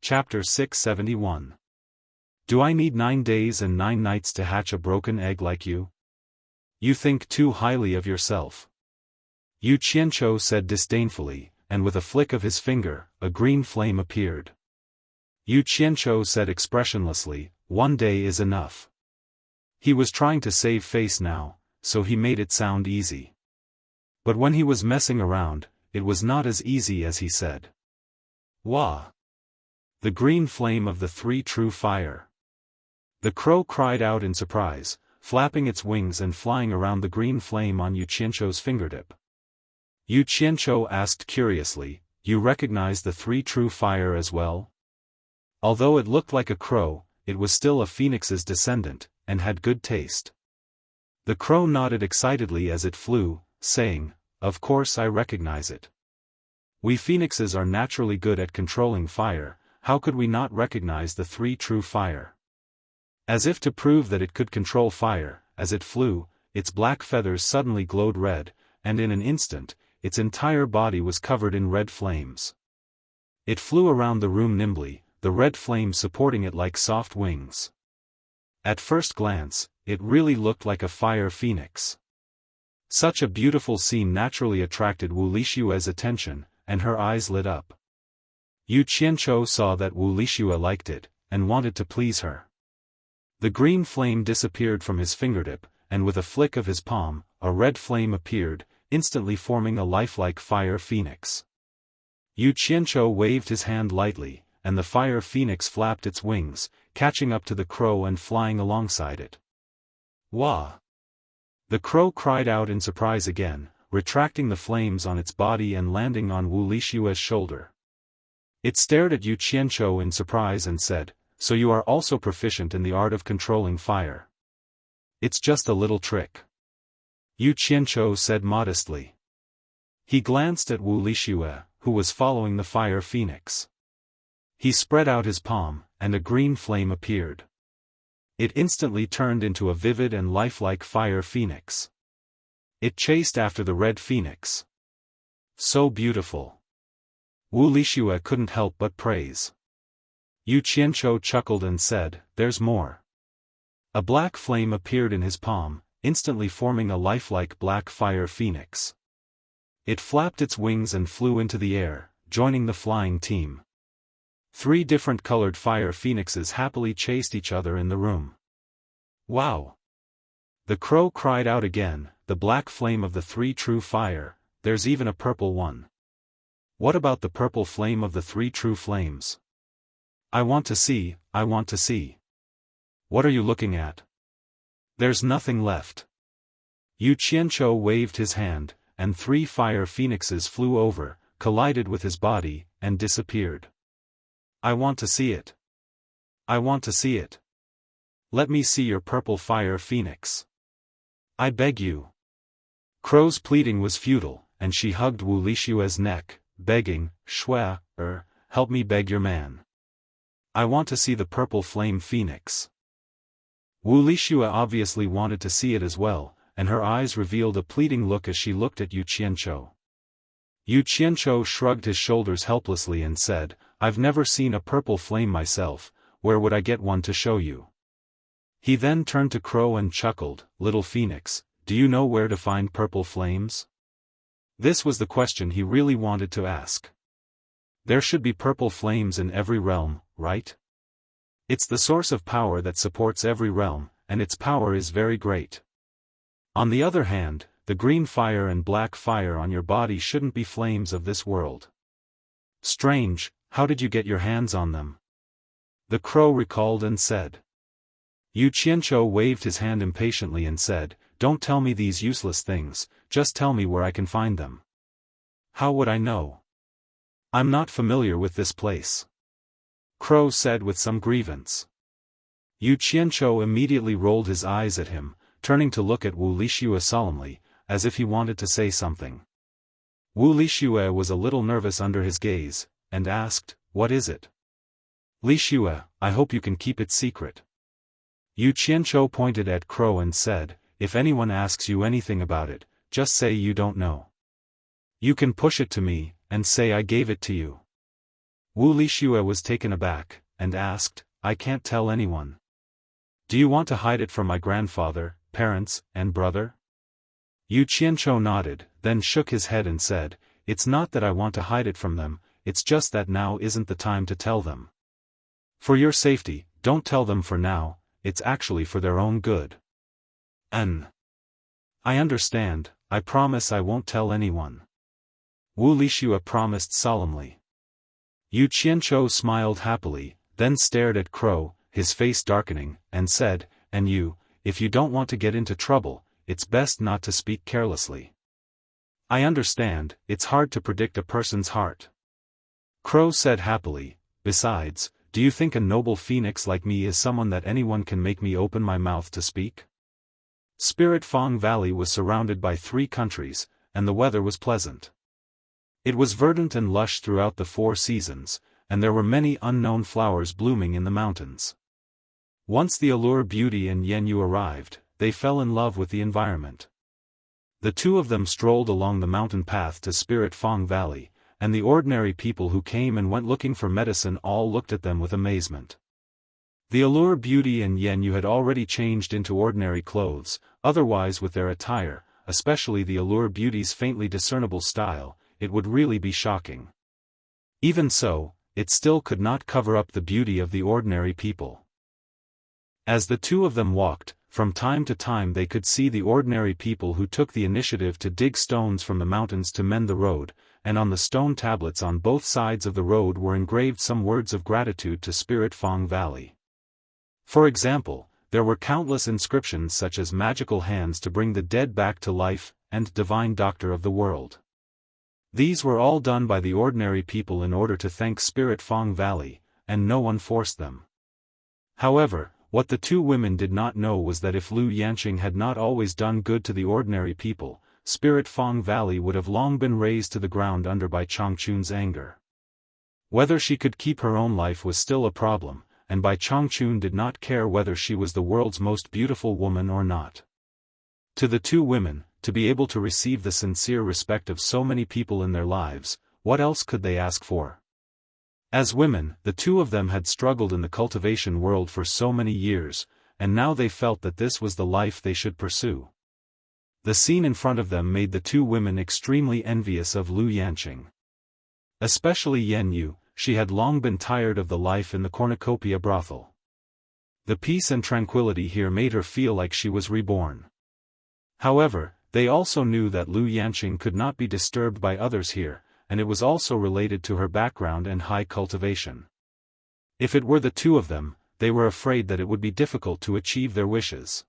Chapter 671. Do I need 9 days and 9 nights to hatch a broken egg like you? You think too highly of yourself. Yu Qianzhou said disdainfully, and with a flick of his finger, a green flame appeared. Yu Qianzhou said expressionlessly, 1 day is enough. He was trying to save face now, so he made it sound easy. But when he was messing around, it was not as easy as he said. Wah! The green flame of the 3 true fire. The crow cried out in surprise, flapping its wings and flying around the green flame on Yu Qianzhou's fingertip. Yu Qianzhou asked curiously, you recognize the 3 true fire as well? Although it looked like a crow, it was still a phoenix's descendant, and had good taste. The crow nodded excitedly as it flew, saying, of course I recognize it. We phoenixes are naturally good at controlling fire, how could we not recognize the 3 true fire? As if to prove that it could control fire, as it flew, its black feathers suddenly glowed red, and in an instant, its entire body was covered in red flames. It flew around the room nimbly, the red flame supporting it like soft wings. At first glance, it really looked like a fire phoenix. Such a beautiful scene naturally attracted Wu Lishua's attention, and her eyes lit up. Yu Qianzhou saw that Wu Lishua liked it, and wanted to please her. The green flame disappeared from his fingertip, and with a flick of his palm, a red flame appeared, instantly forming a lifelike fire phoenix. Yu Qianzhou waved his hand lightly, and the fire phoenix flapped its wings, catching up to the crow and flying alongside it. Wah! The crow cried out in surprise again, retracting the flames on its body and landing on Wu Lishua's shoulder. It stared at Yu Qianzhou in surprise and said, so you are also proficient in the art of controlling fire. It's just a little trick. Yu Qianzhou said modestly. He glanced at Wu Lishua, who was following the fire phoenix. He spread out his palm, and a green flame appeared. It instantly turned into a vivid and lifelike fire phoenix. It chased after the red phoenix. So beautiful. Wu Lishua couldn't help but praise. Yu Qianzhou chuckled and said, there's more. A black flame appeared in his palm, instantly forming a lifelike black fire phoenix. It flapped its wings and flew into the air, joining the flying team. 3 different colored fire phoenixes happily chased each other in the room. Wow! The crow cried out again, the black flame of the 3 true fire, there's even a purple one. What about the purple flame of the 3 true flames? I want to see, I want to see. What are you looking at? There's nothing left. Yu Qianzhou waved his hand, and 3 fire phoenixes flew over, collided with his body, and disappeared. I want to see it. I want to see it. Let me see your purple fire phoenix. I beg you. Crow's pleading was futile, and she hugged Wu Lishua's neck, begging, Shua, help me beg your man. I want to see the purple flame phoenix. Wu Lishua obviously wanted to see it as well, and her eyes revealed a pleading look as she looked at Yu Qianzhou. Yu Qianzhou shrugged his shoulders helplessly and said, I've never seen a purple flame myself, where would I get one to show you? He then turned to Crow and chuckled, little phoenix, do you know where to find purple flames? This was the question he really wanted to ask. There should be purple flames in every realm, right? It's the source of power that supports every realm, and its power is very great. On the other hand, the green fire and black fire on your body shouldn't be flames of this world. Strange, how did you get your hands on them? The crow recalled and said. Yu Qianzhou waved his hand impatiently and said, don't tell me these useless things, just tell me where I can find them. How would I know? I'm not familiar with this place. Crow said with some grievance. Yu Qianzhou immediately rolled his eyes at him, turning to look at Wu Lishua solemnly, as if he wanted to say something. Wu Lishua was a little nervous under his gaze, and asked, what is it? Lishua, I hope you can keep it secret. Yu Qianzhou pointed at Crow and said, if anyone asks you anything about it, just say you don't know. You can push it to me, and say I gave it to you. Wu Lixue was taken aback, and asked, I can't tell anyone. Do you want to hide it from my grandfather, parents, and brother? Yu Qianzhou nodded, then shook his head and said, It's not that I want to hide it from them, it's just that now isn't the time to tell them. For your safety, don't tell them for now, it's actually for their own good. I understand, I promise I won't tell anyone. Wu Lixue promised solemnly. Yu Qianzhou smiled happily, then stared at Crow, his face darkening, and said, And you, if you don't want to get into trouble, it's best not to speak carelessly. I understand, it's hard to predict a person's heart. Crow said happily, Besides, do you think a noble phoenix like me is someone that anyone can make me open my mouth to speak? Spirit Fang Valley was surrounded by 3 countries, and the weather was pleasant. It was verdant and lush throughout the 4 seasons, and there were many unknown flowers blooming in the mountains. Once the Allure Beauty and Yanyu arrived, they fell in love with the environment. The 2 of them strolled along the mountain path to Spirit Fang Valley, and the ordinary people who came and went looking for medicine all looked at them with amazement. The Allure Beauty and Yanyu had already changed into ordinary clothes, otherwise with their attire, especially the Allure Beauty's faintly discernible style, it would really be shocking. Even so, it still could not cover up the beauty of the ordinary people. As the 2 of them walked, from time to time they could see the ordinary people who took the initiative to dig stones from the mountains to mend the road, and on the stone tablets on both sides of the road were engraved some words of gratitude to Spirit Fang Valley. For example, there were countless inscriptions such as Magical Hands to bring the dead back to life, and Divine Doctor of the World. These were all done by the ordinary people in order to thank Spirit Fang Valley, and no one forced them. However, what the 2 women did not know was that if Lu Yanqing had not always done good to the ordinary people, Spirit Fang Valley would have long been razed to the ground under by Changchun's anger. Whether she could keep her own life was still a problem, and Bai Changchun did not care whether she was the world's most beautiful woman or not. To the 2 women, to be able to receive the sincere respect of so many people in their lives, what else could they ask for? As women, the 2 of them had struggled in the cultivation world for so many years, and now they felt that this was the life they should pursue. The scene in front of them made the 2 women extremely envious of Lu Yanqing. Especially Yanyu, she had long been tired of the life in the cornucopia brothel. The peace and tranquility here made her feel like she was reborn. However, they also knew that Lu Yanqing could not be disturbed by others here, and it was also related to her background and high cultivation. If it were the 2 of them, they were afraid that it would be difficult to achieve their wishes.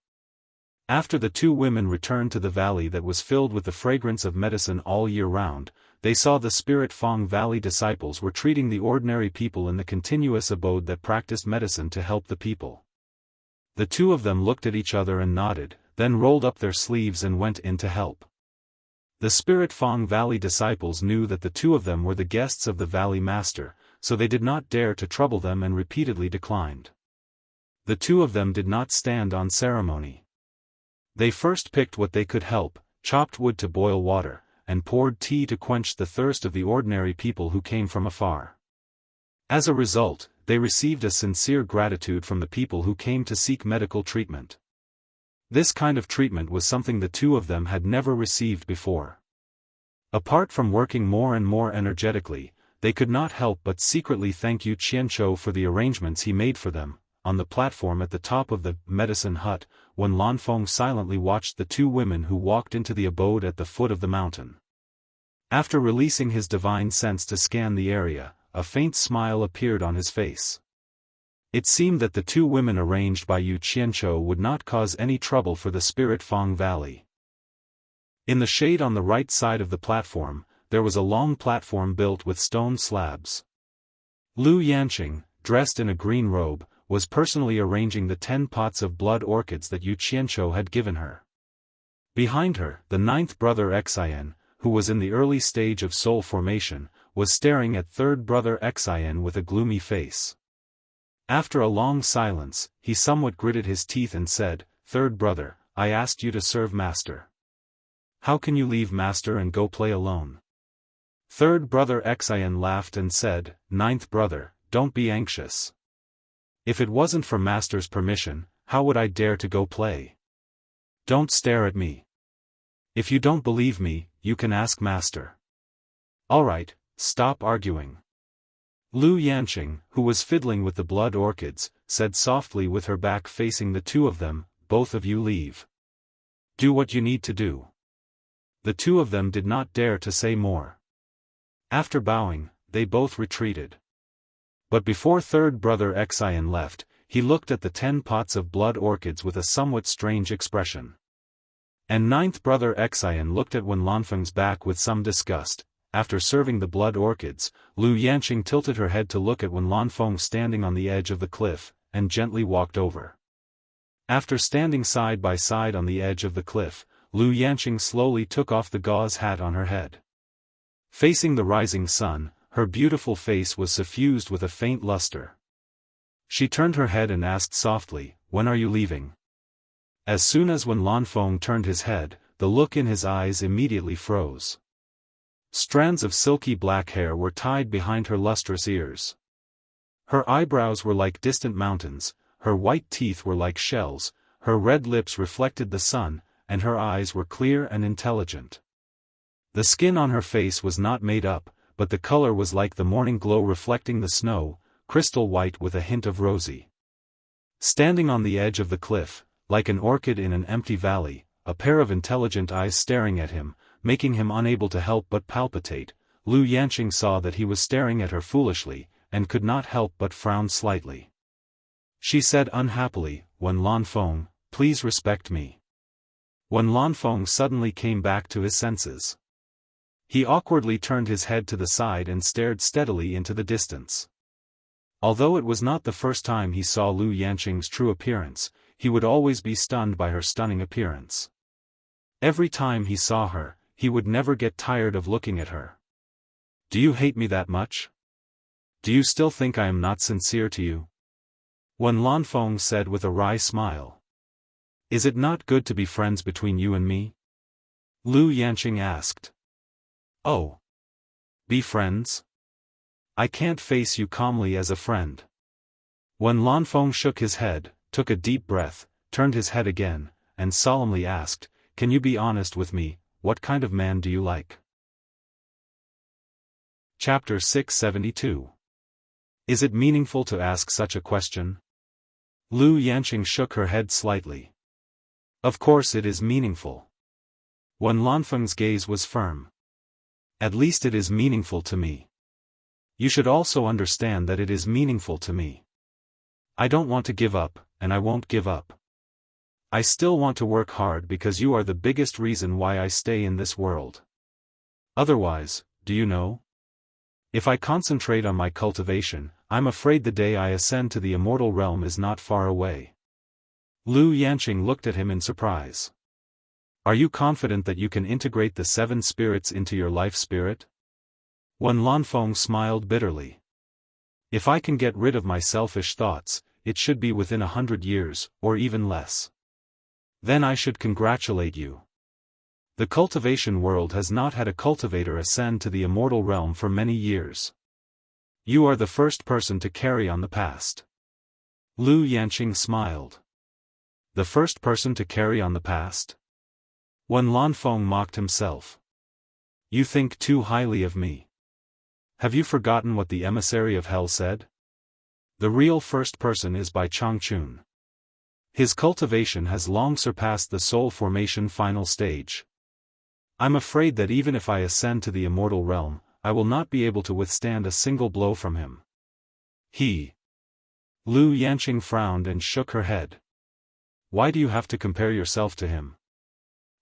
After the 2 women returned to the valley that was filled with the fragrance of medicine all year round, they saw the Spirit Fang Valley disciples were treating the ordinary people in the continuous abode that practiced medicine to help the people. The 2 of them looked at each other and nodded, then rolled up their sleeves and went in to help. The Spirit Fang Valley disciples knew that the 2 of them were the guests of the Valley Master, so they did not dare to trouble them and repeatedly declined. The 2 of them did not stand on ceremony. They first picked what they could help, chopped wood to boil water, and poured tea to quench the thirst of the ordinary people who came from afar. As a result, they received a sincere gratitude from the people who came to seek medical treatment. This kind of treatment was something the 2 of them had never received before. Apart from working more and more energetically, they could not help but secretly thank Yu Qianzhou for the arrangements he made for them. On the platform at the top of the medicine hut, when Lanfeng silently watched the 2 women who walked into the abode at the foot of the mountain. After releasing his divine sense to scan the area, a faint smile appeared on his face. It seemed that the 2 women arranged by Yu Qianzhou would not cause any trouble for the Spirit Fang Valley. In the shade on the right side of the platform, there was a long platform built with stone slabs. Lu Yanqing, dressed in a green robe, was personally arranging the 10 pots of blood orchids that Yu Qianzhou had given her. Behind her, the 9th brother Xian, who was in the early stage of soul formation, was staring at 3rd brother Xian with a gloomy face. After a long silence, he somewhat gritted his teeth and said, "Third brother, I asked you to serve master. How can you leave master and go play alone?" Third brother Xian laughed and said, "Ninth brother, don't be anxious. If it wasn't for master's permission, how would I dare to go play? Don't stare at me. If you don't believe me, you can ask master." "Alright, stop arguing." Lu Yanqing, who was fiddling with the blood orchids, said softly with her back facing the two of them, "Both of you leave. Do what you need to do." The two of them did not dare to say more. After bowing, they both retreated. But before third brother Xian left, he looked at the 10 pots of blood orchids with a somewhat strange expression. And ninth brother Xian looked at Wen Lanfeng's back with some disgust. After serving the blood orchids, Lu Yanqing tilted her head to look at Wen Lanfeng standing on the edge of the cliff, and gently walked over. After standing side by side on the edge of the cliff, Lu Yanqing slowly took off the gauze hat on her head. Facing the rising sun, her beautiful face was suffused with a faint luster. She turned her head and asked softly, "When are you leaving?" As soon as Wen Lanfeng turned his head, the look in his eyes immediately froze. Strands of silky black hair were tied behind her lustrous ears. Her eyebrows were like distant mountains, her white teeth were like shells, her red lips reflected the sun, and her eyes were clear and intelligent. The skin on her face was not made up, but the color was like the morning glow reflecting the snow, crystal white with a hint of rosy. Standing on the edge of the cliff, like an orchid in an empty valley, a pair of intelligent eyes staring at him, making him unable to help but palpitate, Lu Yanqing saw that he was staring at her foolishly, and could not help but frown slightly. She said unhappily, "Wen Lanfeng, please respect me." Wen Lanfeng suddenly came back to his senses. He awkwardly turned his head to the side and stared steadily into the distance. Although it was not the first time he saw Lu Yanqing's true appearance, he would always be stunned by her stunning appearance. Every time he saw her, he would never get tired of looking at her. "Do you hate me that much? Do you still think I am not sincere to you?" Wen Lanfeng said with a wry smile. "Is it not good to be friends between you and me?" Lu Yanqing asked. "Oh. Be friends? I can't face you calmly as a friend." Wen Lanfeng shook his head, took a deep breath, turned his head again, and solemnly asked, "Can you be honest with me, what kind of man do you like?" Chapter 672. Is it meaningful to ask such a question? Lu Yanqing shook her head slightly. "Of course it is meaningful." Wen Lanfeng's gaze was firm. "At least it is meaningful to me. You should also understand that it is meaningful to me. I don't want to give up, and I won't give up. I still want to work hard because you are the biggest reason why I stay in this world. Otherwise, do you know? If I concentrate on my cultivation, I'm afraid the day I ascend to the immortal realm is not far away." Lu Yanqing looked at him in surprise. "Are you confident that you can integrate the 7 spirits into your life spirit?" Wen Lanfeng smiled bitterly. "If I can get rid of my selfish thoughts, it should be within 100 years, or even less. Then I should congratulate you. The cultivation world has not had a cultivator ascend to the immortal realm for many years. You are the first person to carry on the past." Lu Yanqing smiled. "The first person to carry on the past?" Wen Lanfeng mocked himself. "You think too highly of me. Have you forgotten what the emissary of hell said? The real first person is by Changchun. His cultivation has long surpassed the soul formation final stage. I'm afraid that even if I ascend to the immortal realm, I will not be able to withstand a single blow from him." Lu Yanqing frowned and shook her head. "Why do you have to compare yourself to him?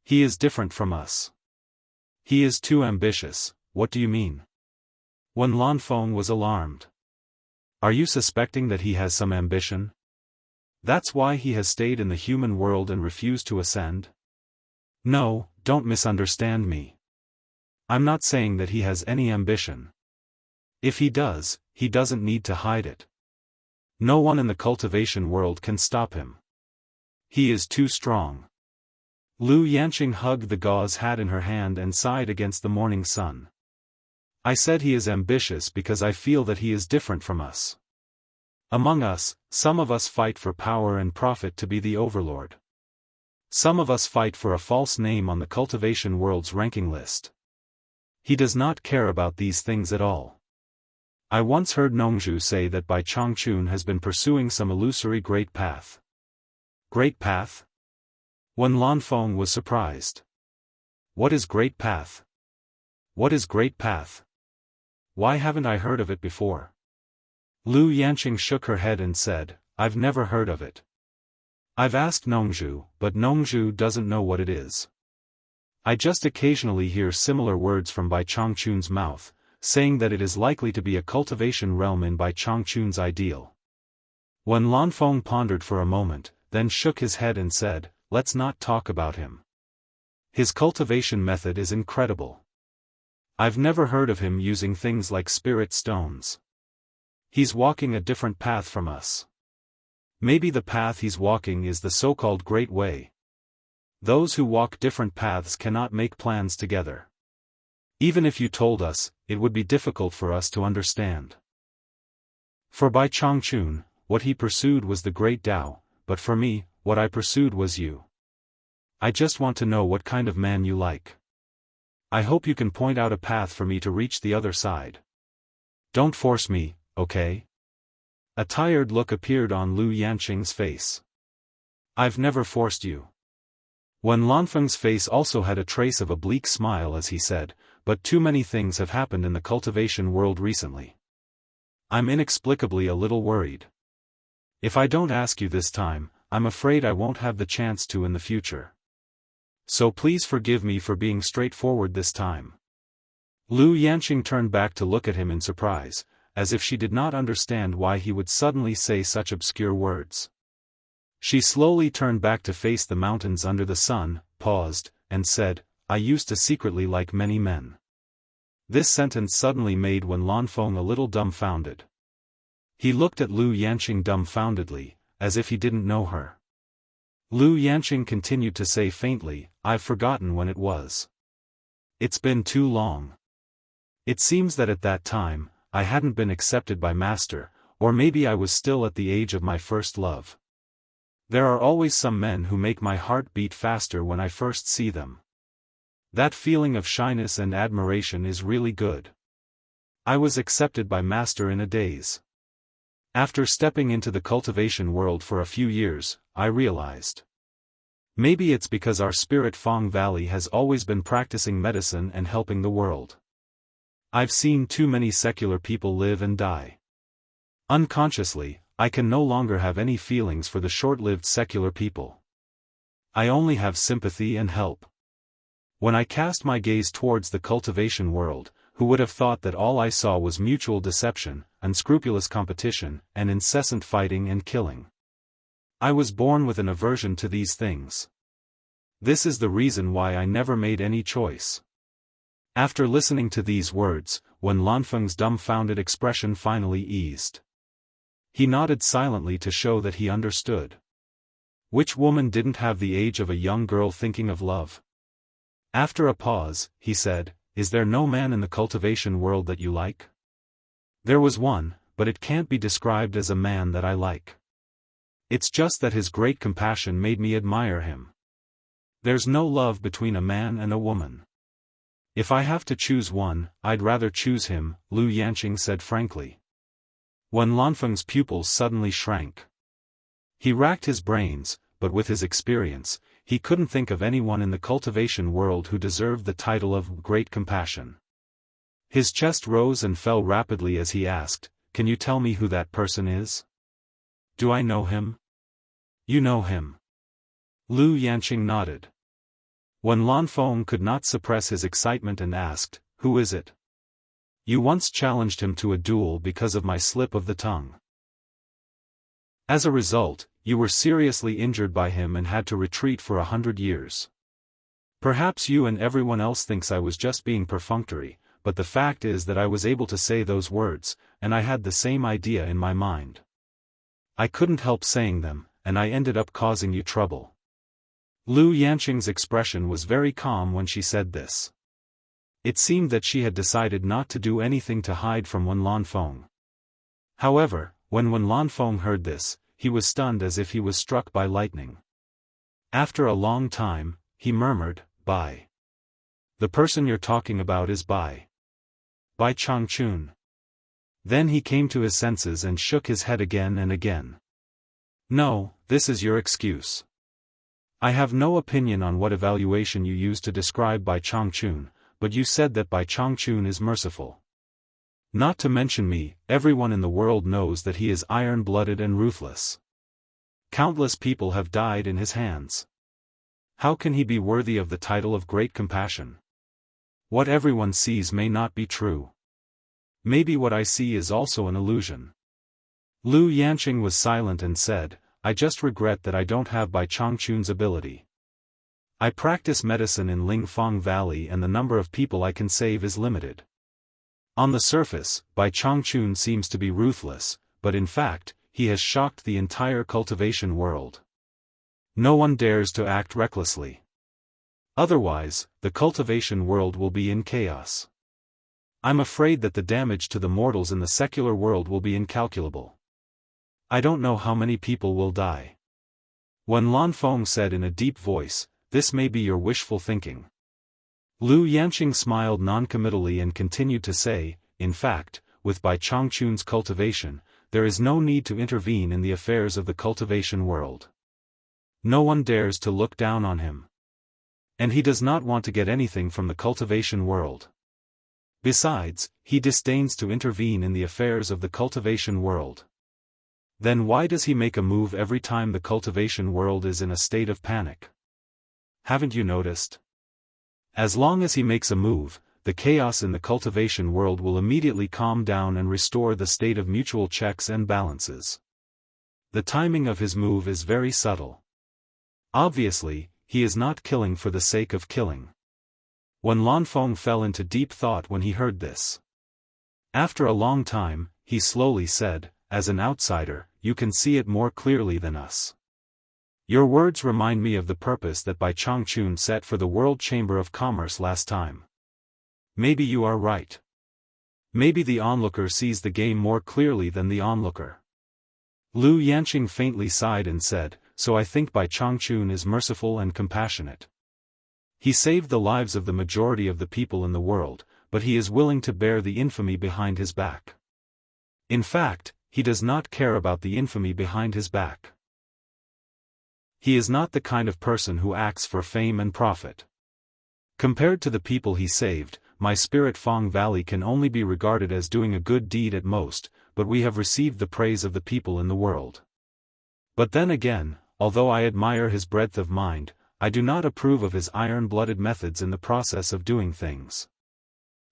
He is different from us. He is too ambitious." "What do you mean?" Wen Lanfeng was alarmed. "Are you suspecting that he has some ambition? That's why he has stayed in the human world and refused to ascend?" "No, don't misunderstand me. I'm not saying that he has any ambition. If he does, he doesn't need to hide it. No one in the cultivation world can stop him. He is too strong." Lu Yanqing hugged the gauze hat in her hand and sighed against the morning sun. I said he is ambitious because I feel that he is different from us. Among us, some of us fight for power and profit to be the overlord. Some of us fight for a false name on the cultivation world's ranking list. He does not care about these things at all. I once heard Nongzhu say that Bai Changchun has been pursuing some illusory great path. Great path? Wen Lanfeng was surprised. What is great path? What is great path? Why haven't I heard of it before? Lu Yanqing shook her head and said, I've never heard of it. I've asked Nongzhu, but Nongzhu doesn't know what it is. I just occasionally hear similar words from Bai Changchun's mouth, saying that it is likely to be a cultivation realm in Bai Changchun's ideal. Wen Lanfeng pondered for a moment, then shook his head and said, let's not talk about him. His cultivation method is incredible. I've never heard of him using things like spirit stones. He's walking a different path from us. Maybe the path he's walking is the so-called Great Way. Those who walk different paths cannot make plans together. Even if you told us, it would be difficult for us to understand. For Bai Changchun, what he pursued was the Great Tao, but for me, what I pursued was you. I just want to know what kind of man you like. I hope you can point out a path for me to reach the other side. Don't force me, okay? A tired look appeared on Lu Yanqing's face. I've never forced you. Wen Lanfeng's face also had a trace of a bleak smile as he said, but too many things have happened in the cultivation world recently. I'm inexplicably a little worried. If I don't ask you this time, I'm afraid I won't have the chance to in the future. So please forgive me for being straightforward this time. Lu Yanqing turned back to look at him in surprise, as if she did not understand why he would suddenly say such obscure words. She slowly turned back to face the mountains under the sun, paused, and said, I used to secretly like many men. This sentence suddenly made Wen Lanfeng a little dumbfounded. He looked at Lu Yanqing dumbfoundedly, as if he didn't know her. Lu Yanqing continued to say faintly, I've forgotten when it was. It's been too long. It seems that at that time, I hadn't been accepted by Master, or maybe I was still at the age of my first love. There are always some men who make my heart beat faster when I first see them. That feeling of shyness and admiration is really good. I was accepted by Master in a daze. After stepping into the cultivation world for a few years, I realized. Maybe it's because our spirit Fang Valley has always been practicing medicine and helping the world. I've seen too many secular people live and die. Unconsciously, I can no longer have any feelings for the short-lived secular people. I only have sympathy and help. When I cast my gaze towards the cultivation world, who would have thought that all I saw was mutual deception, unscrupulous competition, and incessant fighting and killing? I was born with an aversion to these things. This is the reason why I never made any choice. After listening to these words, Wen Lanfeng's dumbfounded expression finally eased. He nodded silently to show that he understood. Which woman didn't have the age of a young girl thinking of love? After a pause, he said, Is there no man in the cultivation world that you like? There was one, but it can't be described as a man that I like. It's just that his great compassion made me admire him. There's no love between a man and a woman. If I have to choose one, I'd rather choose him, Lu Yanqing said frankly. Wen Lanfeng's pupils suddenly shrank. He racked his brains, but with his experience, he couldn't think of anyone in the cultivation world who deserved the title of Great Compassion. His chest rose and fell rapidly as he asked, Can you tell me who that person is? Do I know him? You know him. Lu Yanqing nodded. Wen Lanfeng could not suppress his excitement and asked, Who is it? You once challenged him to a duel because of my slip of the tongue. As a result, you were seriously injured by him and had to retreat for 100 years. Perhaps you and everyone else thinks I was just being perfunctory, but the fact is that I was able to say those words, and I had the same idea in my mind. I couldn't help saying them, and I ended up causing you trouble. Lu Yanqing's expression was very calm when she said this. It seemed that she had decided not to do anything to hide from Wen Lanfeng. However, when Wen Lanfeng heard this, he was stunned as if he was struck by lightning. After a long time, he murmured, "Bai. The person you're talking about is Bai Changchun." Then he came to his senses and shook his head again and again. "No, this is your excuse. I have no opinion on what evaluation you use to describe Bai Changchun, but you said that Bai Changchun is merciful. Not to mention me, everyone in the world knows that he is iron-blooded and ruthless. Countless people have died in his hands. How can he be worthy of the title of great compassion? What everyone sees may not be true. Maybe what I see is also an illusion." Lu Yanqing was silent and said, "I just regret that I don't have Bai Changchun's ability. I practice medicine in Lingfang Valley and the number of people I can save is limited. On the surface, Bai Changchun seems to be ruthless, but in fact, he has shocked the entire cultivation world. No one dares to act recklessly. Otherwise, the cultivation world will be in chaos. I'm afraid that the damage to the mortals in the secular world will be incalculable. I don't know how many people will die." Wen Lanfeng said in a deep voice, "This may be your wishful thinking." Lu Yanqing smiled noncommittally and continued to say, "In fact, with Bai Changchun's cultivation, there is no need to intervene in the affairs of the cultivation world. No one dares to look down on him. And he does not want to get anything from the cultivation world. Besides, he disdains to intervene in the affairs of the cultivation world. Then why does he make a move every time the cultivation world is in a state of panic? Haven't you noticed? As long as he makes a move, the chaos in the cultivation world will immediately calm down and restore the state of mutual checks and balances. The timing of his move is very subtle. Obviously, he is not killing for the sake of killing." Wen Lanfeng fell into deep thought when he heard this. After a long time, he slowly said, "As an outsider, you can see it more clearly than us. Your words remind me of the purpose that Bai Changchun set for the World Chamber of Commerce last time. Maybe you are right. Maybe the onlooker sees the game more clearly than the onlooker." Lu Yanqing faintly sighed and said, "So I think Bai Changchun is merciful and compassionate. He saved the lives of the majority of the people in the world, but he is willing to bear the infamy behind his back. In fact, he does not care about the infamy behind his back. He is not the kind of person who acts for fame and profit. Compared to the people he saved, my Spirit Fang Valley can only be regarded as doing a good deed at most, but we have received the praise of the people in the world. But then again, although I admire his breadth of mind, I do not approve of his iron-blooded methods in the process of doing things.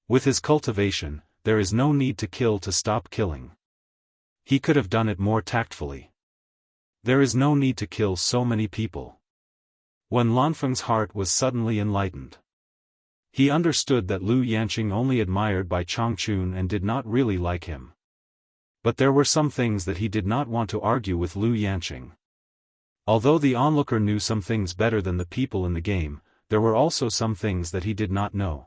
With his cultivation, there is no need to kill to stop killing. He could have done it more tactfully. There is no need to kill so many people." Wen Lanfeng's heart was suddenly enlightened. He understood that Lu Yanqing only admired Bai Changchun and did not really like him. But there were some things that he did not want to argue with Lu Yanqing. Although the onlooker knew some things better than the people in the game, there were also some things that he did not know.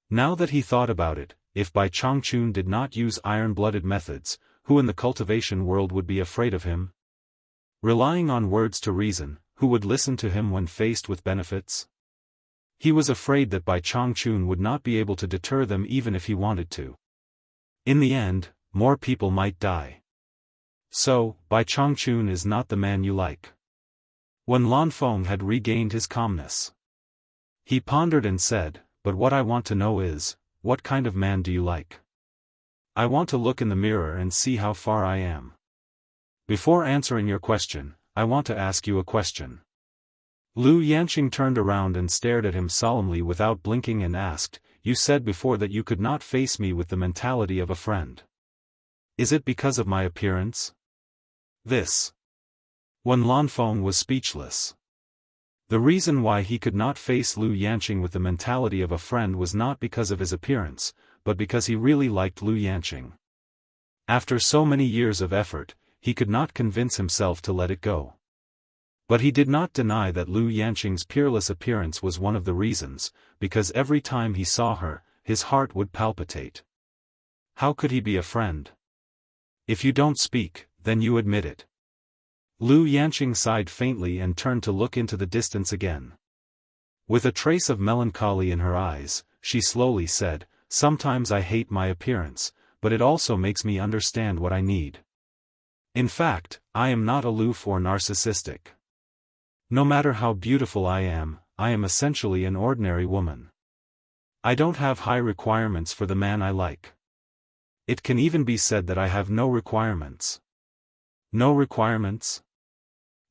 Now that he thought about it, if Bai Changchun did not use iron-blooded methods, who in the cultivation world would be afraid of him? Relying on words to reason, who would listen to him when faced with benefits? He was afraid that Bai Changchun would not be able to deter them even if he wanted to. In the end, more people might die. So, Bai Changchun is not the man you like. Wen Lanfeng had regained his calmness. He pondered and said, "But what I want to know is, what kind of man do you like? I want to look in the mirror and see how far I am. Before answering your question, I want to ask you a question." Lu Yanqing turned around and stared at him solemnly without blinking and asked, "You said before that you could not face me with the mentality of a friend. Is it because of my appearance?" Wen Lanfeng was speechless. The reason why he could not face Lu Yanqing with the mentality of a friend was not because of his appearance, but because he really liked Lu Yanqing. After so many years of effort, he could not convince himself to let it go. But he did not deny that Lu Yanqing's peerless appearance was one of the reasons, because every time he saw her, his heart would palpitate. How could he be a friend? If you don't speak, then you admit it. Lu Yanqing sighed faintly and turned to look into the distance again. With a trace of melancholy in her eyes, she slowly said, "Sometimes I hate my appearance, but it also makes me understand what I need. In fact, I am not aloof or narcissistic. No matter how beautiful I am essentially an ordinary woman. I don't have high requirements for the man I like. It can even be said that I have no requirements." No requirements?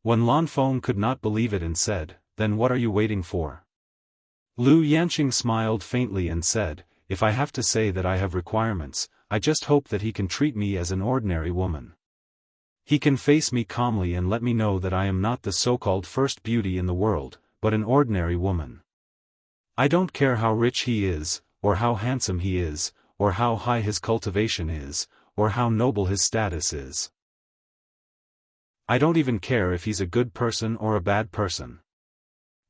Wen Lanfeng could not believe it and said, "Then what are you waiting for?" Lu Yanqing smiled faintly and said, "If I have to say that I have requirements, I just hope that he can treat me as an ordinary woman. He can face me calmly and let me know that I am not the so-called first beauty in the world, but an ordinary woman. I don't care how rich he is, or how handsome he is, or how high his cultivation is, or how noble his status is. I don't even care if he's a good person or a bad person.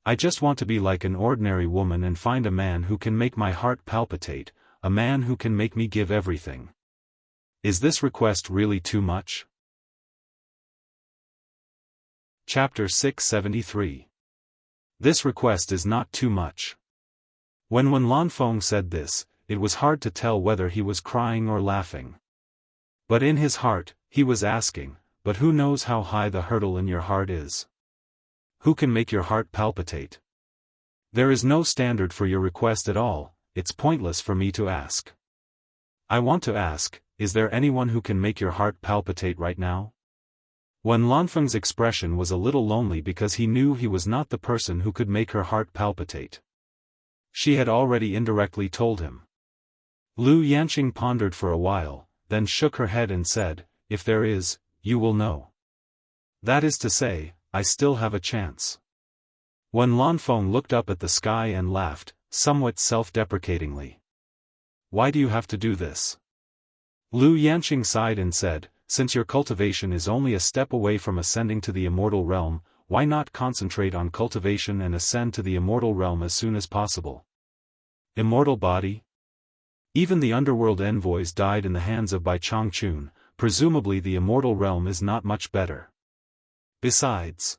I just want to be like an ordinary woman and find a man who can make my heart palpitate, a man who can make me give everything. Is this request really too much?" Chapter 673. This request is not too much. When Wen Lanfeng said this, it was hard to tell whether he was crying or laughing. But in his heart, he was asking, "But who knows how high the hurdle in your heart is? Who can make your heart palpitate? There is no standard for your request at all, it's pointless for me to ask. I want to ask, is there anyone who can make your heart palpitate right now?" Wen Lanfeng's expression was a little lonely because he knew he was not the person who could make her heart palpitate. She had already indirectly told him. Lu Yanqing pondered for a while, then shook her head and said, "If there is, you will know. That is to say, I still have a chance." Wen Lanfeng looked up at the sky and laughed, somewhat self-deprecatingly. "Why do you have to do this?" Lu Yanqing sighed and said, "Since your cultivation is only a step away from ascending to the immortal realm, why not concentrate on cultivation and ascend to the immortal realm as soon as possible?" Immortal body? Even the underworld envoys died in the hands of Bai Changchun, presumably the immortal realm is not much better. Besides,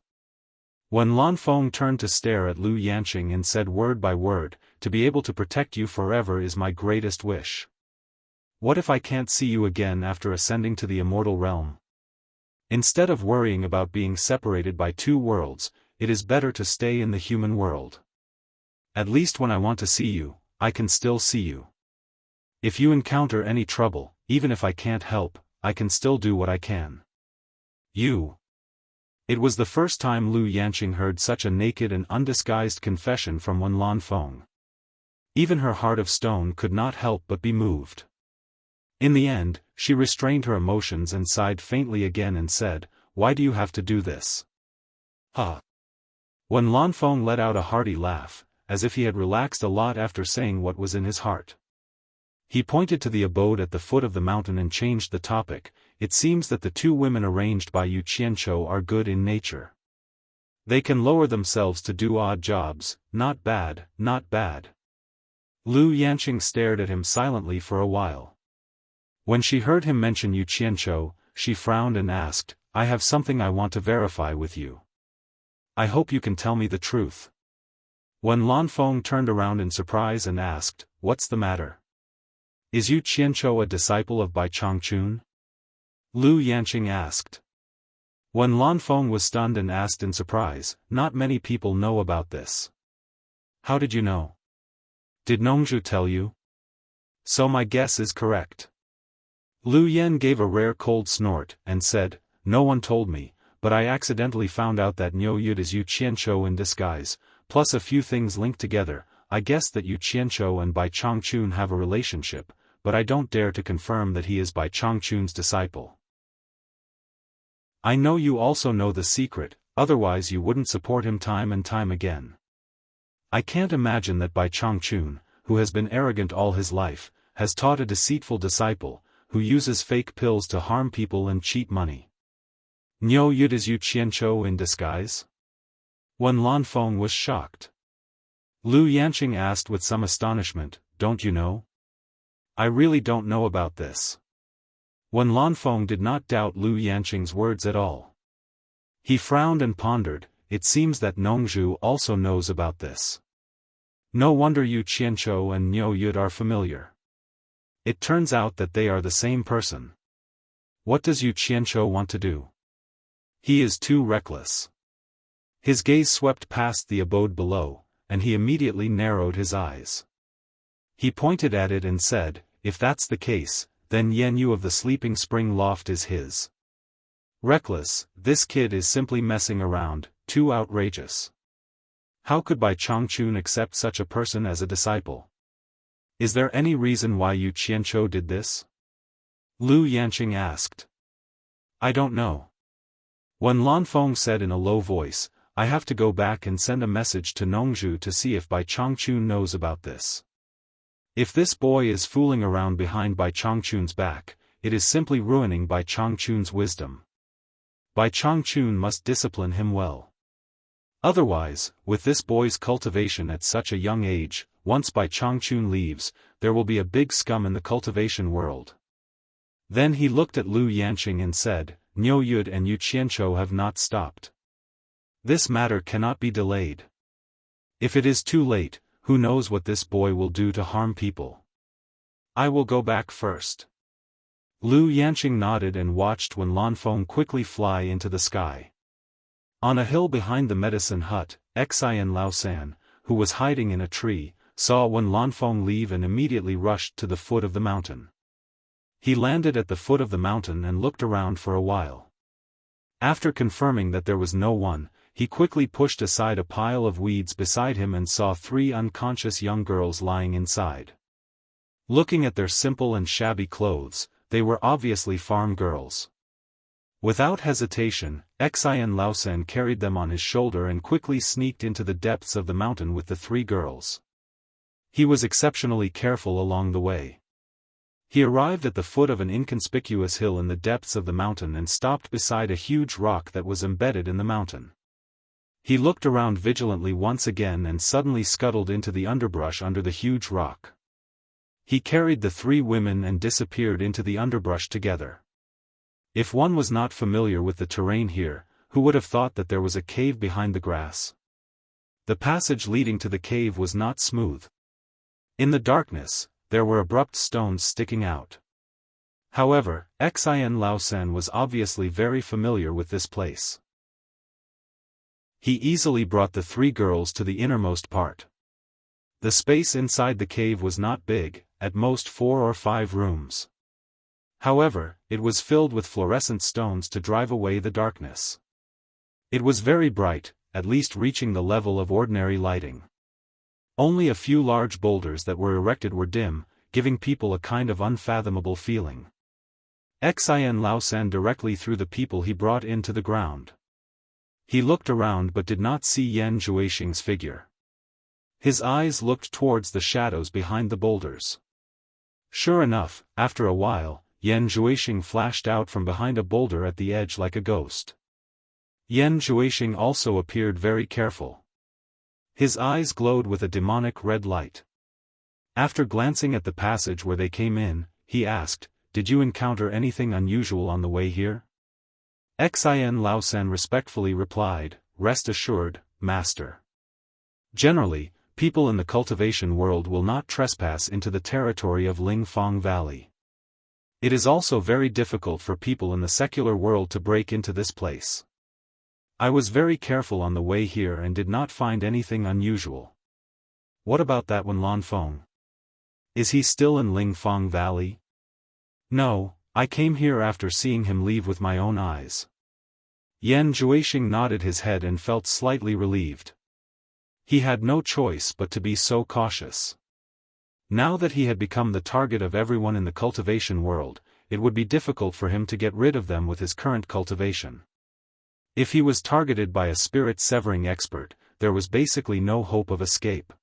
Wen Lanfeng turned to stare at Lu Yanqing and said word by word, "To be able to protect you forever is my greatest wish. What if I can't see you again after ascending to the immortal realm? Instead of worrying about being separated by two worlds, it is better to stay in the human world. At least when I want to see you, I can still see you. If you encounter any trouble, even if I can't help, I can still do what I can. You." It was the first time Lu Yanqing heard such a naked and undisguised confession from Wen Lanfeng. Even her heart of stone could not help but be moved. In the end, she restrained her emotions and sighed faintly again and said, "Why do you have to do this?" "Huh." Wen Lanfeng let out a hearty laugh, as if he had relaxed a lot after saying what was in his heart. He pointed to the abode at the foot of the mountain and changed the topic. "It seems that the two women arranged by Yu Qianqiu are good in nature. They can lower themselves to do odd jobs, not bad, not bad." Lu Yanqing stared at him silently for a while. When she heard him mention Yu Qianqiu, she frowned and asked, "I have something I want to verify with you. I hope you can tell me the truth." Wen Lanfeng turned around in surprise and asked, "What's the matter? Is Yu Qianqiu a disciple of Bai Changchun?" Lu Yanqing asked. Wen Lanfeng was stunned and asked in surprise, "Not many people know about this." "How did you know? Did Nongzhu tell you?" "So my guess is correct." Lu Yen gave a rare cold snort, and said, "No one told me, but I accidentally found out that Niu Yud is Yu Qianqiu in disguise, plus a few things linked together. I guess that Yu Qianqiu and Bai Changchun have a relationship, but I don't dare to confirm that he is Bai Changchun's disciple." "I know you also know the secret, otherwise you wouldn't support him time and time again. I can't imagine that Bai Changchun, who has been arrogant all his life, has taught a deceitful disciple, who uses fake pills to harm people and cheat money. Niu Yud is Yu Qianqiu in disguise?" Wen Lanfeng was shocked. Lu Yanqing asked with some astonishment, "Don't you know?" "I really don't know about this." Wen Lanfeng did not doubt Lu Yanqing's words at all. He frowned and pondered. It seems that Nongzhu also knows about this. No wonder Yu Qianqiu and Niu Yud are familiar. It turns out that they are the same person. What does Yu Qianqiu want to do? He is too reckless. His gaze swept past the abode below, and he immediately narrowed his eyes. He pointed at it and said, "If that's the case, then Yan Yu of the Sleeping Spring Loft is his." Reckless, this kid is simply messing around, too outrageous. How could Bai Chongqun accept such a person as a disciple? Is there any reason why Yu Qianqiu did this? Lu Yanqing asked. I don't know. Wen Lanfeng said in a low voice, I have to go back and send a message to Nongzhu to see if Bai Chongqun knows about this. If this boy is fooling around behind Bai Chongqun's back, it is simply ruining Bai Chongqun's wisdom. Bai Chongqun must discipline him well. Otherwise, with this boy's cultivation at such a young age, once Bai Chongqun leaves, there will be a big scum in the cultivation world. Then he looked at Lu Yanqing and said, Niu Yud and Yu Qianqiu have not stopped. This matter cannot be delayed. If it is too late, who knows what this boy will do to harm people. I will go back first. Lu Yanqing nodded and watched Wen Lanfeng quickly fly into the sky. On a hill behind the medicine hut, Xian Laosan, who was hiding in a tree, saw Wen Lanfeng leave and immediately rushed to the foot of the mountain. He landed at the foot of the mountain and looked around for a while. After confirming that there was no one, he quickly pushed aside a pile of weeds beside him and saw 3 unconscious young girls lying inside. Looking at their simple and shabby clothes, they were obviously farm girls. Without hesitation, Xian Laosan carried them on his shoulder and quickly sneaked into the depths of the mountain with the 3 girls. He was exceptionally careful along the way. He arrived at the foot of an inconspicuous hill in the depths of the mountain and stopped beside a huge rock that was embedded in the mountain. He looked around vigilantly once again and suddenly scuttled into the underbrush under the huge rock. He carried the 3 women and disappeared into the underbrush together. If one was not familiar with the terrain here, who would have thought that there was a cave behind the grass? The passage leading to the cave was not smooth. In the darkness, there were abrupt stones sticking out. However, Xian Laosan was obviously very familiar with this place. He easily brought the 3 girls to the innermost part. The space inside the cave was not big, at most 4 or 5 rooms. However, it was filled with fluorescent stones to drive away the darkness. It was very bright, at least reaching the level of ordinary lighting. Only a few large boulders that were erected were dim, giving people a kind of unfathomable feeling. Xian Laosan directly threw the people he brought into the ground. He looked around but did not see Yan Zhuixing's figure. His eyes looked towards the shadows behind the boulders. Sure enough, after a while, Yan Zhuixing flashed out from behind a boulder at the edge like a ghost. Yan Zhuixing also appeared very careful. His eyes glowed with a demonic red light. After glancing at the passage where they came in, he asked, Did you encounter anything unusual on the way here? Xian Laosan respectfully replied, Rest assured, master. Generally, people in the cultivation world will not trespass into the territory of Lingfang Valley. It is also very difficult for people in the secular world to break into this place. I was very careful on the way here and did not find anything unusual. What about that Wen Lanfeng? Is he still in Lingfang Valley? No, I came here after seeing him leave with my own eyes. Yan Zhuixing nodded his head and felt slightly relieved. He had no choice but to be so cautious. Now that he had become the target of everyone in the cultivation world, it would be difficult for him to get rid of them with his current cultivation. If he was targeted by a spirit-severing expert, there was basically no hope of escape.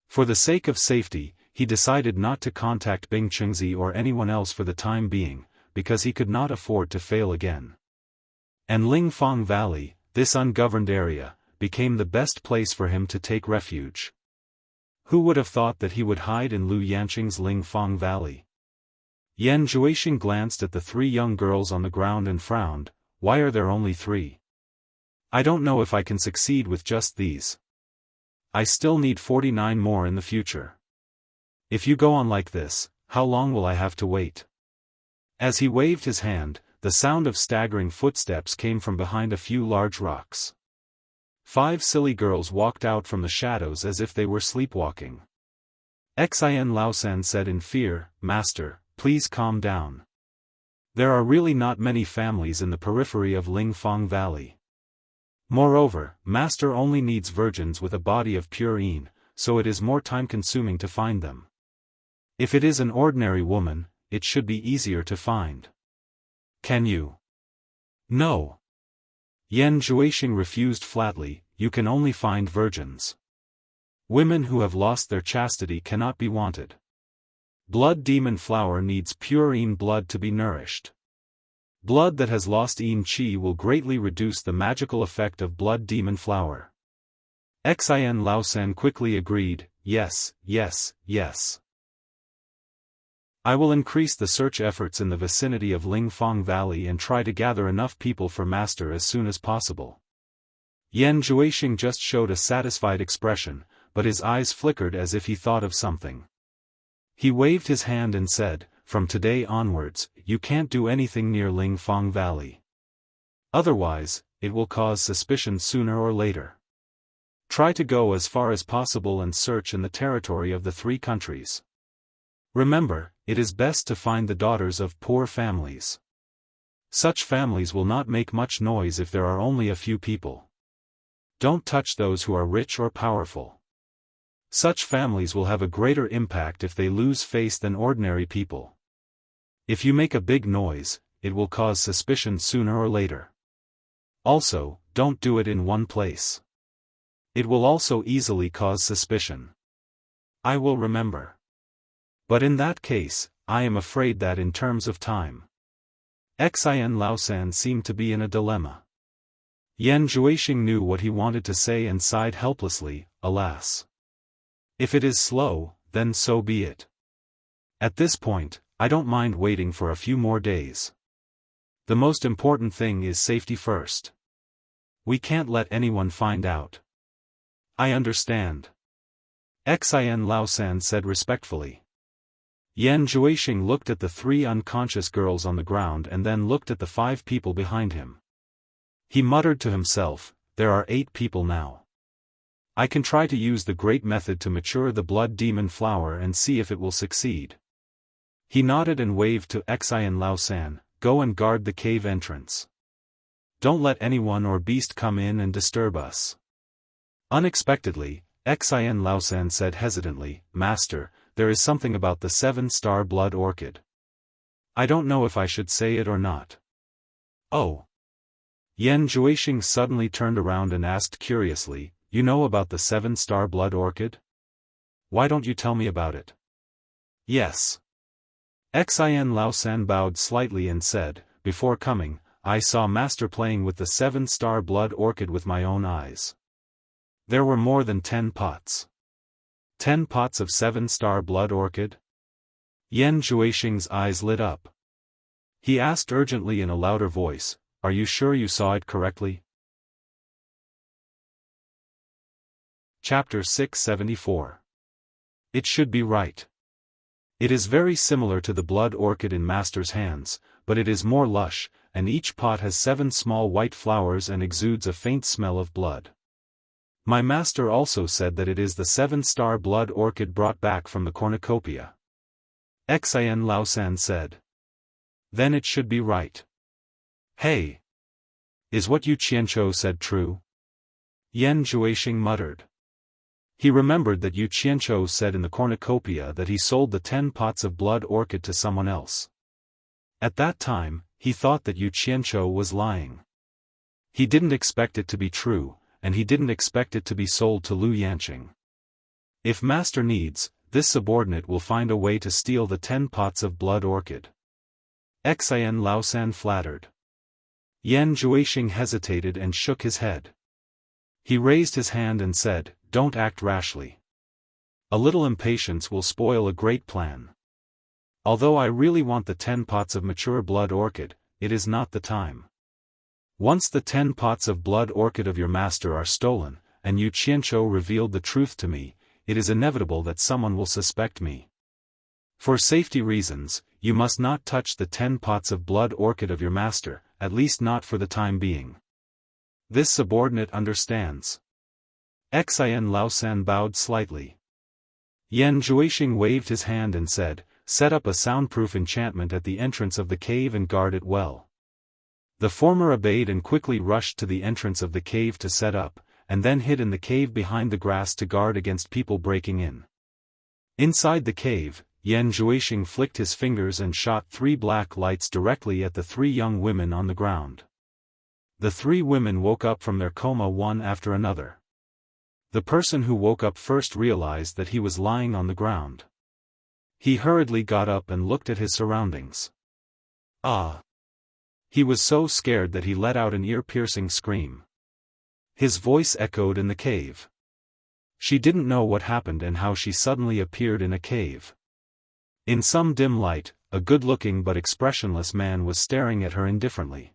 For the sake of safety, he decided not to contact Bing Chengzi or anyone else for the time being, because he could not afford to fail again. And Lingfang Valley, this ungoverned area, became the best place for him to take refuge. Who would have thought that he would hide in Lu Yanqing's Lingfang Valley? Yan Juixing glanced at the 3 young girls on the ground and frowned. Why are there only 3? I don't know if I can succeed with just these. I still need 49 more in the future. If you go on like this, how long will I have to wait? As he waved his hand, the sound of staggering footsteps came from behind a few large rocks. 5 silly girls walked out from the shadows as if they were sleepwalking. Xian Laosan said in fear, "Master, please calm down. There are really not many families in the periphery of Lingfang Valley. Moreover, Master only needs virgins with a body of pure yin, so it is more time-consuming to find them. If it is an ordinary woman, it should be easier to find." "Can you?" "No." Yan Juixing refused flatly. "You can only find virgins. Women who have lost their chastity cannot be wanted. Blood demon flower needs pure yin blood to be nourished. Blood that has lost yin qi will greatly reduce the magical effect of blood demon flower." Xian Laosan quickly agreed, "Yes, yes, yes. I will increase the search efforts in the vicinity of Lingfang Valley and try to gather enough people for Master as soon as possible." Yan Juixing just showed a satisfied expression, but his eyes flickered as if he thought of something. He waved his hand and said, "From today onwards, you can't do anything near Lingfang Valley. Otherwise, it will cause suspicion sooner or later. Try to go as far as possible and search in the territory of the 3 countries. Remember, it is best to find the daughters of poor families. Such families will not make much noise if there are only a few people. Don't touch those who are rich or powerful. Such families will have a greater impact if they lose face than ordinary people. If you make a big noise, it will cause suspicion sooner or later. Also, don't do it in one place. It will also easily cause suspicion." "I will remember. But in that case, I am afraid that in terms of time." Xian Laosan seemed to be in a dilemma. Yan Juixing knew what he wanted to say and sighed helplessly, "Alas. If it is slow, then so be it. At this point, I don't mind waiting for a few more days. The most important thing is safety first. We can't let anyone find out." "I understand," Xian Laosan said respectfully. Yan Juixing looked at the 3 unconscious girls on the ground and then looked at the 5 people behind him. He muttered to himself, "There are 8 people now. I can try to use the great method to mature the blood demon flower and see if it will succeed." He nodded and waved to Xian Laosan, "Go and guard the cave entrance. Don't let anyone or beast come in and disturb us." Unexpectedly, Xian Laosan said hesitantly, "Master, there is something about the 7-star blood orchid. I don't know if I should say it or not." "Oh." Yan Juixing suddenly turned around and asked curiously, "You know about the 7-star blood orchid? Why don't you tell me about it?" "Yes." Xian Laosan bowed slightly and said, "Before coming, I saw Master playing with the 7-star blood orchid with my own eyes. There were more than 10 pots. 10 pots of 7-star blood orchid?" Yan Juixing's eyes lit up. He asked urgently in a louder voice, "Are you sure you saw it correctly?" Chapter 674. It should be right. It is very similar to the blood orchid in Master's hands, but it is more lush, and each pot has 7 small white flowers and exudes a faint smell of blood. My master also said that it is the 7-star blood orchid brought back from the cornucopia." Xian Laosan said. "Then it should be right. Hey! Is what Yu Qianzhou said true?" Yan Juixing muttered. He remembered that Yu Qianzhou said in the cornucopia that he sold the 10 pots of blood orchid to someone else. At that time, he thought that Yu Qianzhou was lying. He didn't expect it to be true, and he didn't expect it to be sold to Lu Yanqing. If Master needs, this subordinate will find a way to steal the 10 pots of blood orchid. Xian Laosan flattered. Yan Juixing hesitated and shook his head. He raised his hand and said, "Don't act rashly. A little impatience will spoil a great plan. Although I really want the 10 pots of mature blood orchid, it is not the time. Once the 10 pots of blood orchid of your master are stolen, and Yu Qianzhou revealed the truth to me, it is inevitable that someone will suspect me. For safety reasons, you must not touch the 10 pots of blood orchid of your master, at least not for the time being. This subordinate understands." Xian Laosan bowed slightly. Yan Zhuixing waved his hand and said, "Set up a soundproof enchantment at the entrance of the cave and guard it well." The former obeyed and quickly rushed to the entrance of the cave to set up, and then hid in the cave behind the grass to guard against people breaking in. Inside the cave, Yan Zhuixing flicked his fingers and shot 3 black lights directly at the 3 young women on the ground. The 3 women woke up from their coma one after another. The person who woke up first realized that he was lying on the ground. He hurriedly got up and looked at his surroundings. Ah! He was so scared that he let out an ear-piercing scream. His voice echoed in the cave. She didn't know what happened and how she suddenly appeared in a cave. In some dim light, a good-looking but expressionless man was staring at her indifferently.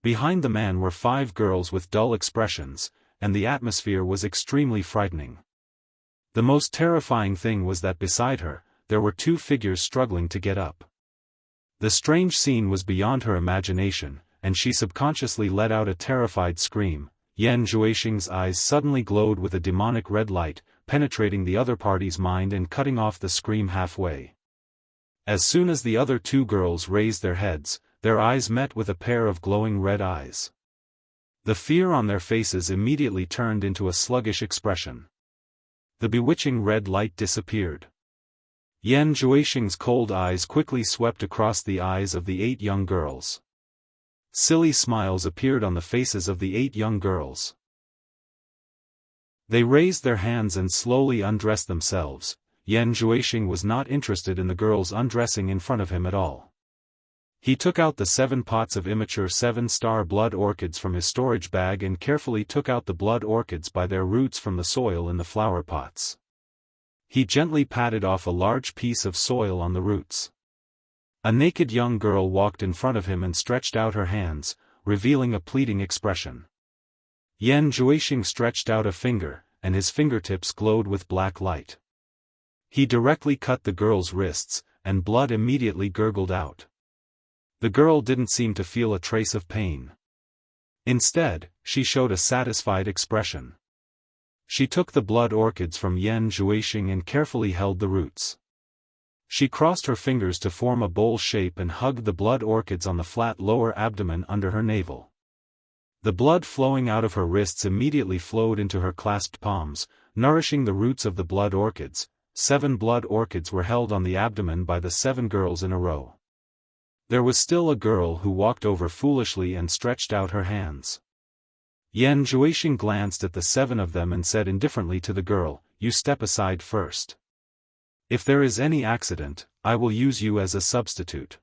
Behind the man were 5 girls with dull expressions, and the atmosphere was extremely frightening. The most terrifying thing was that beside her, there were 2 figures struggling to get up. The strange scene was beyond her imagination, and she subconsciously let out a terrified scream. Yan Zhuixing's eyes suddenly glowed with a demonic red light, penetrating the other party's mind and cutting off the scream halfway. As soon as the other 2 girls raised their heads, their eyes met with a pair of glowing red eyes. The fear on their faces immediately turned into a sluggish expression. The bewitching red light disappeared. Yan Zhuixing's cold eyes quickly swept across the eyes of the 8 young girls. Silly smiles appeared on the faces of the 8 young girls. They raised their hands and slowly undressed themselves. Yan Zhuixing was not interested in the girls undressing in front of him at all. He took out the 7 pots of immature 7-star blood orchids from his storage bag and carefully took out the blood orchids by their roots from the soil in the flower pots. He gently patted off a large piece of soil on the roots. A naked young girl walked in front of him and stretched out her hands, revealing a pleading expression. Yan Zhuixing stretched out a finger, and his fingertips glowed with black light. He directly cut the girl's wrists, and blood immediately gurgled out. The girl didn't seem to feel a trace of pain. Instead, she showed a satisfied expression. She took the blood orchids from Yan Zhuixing and carefully held the roots. She crossed her fingers to form a bowl shape and hugged the blood orchids on the flat lower abdomen under her navel. The blood flowing out of her wrists immediately flowed into her clasped palms, nourishing the roots of the blood orchids. 7 blood orchids were held on the abdomen by the 7 girls in a row. There was still a girl who walked over foolishly and stretched out her hands. Yan Zhuixing glanced at the 7 of them and said indifferently to the girl, "You step aside first. If there is any accident, I will use you as a substitute."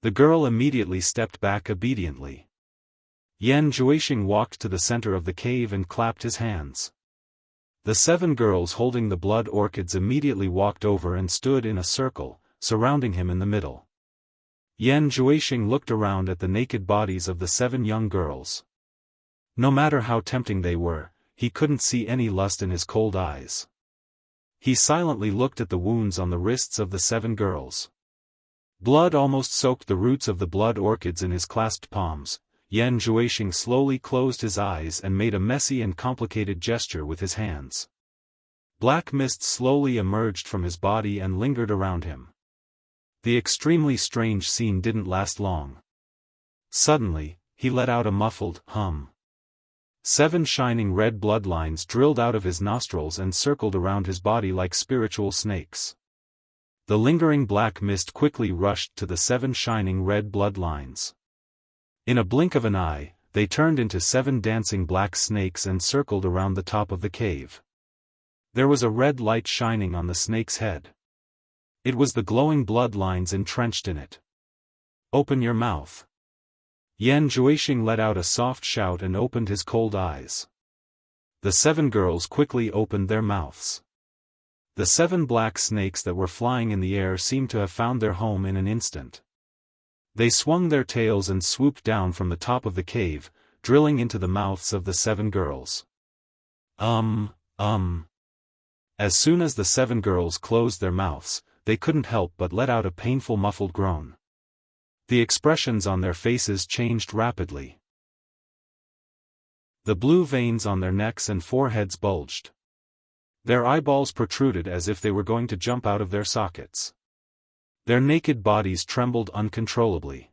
The girl immediately stepped back obediently. Yan Zhuixing walked to the center of the cave and clapped his hands. The 7 girls holding the blood orchids immediately walked over and stood in a circle, surrounding him in the middle. Yan Zhuixing looked around at the naked bodies of the 7 young girls. No matter how tempting they were, he couldn't see any lust in his cold eyes. He silently looked at the wounds on the wrists of the 7 girls. Blood almost soaked the roots of the blood orchids in his clasped palms. Yan Zhuixing slowly closed his eyes and made a messy and complicated gesture with his hands. Black mist slowly emerged from his body and lingered around him. The extremely strange scene didn't last long. Suddenly, he let out a muffled hum. 7 shining red bloodlines drilled out of his nostrils and circled around his body like spiritual snakes. The lingering black mist quickly rushed to the 7 shining red bloodlines. In a blink of an eye, they turned into 7 dancing black snakes and circled around the top of the cave. There was a red light shining on the snake's head. It was the glowing bloodlines entrenched in it. "Open your mouth." Yan Zhuixing let out a soft shout and opened his cold eyes. The 7 girls quickly opened their mouths. The 7 black snakes that were flying in the air seemed to have found their home in an instant. They swung their tails and swooped down from the top of the cave, drilling into the mouths of the 7 girls. As soon as the 7 girls closed their mouths, they couldn't help but let out a painful muffled groan. The expressions on their faces changed rapidly. The blue veins on their necks and foreheads bulged. Their eyeballs protruded as if they were going to jump out of their sockets. Their naked bodies trembled uncontrollably.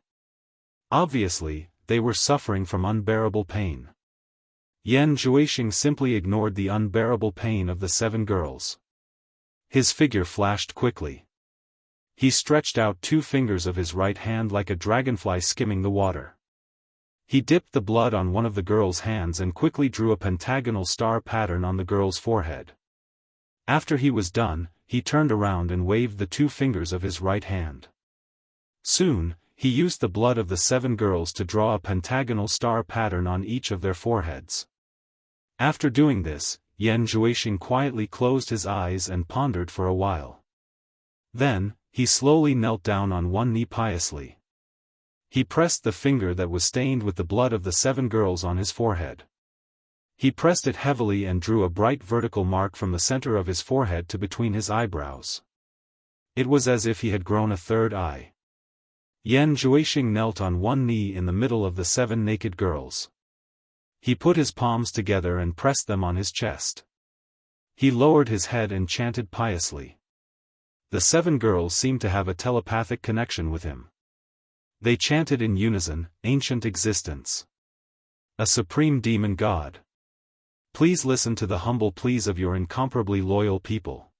Obviously, they were suffering from unbearable pain. Yan Zhuixing simply ignored the unbearable pain of the 7 girls. His figure flashed quickly. He stretched out 2 fingers of his right hand like a dragonfly skimming the water. He dipped the blood on one of the girl's hands and quickly drew a pentagonal star pattern on the girl's forehead. After he was done, he turned around and waved the 2 fingers of his right hand. Soon, he used the blood of the 7 girls to draw a pentagonal star pattern on each of their foreheads. After doing this, Yan Zhuixing quietly closed his eyes and pondered for a while. Then, he slowly knelt down on one knee piously. He pressed the finger that was stained with the blood of the 7 girls on his forehead. He pressed it heavily and drew a bright vertical mark from the center of his forehead to between his eyebrows. It was as if he had grown a 3rd eye. Yan Zhuixing knelt on one knee in the middle of the 7 naked girls. He put his palms together and pressed them on his chest. He lowered his head and chanted piously. The 7 girls seemed to have a telepathic connection with him. They chanted in unison, "Ancient existence. A supreme demon god. Please listen to the humble pleas of your incomparably loyal people.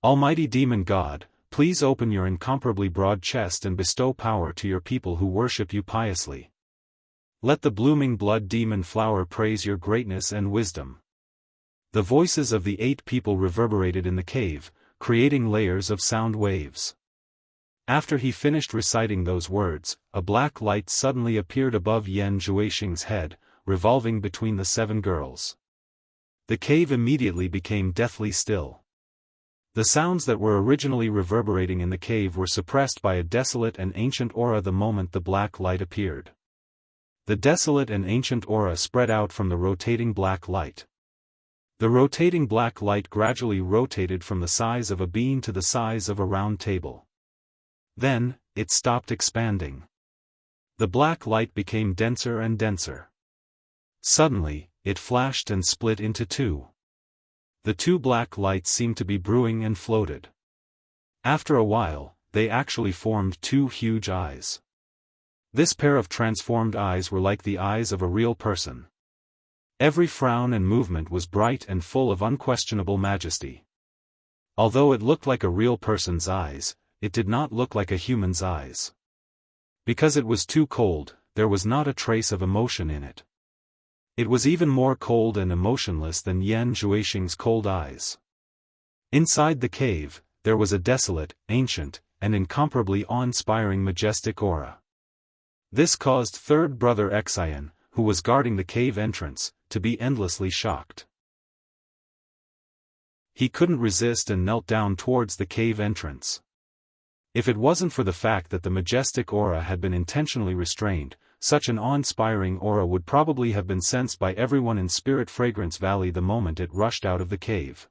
Almighty demon god, please open your incomparably broad chest and bestow power to your people who worship you piously. Let the blooming blood demon flower praise your greatness and wisdom." The voices of the 8 people reverberated in the cave, creating layers of sound waves. After he finished reciting those words, a black light suddenly appeared above Yan Zhuixing's head, revolving between the 7 girls. The cave immediately became deathly still. The sounds that were originally reverberating in the cave were suppressed by a desolate and ancient aura the moment the black light appeared. The desolate and ancient aura spread out from the rotating black light. The rotating black light gradually rotated from the size of a bean to the size of a round table. Then, it stopped expanding. The black light became denser and denser. Suddenly, it flashed and split into 2. The 2 black lights seemed to be brewing and floated. After a while, they actually formed 2 huge eyes. This pair of transformed eyes were like the eyes of a real person. Every frown and movement was bright and full of unquestionable majesty. Although it looked like a real person's eyes, it did not look like a human's eyes. Because it was too cold, there was not a trace of emotion in it. It was even more cold and emotionless than Yan Zhuixing's cold eyes. Inside the cave, there was a desolate, ancient, and incomparably awe-inspiring majestic aura. This caused 3rd brother Xiaofan, who was guarding the cave entrance, to be endlessly shocked. He couldn't resist and knelt down towards the cave entrance. If it wasn't for the fact that the majestic aura had been intentionally restrained, such an awe-inspiring aura would probably have been sensed by everyone in Spirit Fragrance Valley the moment it rushed out of the cave.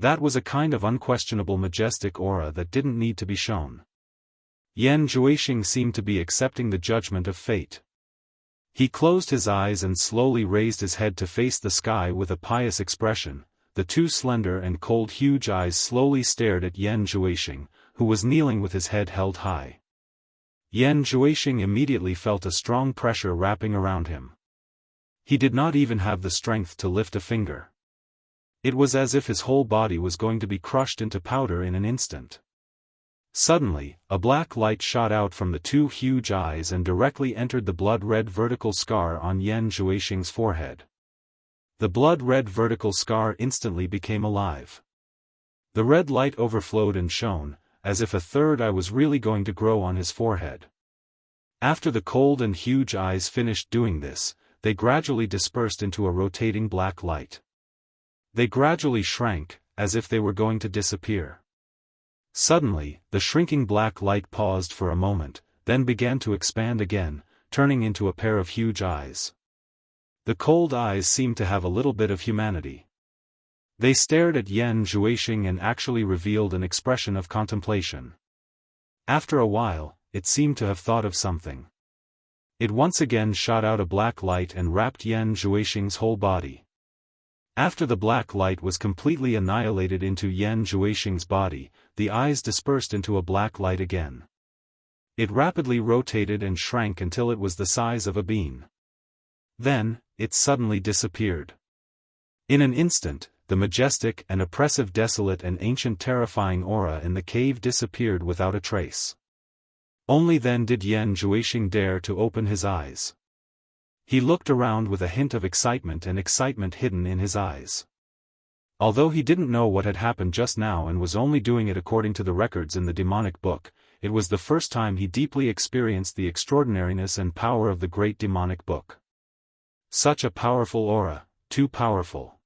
That was a kind of unquestionable majestic aura that didn't need to be shown. Yan Zhuixing seemed to be accepting the judgment of fate. He closed his eyes and slowly raised his head to face the sky with a pious expression. The 2 slender and cold huge eyes slowly stared at Yan Zhuixing, who was kneeling with his head held high. Yan Zhuixing immediately felt a strong pressure wrapping around him. He did not even have the strength to lift a finger. It was as if his whole body was going to be crushed into powder in an instant. Suddenly, a black light shot out from the 2 huge eyes and directly entered the blood-red vertical scar on Yan Zhuixing's forehead. The blood-red vertical scar instantly became alive. The red light overflowed and shone, as if a 3rd eye was really going to grow on his forehead. After the cold and huge eyes finished doing this, they gradually dispersed into a rotating black light. They gradually shrank, as if they were going to disappear. Suddenly, the shrinking black light paused for a moment, then began to expand again, turning into a pair of huge eyes. The cold eyes seemed to have a little bit of humanity. They stared at Yan Zhuixing and actually revealed an expression of contemplation. After a while, it seemed to have thought of something. It once again shot out a black light and wrapped Yan Zhuixing's whole body. After the black light was completely annihilated into Yan Zhuixing's body, the eyes dispersed into a black light again. It rapidly rotated and shrank until it was the size of a bean. Then, it suddenly disappeared. In an instant, the majestic and oppressive, desolate and ancient terrifying aura in the cave disappeared without a trace. Only then did Yan Zhuixing dare to open his eyes. He looked around with a hint of excitement and excitement hidden in his eyes. Although he didn't know what had happened just now and was only doing it according to the records in the demonic book, it was the first time he deeply experienced the extraordinariness and power of the great demonic book. Such a powerful aura, too powerful.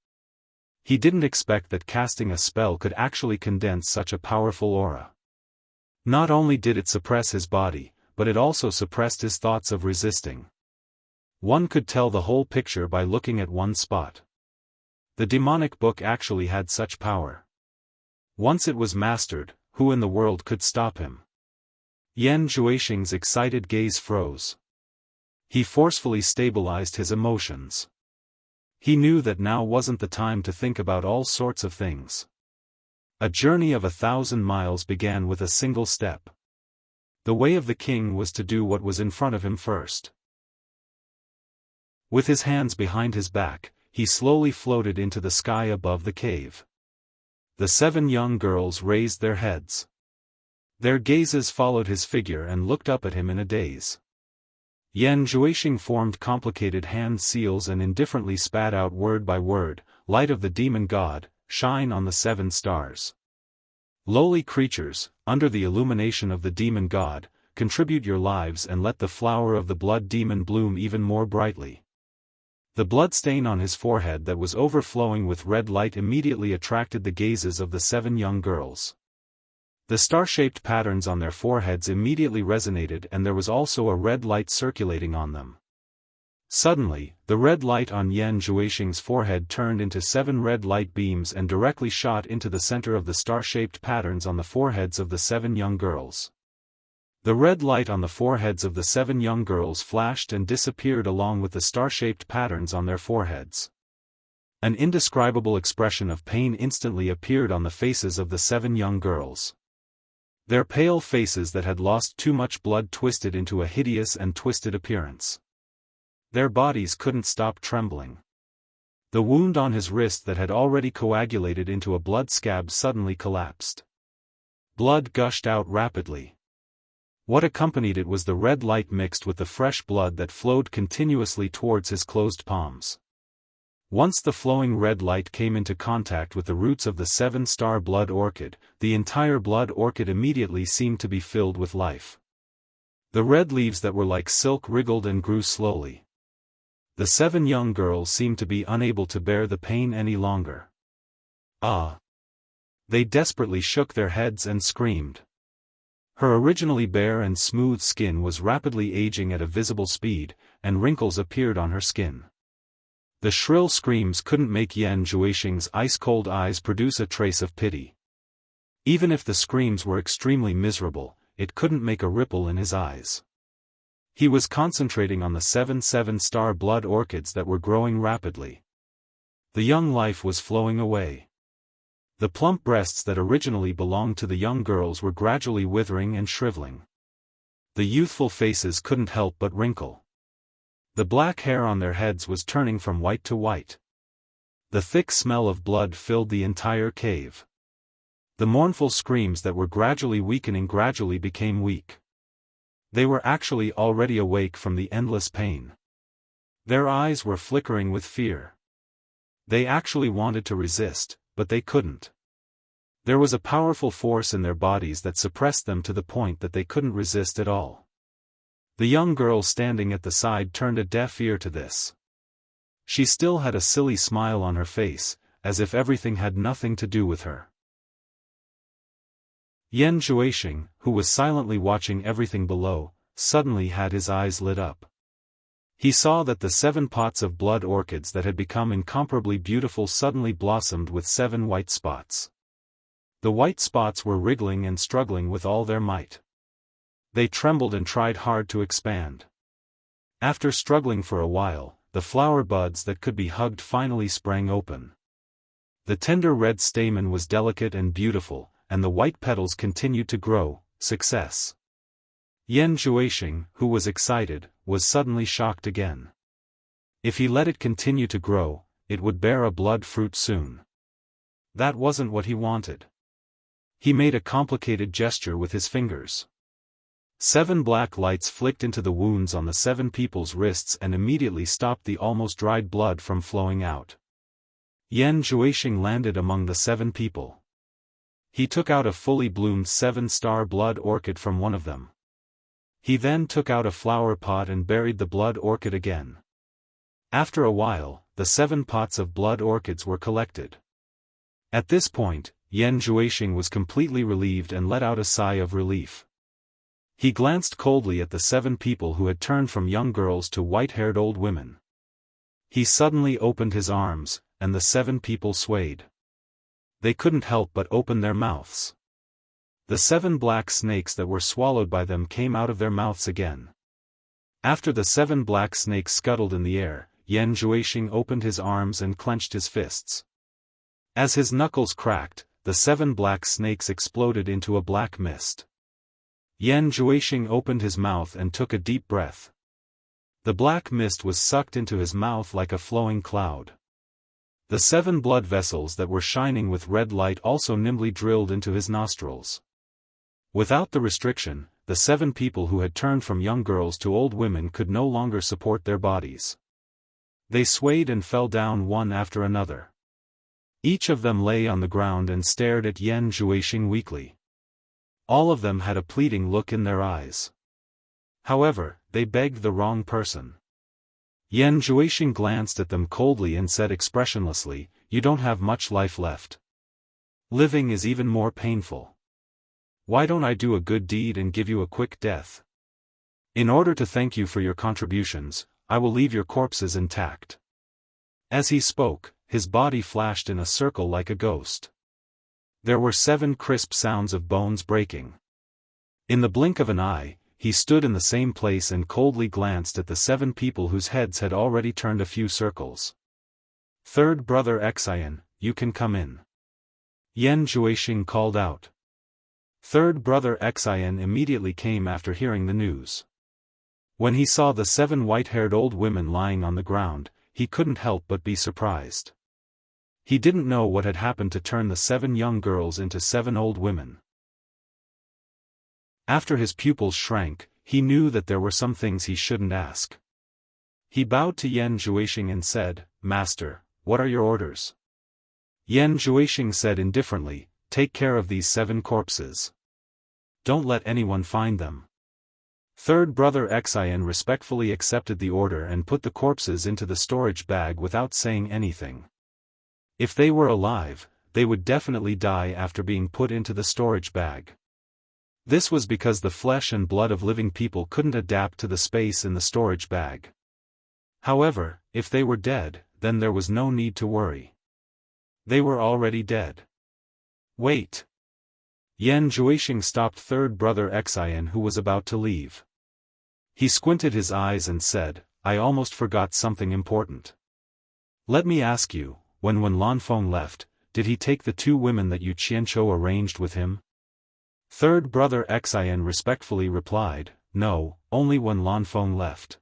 He didn't expect that casting a spell could actually condense such a powerful aura. Not only did it suppress his body, but it also suppressed his thoughts of resisting. One could tell the whole picture by looking at one spot. The demonic book actually had such power. Once it was mastered, who in the world could stop him? Yan Zhuixing's excited gaze froze. He forcefully stabilized his emotions. He knew that now wasn't the time to think about all sorts of things. A journey of 1,000 miles began with a single step. The way of the king was to do what was in front of him first. With his hands behind his back, he slowly floated into the sky above the cave. The 7 young girls raised their heads. Their gazes followed his figure and looked up at him in a daze. Yan Zhuixing formed complicated hand seals and indifferently spat out word by word, "Light of the demon god, shine on the 7 stars. Lowly creatures, under the illumination of the demon god, contribute your lives and let the flower of the blood demon bloom even more brightly." The blood stain on his forehead that was overflowing with red light immediately attracted the gazes of the 7 young girls. The star-shaped patterns on their foreheads immediately resonated, and there was also a red light circulating on them. Suddenly, the red light on Yan Zhuixing's forehead turned into 7 red light beams and directly shot into the center of the star-shaped patterns on the foreheads of the 7 young girls. The red light on the foreheads of the 7 young girls flashed and disappeared along with the star-shaped patterns on their foreheads. An indescribable expression of pain instantly appeared on the faces of the 7 young girls. Their pale faces that had lost too much blood twisted into a hideous and twisted appearance. Their bodies couldn't stop trembling. The wound on his wrist that had already coagulated into a blood scab suddenly collapsed. Blood gushed out rapidly. What accompanied it was the red light mixed with the fresh blood that flowed continuously towards his closed palms. Once the flowing red light came into contact with the roots of the 7-star blood orchid, the entire blood orchid immediately seemed to be filled with life. The red leaves that were like silk wriggled and grew slowly. The 7 young girls seemed to be unable to bear the pain any longer. Ah! They desperately shook their heads and screamed. Her originally bare and smooth skin was rapidly aging at a visible speed, and wrinkles appeared on her skin. The shrill screams couldn't make Yan Zhuixing's ice-cold eyes produce a trace of pity. Even if the screams were extremely miserable, it couldn't make a ripple in his eyes. He was concentrating on the 7 7-star blood orchids that were growing rapidly. The young life was flowing away. The plump breasts that originally belonged to the young girls were gradually withering and shriveling. The youthful faces couldn't help but wrinkle. The black hair on their heads was turning from white to white. The thick smell of blood filled the entire cave. The mournful screams that were gradually weakening gradually became weak. They were actually already awake from the endless pain. Their eyes were flickering with fear. They actually wanted to resist, but they couldn't. There was a powerful force in their bodies that suppressed them to the point that they couldn't resist at all. The young girl standing at the side turned a deaf ear to this. She still had a silly smile on her face, as if everything had nothing to do with her. Yan Zhuoxing, who was silently watching everything below, suddenly had his eyes lit up. He saw that the 7 pots of blood orchids that had become incomparably beautiful suddenly blossomed with 7 white spots. The white spots were wriggling and struggling with all their might. They trembled and tried hard to expand. After struggling for a while, the flower buds that could be hugged finally sprang open. The tender red stamen was delicate and beautiful, and the white petals continued to grow. Success. Yan Zhuoxing, who was excited, was suddenly shocked again. If he let it continue to grow, it would bear a blood fruit soon. That wasn't what he wanted. He made a complicated gesture with his fingers. 7 black lights flicked into the wounds on the 7 people's wrists and immediately stopped the almost dried blood from flowing out. Yan Zhuoxing landed among the 7 people. He took out a fully bloomed 7-star blood orchid from one of them. He then took out a flower pot and buried the blood orchid again. After a while, the 7 pots of blood orchids were collected. At this point, Yan Zhuoxing was completely relieved and let out a sigh of relief. He glanced coldly at the 7 people who had turned from young girls to white-haired old women. He suddenly opened his arms, and the 7 people swayed. They couldn't help but open their mouths. The 7 black snakes that were swallowed by them came out of their mouths again. After the 7 black snakes scuttled in the air, Yan Zhuoxing opened his arms and clenched his fists. As his knuckles cracked, the 7 black snakes exploded into a black mist. Yan Zhuoxing opened his mouth and took a deep breath. The black mist was sucked into his mouth like a flowing cloud. The 7 blood vessels that were shining with red light also nimbly drilled into his nostrils. Without the restriction, the 7 people who had turned from young girls to old women could no longer support their bodies. They swayed and fell down one after another. Each of them lay on the ground and stared at Yan Zhuoxing weakly. All of them had a pleading look in their eyes. However, they begged the wrong person. Yan Zhuoxing glanced at them coldly and said expressionlessly, "You don't have much life left. Living is even more painful. Why don't I do a good deed and give you a quick death? In order to thank you for your contributions, I will leave your corpses intact." As he spoke, his body flashed in a circle like a ghost. There were 7 crisp sounds of bones breaking. In the blink of an eye, he stood in the same place and coldly glanced at the 7 people whose heads had already turned a few circles. "Third brother Xiaofan, you can come in," Yan Zhuoxing called out. Third brother Xiaofan immediately came after hearing the news. When he saw the 7 white-haired old women lying on the ground, he couldn't help but be surprised. He didn't know what had happened to turn the 7 young girls into 7 old women. After his pupils shrank, he knew that there were some things he shouldn't ask. He bowed to Yan Zhuoxing and said, "Master, what are your orders?" Yan Zhuoxing said indifferently, "Take care of these 7 corpses. Don't let anyone find them." Third brother Xiaofan respectfully accepted the order and put the corpses into the storage bag without saying anything. If they were alive, they would definitely die after being put into the storage bag. This was because the flesh and blood of living people couldn't adapt to the space in the storage bag. However, if they were dead, then there was no need to worry. They were already dead. "Wait." Yan Zhuoxing stopped third brother Xiaofan who was about to leave. He squinted his eyes and said, "I almost forgot something important. Let me ask you, when Lanfeng left, did he take the 2 women that Yu Qianqiu arranged with him?" Third brother Xiaofan respectfully replied, "No, only when Lanfeng left.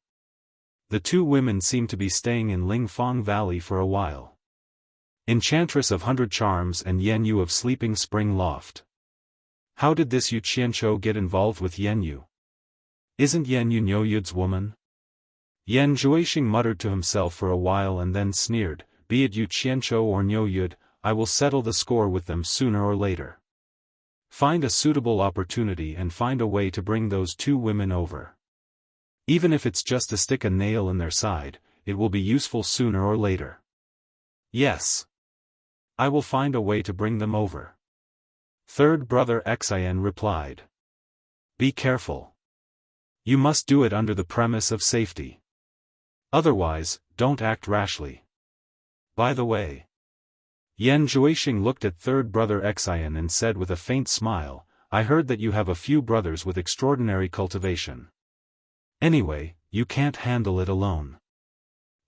The 2 women seemed to be staying in Lingfang Valley for a while. Enchantress of 100 Charms and Yan Yu of Sleeping Spring Loft. How did this Yu Qianqiu get involved with Yan Yu? Isn't Yan Yu Niu Yud's woman?" Yan Zhuoxing muttered to himself for a while and then sneered, "Be it Yu Qianqiu or Niu Yud, I will settle the score with them sooner or later. Find a suitable opportunity and find a way to bring those 2 women over. Even if it's just to stick a nail in their side, it will be useful sooner or later. Yes. I will find a way to bring them over. Third brother Xian replied. Be careful. You must do it under the premise of safety. Otherwise, don't act rashly. By the way. Yan Zhuixing looked at third brother Xian and said with a faint smile, I heard that you have a few brothers with extraordinary cultivation. Anyway, you can't handle it alone.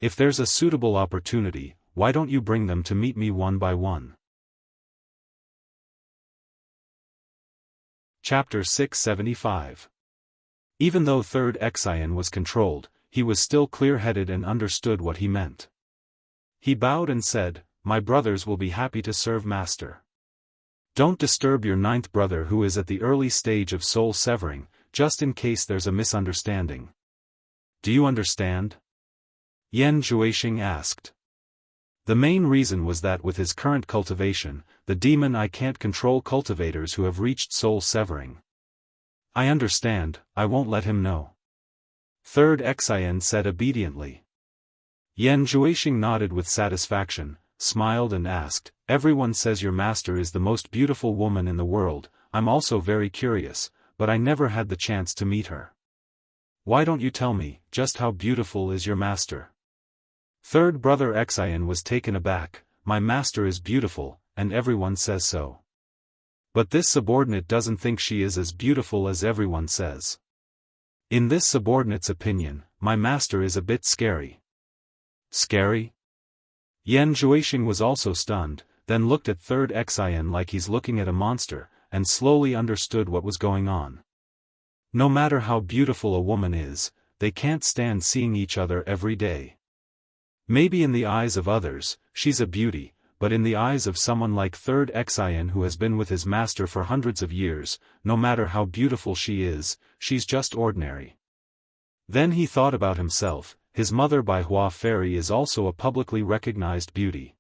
If there's a suitable opportunity, why don't you bring them to meet me one by one? Chapter 675. Even though third Xian was controlled, he was still clear-headed and understood what he meant. He bowed and said, My brothers will be happy to serve master. Don't disturb your ninth brother who is at the early stage of soul severing, just in case there's a misunderstanding. Do you understand? Yan Zhuixing asked. The main reason was that with his current cultivation, the demon I can't control cultivators who have reached soul severing. I understand, I won't let him know. Third Xian said obediently. Yan Zhuixing nodded with satisfaction, smiled and asked, Everyone says your master is the most beautiful woman in the world, I'm also very curious, but I never had the chance to meet her. Why don't you tell me, just how beautiful is your master? Third brother Xian was taken aback, My master is beautiful, and everyone says so. But this subordinate doesn't think she is as beautiful as everyone says. In this subordinate's opinion, my master is a bit scary. Scary? Yan Zhuixing was also stunned, then looked at third Xian like he's looking at a monster, and slowly understood what was going on. No matter how beautiful a woman is, they can't stand seeing each other every day. Maybe in the eyes of others, she's a beauty, but in the eyes of someone like third Xian who has been with his master for hundreds of years, no matter how beautiful she is, she's just ordinary. Then he thought about himself, his mother Bai Hua Fairy is also a publicly recognized beauty.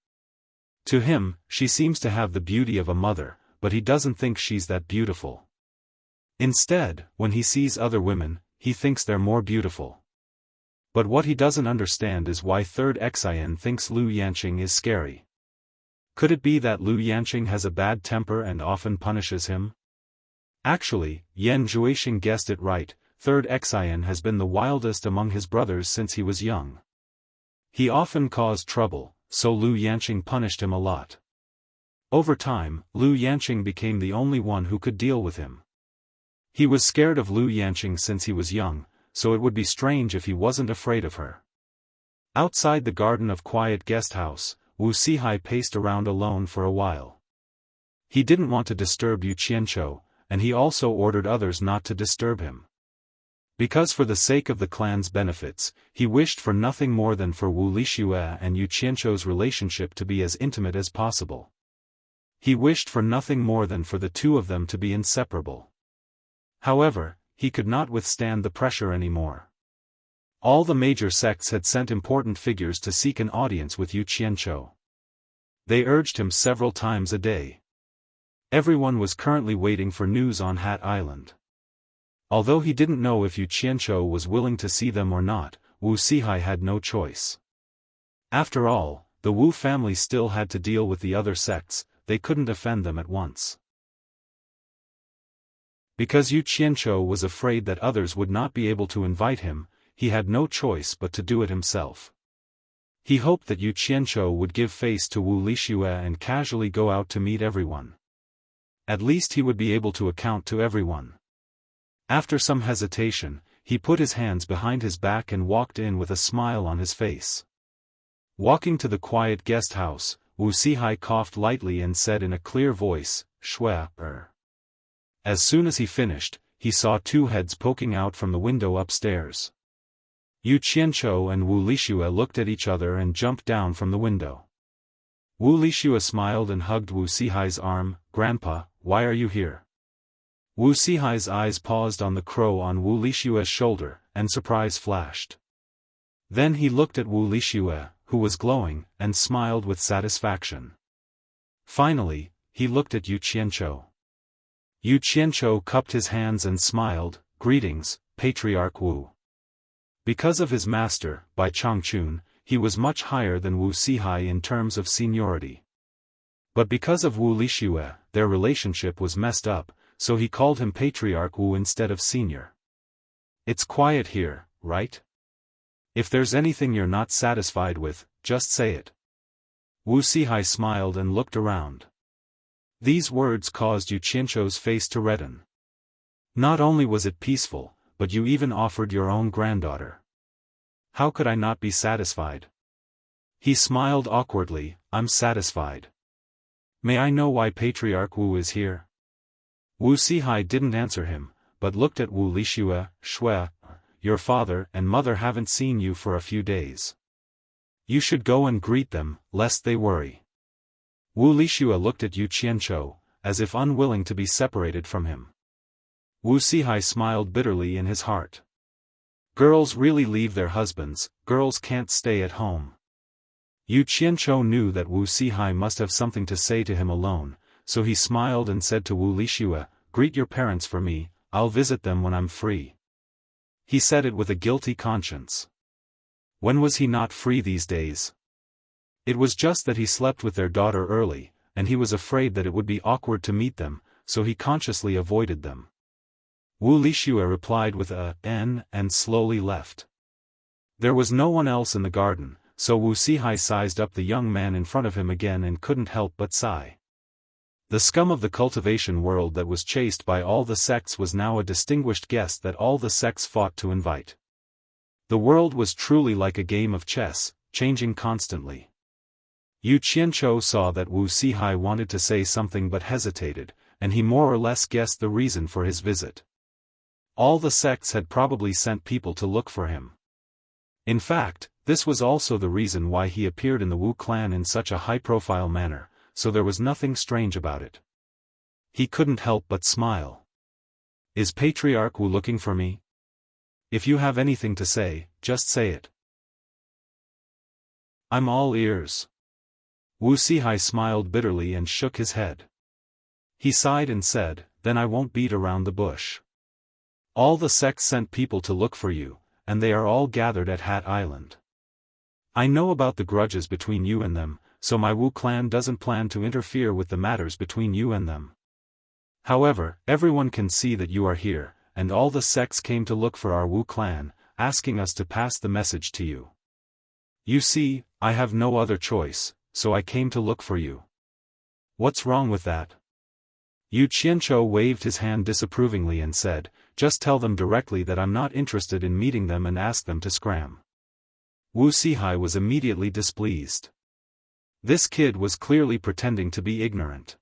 To him, she seems to have the beauty of a mother, but he doesn't think she's that beautiful. Instead, when he sees other women, he thinks they're more beautiful. But what he doesn't understand is why third Xian thinks Lu Yanqing is scary. Could it be that Lu Yanqing has a bad temper and often punishes him? Actually, Yan Zhuixing guessed it right, third Xian has been the wildest among his brothers since he was young. He often caused trouble, so Lu Yanqing punished him a lot. Over time, Lu Yanqing became the only one who could deal with him. He was scared of Lu Yanqing since he was young, so it would be strange if he wasn't afraid of her. Outside the garden of quiet guest house, Wuxia paced around alone for a while. He didn't want to disturb Yu Qianqiu, and he also ordered others not to disturb him. Because for the sake of the clan's benefits, he wished for nothing more than for Wu Lixue and Yu Qianqiu's relationship to be as intimate as possible. He wished for nothing more than for the two of them to be inseparable. However, he could not withstand the pressure anymore. All the major sects had sent important figures to seek an audience with Yu Qianqiu. They urged him several times a day. Everyone was currently waiting for news on Hat Island. Although he didn't know if Yu Qianqiu was willing to see them or not, Wu Sihai had no choice. After all, the Wu family still had to deal with the other sects, they couldn't offend them at once. Because Yu Qianqiu was afraid that others would not be able to invite him, he had no choice but to do it himself. He hoped that Yu Qianqiu would give face to Wu Lixue and casually go out to meet everyone. At least he would be able to account to everyone. After some hesitation, he put his hands behind his back and walked in with a smile on his face. Walking to the quiet guest house, Wu Sihai coughed lightly and said in a clear voice, "Shui." As soon as he finished, he saw two heads poking out from the window upstairs. Yu Qianqiu and Wu Lixue looked at each other and jumped down from the window. Wu Lixue smiled and hugged Wu Sihai's arm. "Grandpa, why are you here?" Wu Sihai's eyes paused on the crow on Wu Lixue's shoulder, and surprise flashed. Then he looked at Wu Lixue, who was glowing, and smiled with satisfaction. Finally, he looked at Yu Qianqiu. Yu Qianqiu cupped his hands and smiled. "Greetings, Patriarch Wu." Because of his master, by Changchun, he was much higher than Wu Sihai in terms of seniority. But because of Wu Lixue, their relationship was messed up, so he called him Patriarch Wu instead of Senior. It's quiet here, right? If there's anything you're not satisfied with, just say it. Wu Sihai smiled and looked around. These words caused Yu Qianzhou's face to redden. Not only was it peaceful, but you even offered your own granddaughter. How could I not be satisfied? He smiled awkwardly. I'm satisfied. May I know why Patriarch Wu is here? Wu Sihai didn't answer him, but looked at Wu Lixue. Shui, your father and mother haven't seen you for a few days. You should go and greet them, lest they worry. Wu Lixue looked at Yu Qianzhou, as if unwilling to be separated from him. Wu Sihai smiled bitterly in his heart. Girls really leave their husbands, girls can't stay at home. Yu Qianzhou knew that Wu Sihai must have something to say to him alone, so he smiled and said to Wu Lixue, greet your parents for me, I'll visit them when I'm free. He said it with a guilty conscience. When was he not free these days? It was just that he slept with their daughter early, and he was afraid that it would be awkward to meet them, so he consciously avoided them. Wu Lixue replied with a "n" and slowly left. There was no one else in the garden, so Wu Sihai sized up the young man in front of him again and couldn't help but sigh. The scum of the cultivation world that was chased by all the sects was now a distinguished guest that all the sects fought to invite. The world was truly like a game of chess, changing constantly. Yu Qianzhou saw that Wu Sihai wanted to say something but hesitated, and he more or less guessed the reason for his visit. All the sects had probably sent people to look for him. In fact, this was also the reason why he appeared in the Wu clan in such a high-profile manner, so there was nothing strange about it. He couldn't help but smile. Is Patriarch Wu looking for me? If you have anything to say, just say it. I'm all ears. Wu Sihai smiled bitterly and shook his head. He sighed and said, then I won't beat around the bush. All the sects sent people to look for you, and they are all gathered at Hat Island. I know about the grudges between you and them, so my Wu clan doesn't plan to interfere with the matters between you and them. However, everyone can see that you are here, and all the sects came to look for our Wu clan, asking us to pass the message to you. You see, I have no other choice, so I came to look for you. What's wrong with that? Yu Qianzhou waved his hand disapprovingly and said, just tell them directly that I'm not interested in meeting them and ask them to scram. Wu Sihai was immediately displeased. This kid was clearly pretending to be ignorant.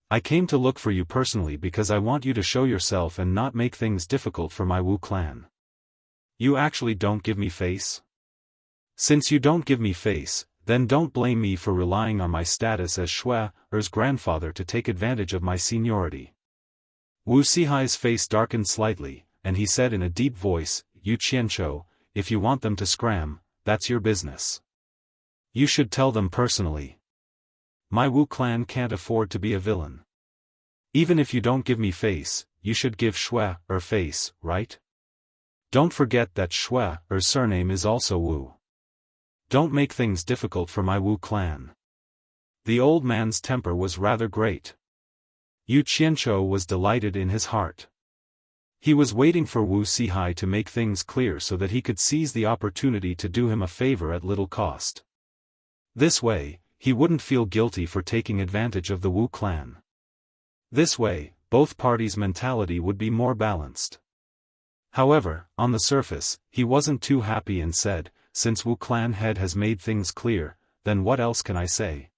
I came to look for you personally because I want you to show yourself and not make things difficult for my Wu clan. You actually don't give me face? Since you don't give me face, then don't blame me for relying on my status as Shui's grandfather to take advantage of my seniority. Wu Sihai's face darkened slightly, and he said in a deep voice, Yu Qianzhou, if you want them to scram, that's your business. You should tell them personally. My Wu clan can't afford to be a villain. Even if you don't give me face, you should give Shui's face, right? Don't forget that Shui's surname is also Wu. Don't make things difficult for my Wu clan. The old man's temper was rather great. Yu Qianzhou was delighted in his heart. He was waiting for Wu Sihai to make things clear so that he could seize the opportunity to do him a favor at little cost. This way, he wouldn't feel guilty for taking advantage of the Wu clan. This way, both parties' mentality would be more balanced. However, on the surface, he wasn't too happy and said, since Wu clan head has made things clear, then what else can I say?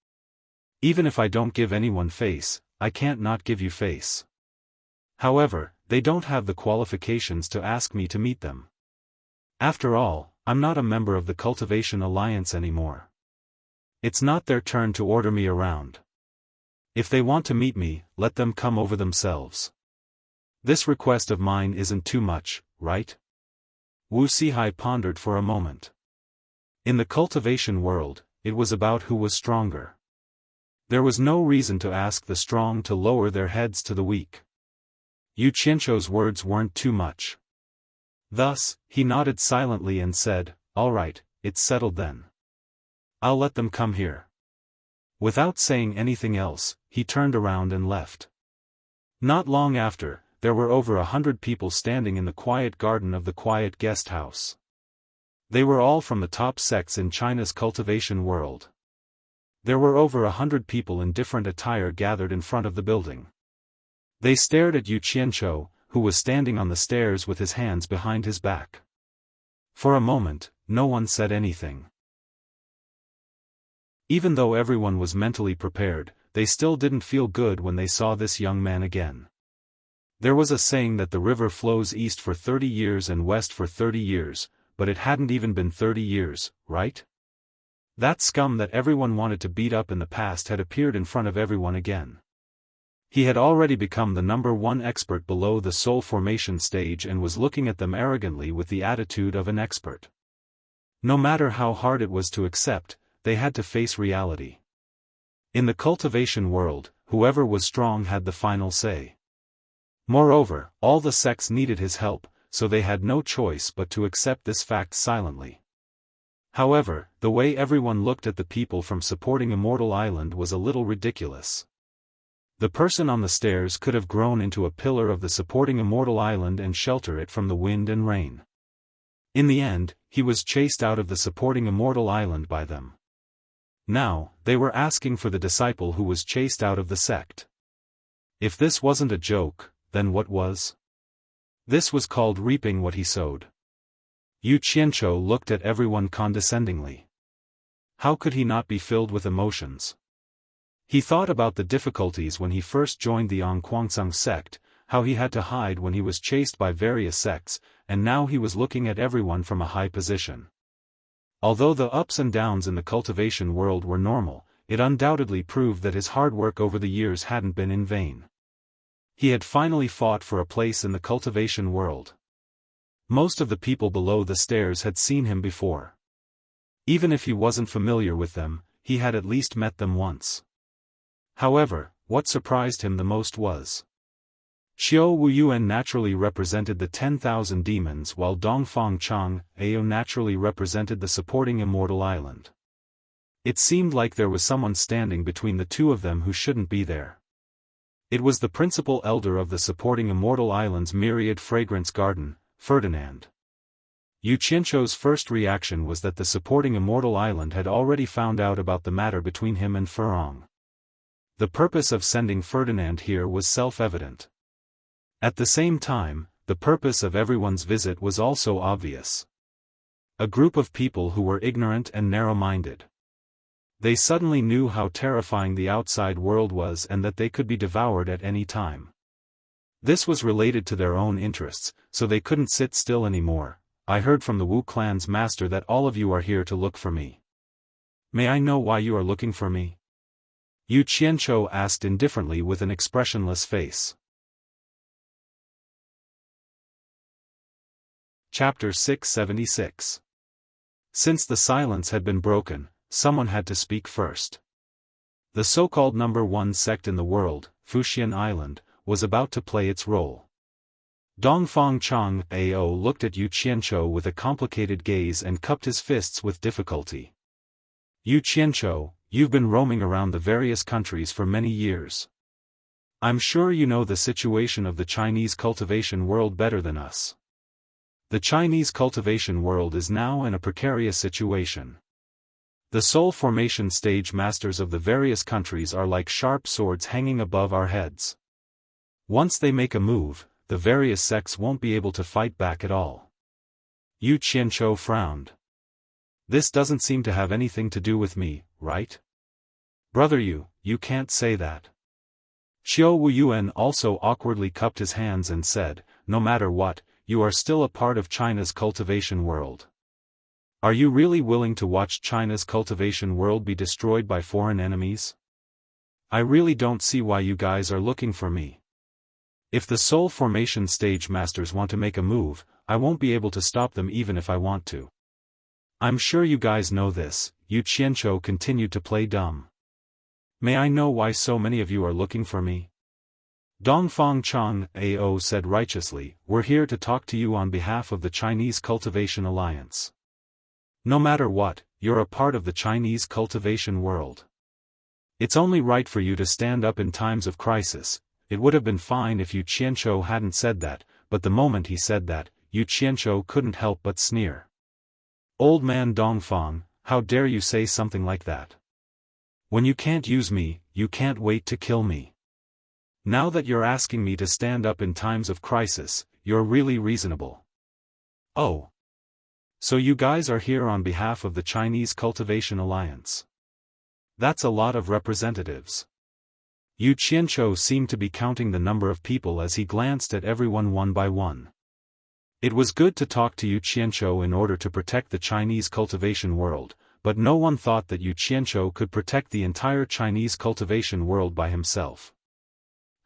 Even if I don't give anyone face, I can't not give you face. However, they don't have the qualifications to ask me to meet them. After all, I'm not a member of the Cultivation Alliance anymore. It's not their turn to order me around. If they want to meet me, let them come over themselves. This request of mine isn't too much, right? Wu Sihai pondered for a moment. In the cultivation world, it was about who was stronger. There was no reason to ask the strong to lower their heads to the weak. Yu Qianzhou's words weren't too much. Thus, he nodded silently and said, "All right, it's settled then. I'll let them come here." Without saying anything else, he turned around and left. Not long after, there were over 100 people standing in the quiet garden of the quiet guest house. They were all from the top sects in China's cultivation world. There were over 100 people in different attire gathered in front of the building. They stared at Yu Qianqiu, who was standing on the stairs with his hands behind his back. For a moment, no one said anything. Even though everyone was mentally prepared, they still didn't feel good when they saw this young man again. There was a saying that the river flows east for 30 years and west for 30 years, but it hadn't even been 30 years, right? That scum that everyone wanted to beat up in the past had appeared in front of everyone again. He had already become the #1 expert below the soul formation stage and was looking at them arrogantly with the attitude of an expert. No matter how hard it was to accept, they had to face reality. In the cultivation world, whoever was strong had the final say. Moreover, all the sects needed his help, so they had no choice but to accept this fact silently. However, the way everyone looked at the people from supporting Immortal Island was a little ridiculous. The person on the stairs could have grown into a pillar of the supporting Immortal Island and shelter it from the wind and rain. In the end, he was chased out of the supporting Immortal Island by them. Now, they were asking for the disciple who was chased out of the sect. If this wasn't a joke, then what was? This was called reaping what he sowed. Yu Qianqiu looked at everyone condescendingly. How could he not be filled with emotions? He thought about the difficulties when he first joined the Ongquangsung sect, how he had to hide when he was chased by various sects, and now he was looking at everyone from a high position. Although the ups and downs in the cultivation world were normal, it undoubtedly proved that his hard work over the years hadn't been in vain. He had finally fought for a place in the cultivation world. Most of the people below the stairs had seen him before. Even if he wasn't familiar with them, he had at least met them once. However, what surprised him the most was Xiao Wuyuan naturally represented the 10,000 demons while Dongfang Chang Ao naturally represented the supporting Immortal Island. It seemed like there was someone standing between the two of them who shouldn't be there. It was the principal elder of the supporting Immortal Island's myriad fragrance garden, Ferdinand. Yu Qianqiu's first reaction was that the supporting Immortal Island had already found out about the matter between him and Furong. The purpose of sending Ferdinand here was self-evident. At the same time, the purpose of everyone's visit was also obvious. A group of people who were ignorant and narrow-minded. They suddenly knew how terrifying the outside world was and that they could be devoured at any time. This was related to their own interests, so they couldn't sit still anymore. I heard from the Wu clan's master that all of you are here to look for me. May I know why you are looking for me? Yu Qianqiu asked indifferently with an expressionless face. Chapter 676. Since the silence had been broken, someone had to speak first. The so-called #1 sect in the world, Fuxian Island, was about to play its role. Dongfang Chang Ao looked at Yu Qianqiu with a complicated gaze and cupped his fists with difficulty. Yu Qianqiu, you've been roaming around the various countries for many years. I'm sure you know the situation of the Chinese cultivation world better than us. The Chinese cultivation world is now in a precarious situation. The soul formation stage masters of the various countries are like sharp swords hanging above our heads. Once they make a move, the various sects won't be able to fight back at all. Yu Qianqiu frowned. This doesn't seem to have anything to do with me, right? Brother you can't say that. Xiao Wuyuan also awkwardly cupped his hands and said, no matter what, you are still a part of China's cultivation world. Are you really willing to watch China's cultivation world be destroyed by foreign enemies? I really don't see why you guys are looking for me. If the soul formation stage masters want to make a move, I won't be able to stop them even if I want to. I'm sure you guys know this. Yu Qianqiu continued to play dumb. May I know why so many of you are looking for me? Dongfang Chang Ao said righteously, we're here to talk to you on behalf of the Chinese Cultivation Alliance. No matter what, you're a part of the Chinese cultivation world. It's only right for you to stand up in times of crisis. It would have been fine if Yu Qianzhou hadn't said that, but the moment he said that, Yu Qianzhou couldn't help but sneer. Old man Dongfang, how dare you say something like that? When you can't use me, you can't wait to kill me. Now that you're asking me to stand up in times of crisis, you're really reasonable. Oh. So you guys are here on behalf of the Chinese Cultivation Alliance. That's a lot of representatives. Yu Qianzhou seemed to be counting the number of people as he glanced at everyone one by one. It was good to talk to Yu Qianzhou in order to protect the Chinese cultivation world, but no one thought that Yu Qianzhou could protect the entire Chinese cultivation world by himself.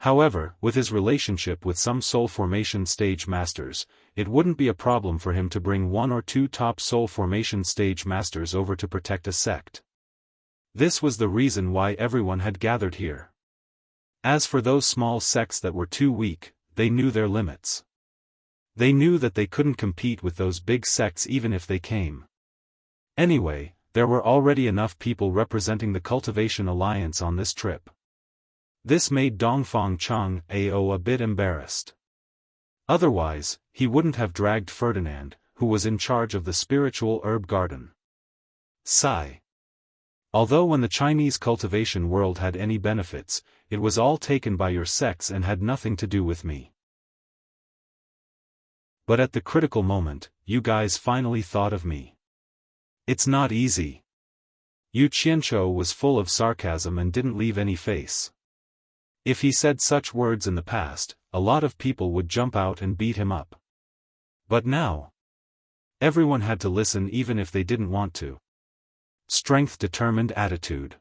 However, with his relationship with some soul formation stage masters, it wouldn't be a problem for him to bring one or two top soul formation stage masters over to protect a sect. This was the reason why everyone had gathered here. As for those small sects that were too weak, they knew their limits. They knew that they couldn't compete with those big sects even if they came. Anyway, there were already enough people representing the Cultivation Alliance on this trip. This made Dongfang Chang Ao a bit embarrassed. Otherwise, he wouldn't have dragged Ferdinand, who was in charge of the spiritual herb garden. Sigh. Although when the Chinese cultivation world had any benefits, it was all taken by your sects and had nothing to do with me. But at the critical moment, you guys finally thought of me. It's not easy. Yu Qianzhou was full of sarcasm and didn't leave any face. If he said such words in the past, a lot of people would jump out and beat him up. But now, everyone had to listen even if they didn't want to. Strength determined attitude.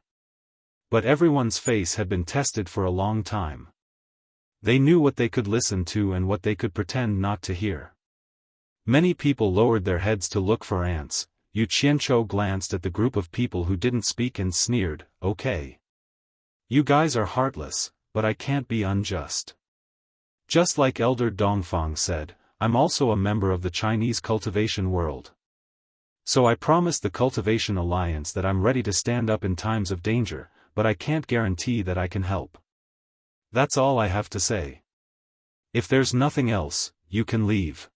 But everyone's face had been tested for a long time. They knew what they could listen to and what they could pretend not to hear. Many people lowered their heads to look for ants. Yu Qianzhou glanced at the group of people who didn't speak and sneered, okay. You guys are heartless, but I can't be unjust. Just like Elder Dongfang said, I'm also a member of the Chinese cultivation world. So I promised the Cultivation Alliance that I'm ready to stand up in times of danger, but I can't guarantee that I can help. That's all I have to say. If there's nothing else, you can leave.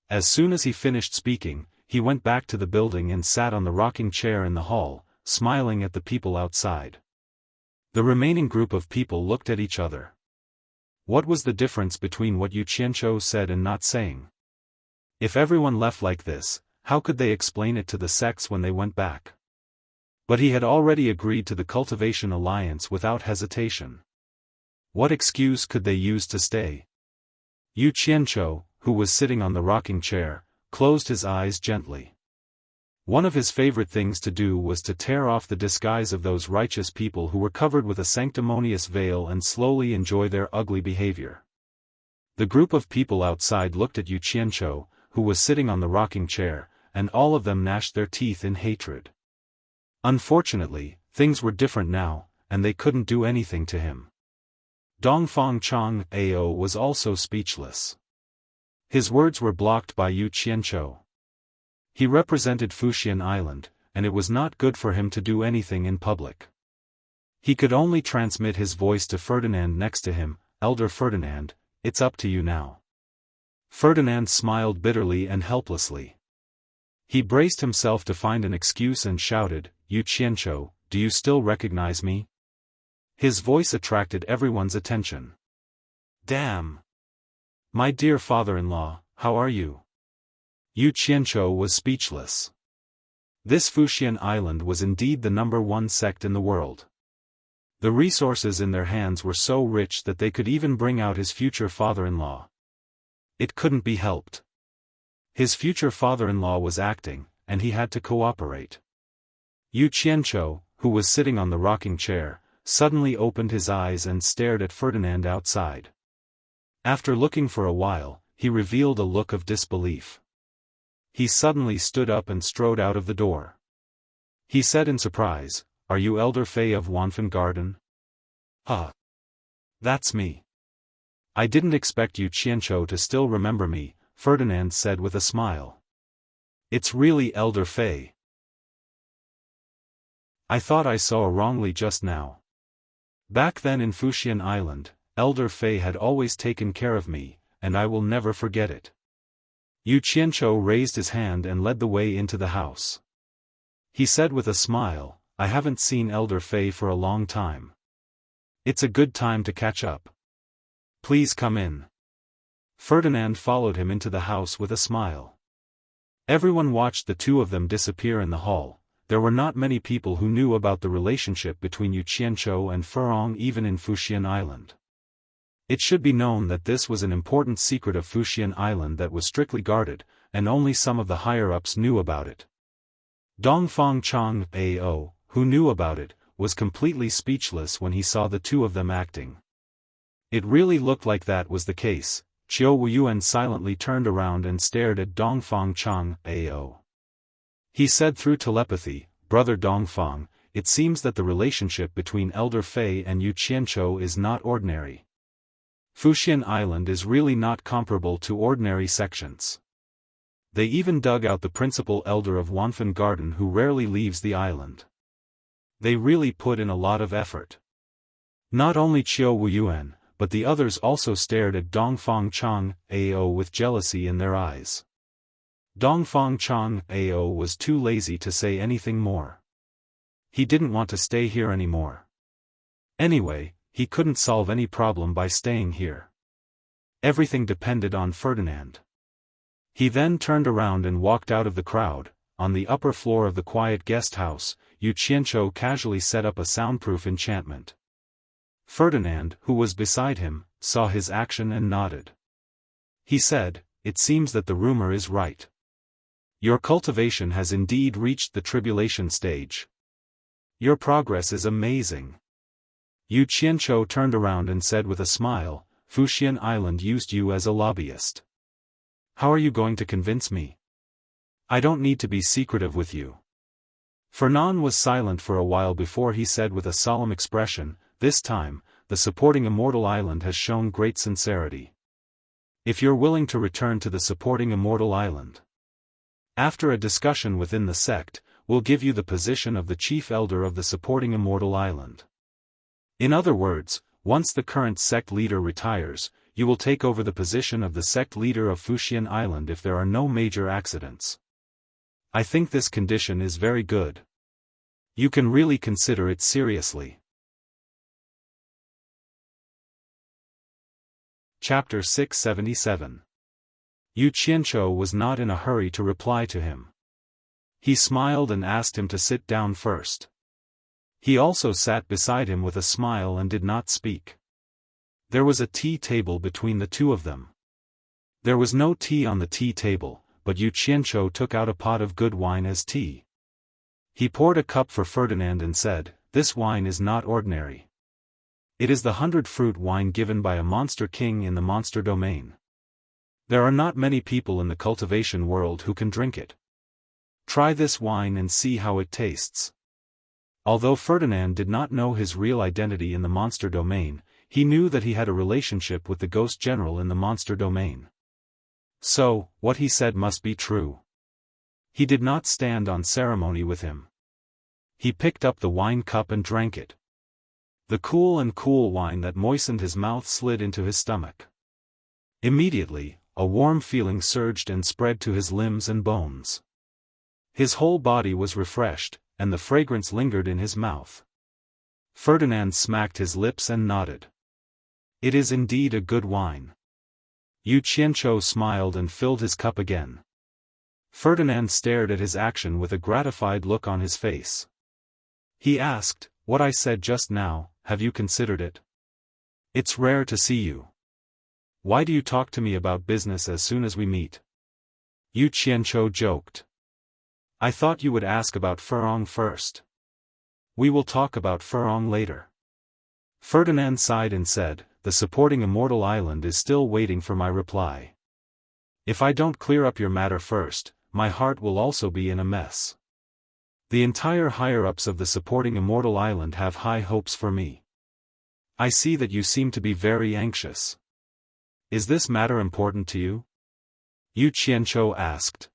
As soon as he finished speaking, he went back to the building and sat on the rocking chair in the hall, smiling at the people outside. The remaining group of people looked at each other. What was the difference between what Yu Qianzhou said and not saying? If everyone left like this, how could they explain it to the sects when they went back? But he had already agreed to the Cultivation Alliance without hesitation. What excuse could they use to stay? Yu Qianzhou, who was sitting on the rocking chair, closed his eyes gently. One of his favorite things to do was to tear off the disguise of those righteous people who were covered with a sanctimonious veil and slowly enjoy their ugly behavior. The group of people outside looked at Yu Qianzhou, who was sitting on the rocking chair, and all of them gnashed their teeth in hatred. Unfortunately, things were different now, and they couldn't do anything to him. Dongfang Chang Ao was also speechless. His words were blocked by Yu Qianzhou. He represented Fuxian Island, and it was not good for him to do anything in public. He could only transmit his voice to Ferdinand next to him, Elder Ferdinand, it's up to you now. Ferdinand smiled bitterly and helplessly. He braced himself to find an excuse and shouted, Yu Qianzhou, do you still recognize me? His voice attracted everyone's attention. Damn! My dear father-in-law, how are you? Yu Qianzhou was speechless. This Fuxian Island was indeed the #1 sect in the world. The resources in their hands were so rich that they could even bring out his future father-in-law. It couldn't be helped. His future father-in-law was acting, and he had to cooperate. Yu Qianzhou, who was sitting on the rocking chair, suddenly opened his eyes and stared at Ferdinand outside. After looking for a while, he revealed a look of disbelief. He suddenly stood up and strode out of the door. He said in surprise, "Are you Elder Fei of Wanfen Garden?" "That's me. I didn't expect you Qianqiu to still remember me, Ferdinand said with a smile. It's really Elder Fei. I thought I saw wrongly just now. Back then in Fuxian Island, Elder Fei had always taken care of me, and I will never forget it. Yu Qianqiu raised his hand and led the way into the house. He said with a smile, I haven't seen Elder Fei for a long time. It's a good time to catch up. Please come in. Ferdinand followed him into the house with a smile. Everyone watched the two of them disappear in the hall. There were not many people who knew about the relationship between Yu Qianqiu and Furong even in Fuxian Island. It should be known that this was an important secret of Fuxian Island that was strictly guarded, and only some of the higher-ups knew about it. Dongfang Chang Ao, who knew about it, was completely speechless when he saw the two of them acting. It really looked like that was the case. Qiu Wuyuan silently turned around and stared at Dongfang Chang Ao. He said through telepathy, Brother Dongfang, it seems that the relationship between Elder Fei and Yu Qianqiu is not ordinary. Fuxian Island is really not comparable to ordinary sections. They even dug out the principal elder of Wanfen Garden who rarely leaves the island. They really put in a lot of effort. Not only Qiu Wuyuan, but the others also stared at Dongfang Chang Ao with jealousy in their eyes. Dongfang Chang Ao was too lazy to say anything more. He didn't want to stay here anymore. Anyway, he couldn't solve any problem by staying here. Everything depended on Ferdinand. He then turned around and walked out of the crowd. On the upper floor of the quiet guest house, Yu Qianqiu casually set up a soundproof enchantment. Ferdinand, who was beside him, saw his action and nodded. He said, it seems that the rumor is right. Your cultivation has indeed reached the tribulation stage. Your progress is amazing. Yu Qianqiu turned around and said with a smile, Fuxian Island used you as a lobbyist. How are you going to convince me? I don't need to be secretive with you. Fernand was silent for a while before he said with a solemn expression, this time, the supporting Immortal Island has shown great sincerity. If you're willing to return to the supporting Immortal Island. After a discussion within the sect, we'll give you the position of the chief elder of the supporting Immortal Island. In other words, once the current sect leader retires, you will take over the position of the sect leader of Fuxian Island if there are no major accidents. I think this condition is very good. You can really consider it seriously. Chapter 677. Yu Qianqiu was not in a hurry to reply to him. He smiled and asked him to sit down first. He also sat beside him with a smile and did not speak. There was a tea table between the two of them. There was no tea on the tea table, but Yu Qianqiu took out a pot of good wine as tea. He poured a cup for Ferdinand and said, this wine is not ordinary. It is the 100-fruit wine given by a monster king in the monster domain. There are not many people in the cultivation world who can drink it. Try this wine and see how it tastes. Although Ferdinand did not know his real identity in the monster domain, he knew that he had a relationship with the ghost general in the monster domain. So, what he said must be true. He did not stand on ceremony with him. He picked up the wine cup and drank it. The cool wine that moistened his mouth slid into his stomach. Immediately, a warm feeling surged and spread to his limbs and bones. His whole body was refreshed, and the fragrance lingered in his mouth. Ferdinand smacked his lips and nodded. It is indeed a good wine. Yu Qianqiu smiled and filled his cup again. Ferdinand stared at his action with a gratified look on his face. He asked, what I said just now, have you considered it? It's rare to see you. Why do you talk to me about business as soon as we meet? Yu Qianqiu joked. I thought you would ask about Furong first. We will talk about Furong later. Ferdinand sighed and said, the supporting Immortal Island is still waiting for my reply. If I don't clear up your matter first, my heart will also be in a mess. The entire higher-ups of the supporting Immortal Island have high hopes for me. I see that you seem to be very anxious. Is this matter important to you? Yu Qianzhou asked.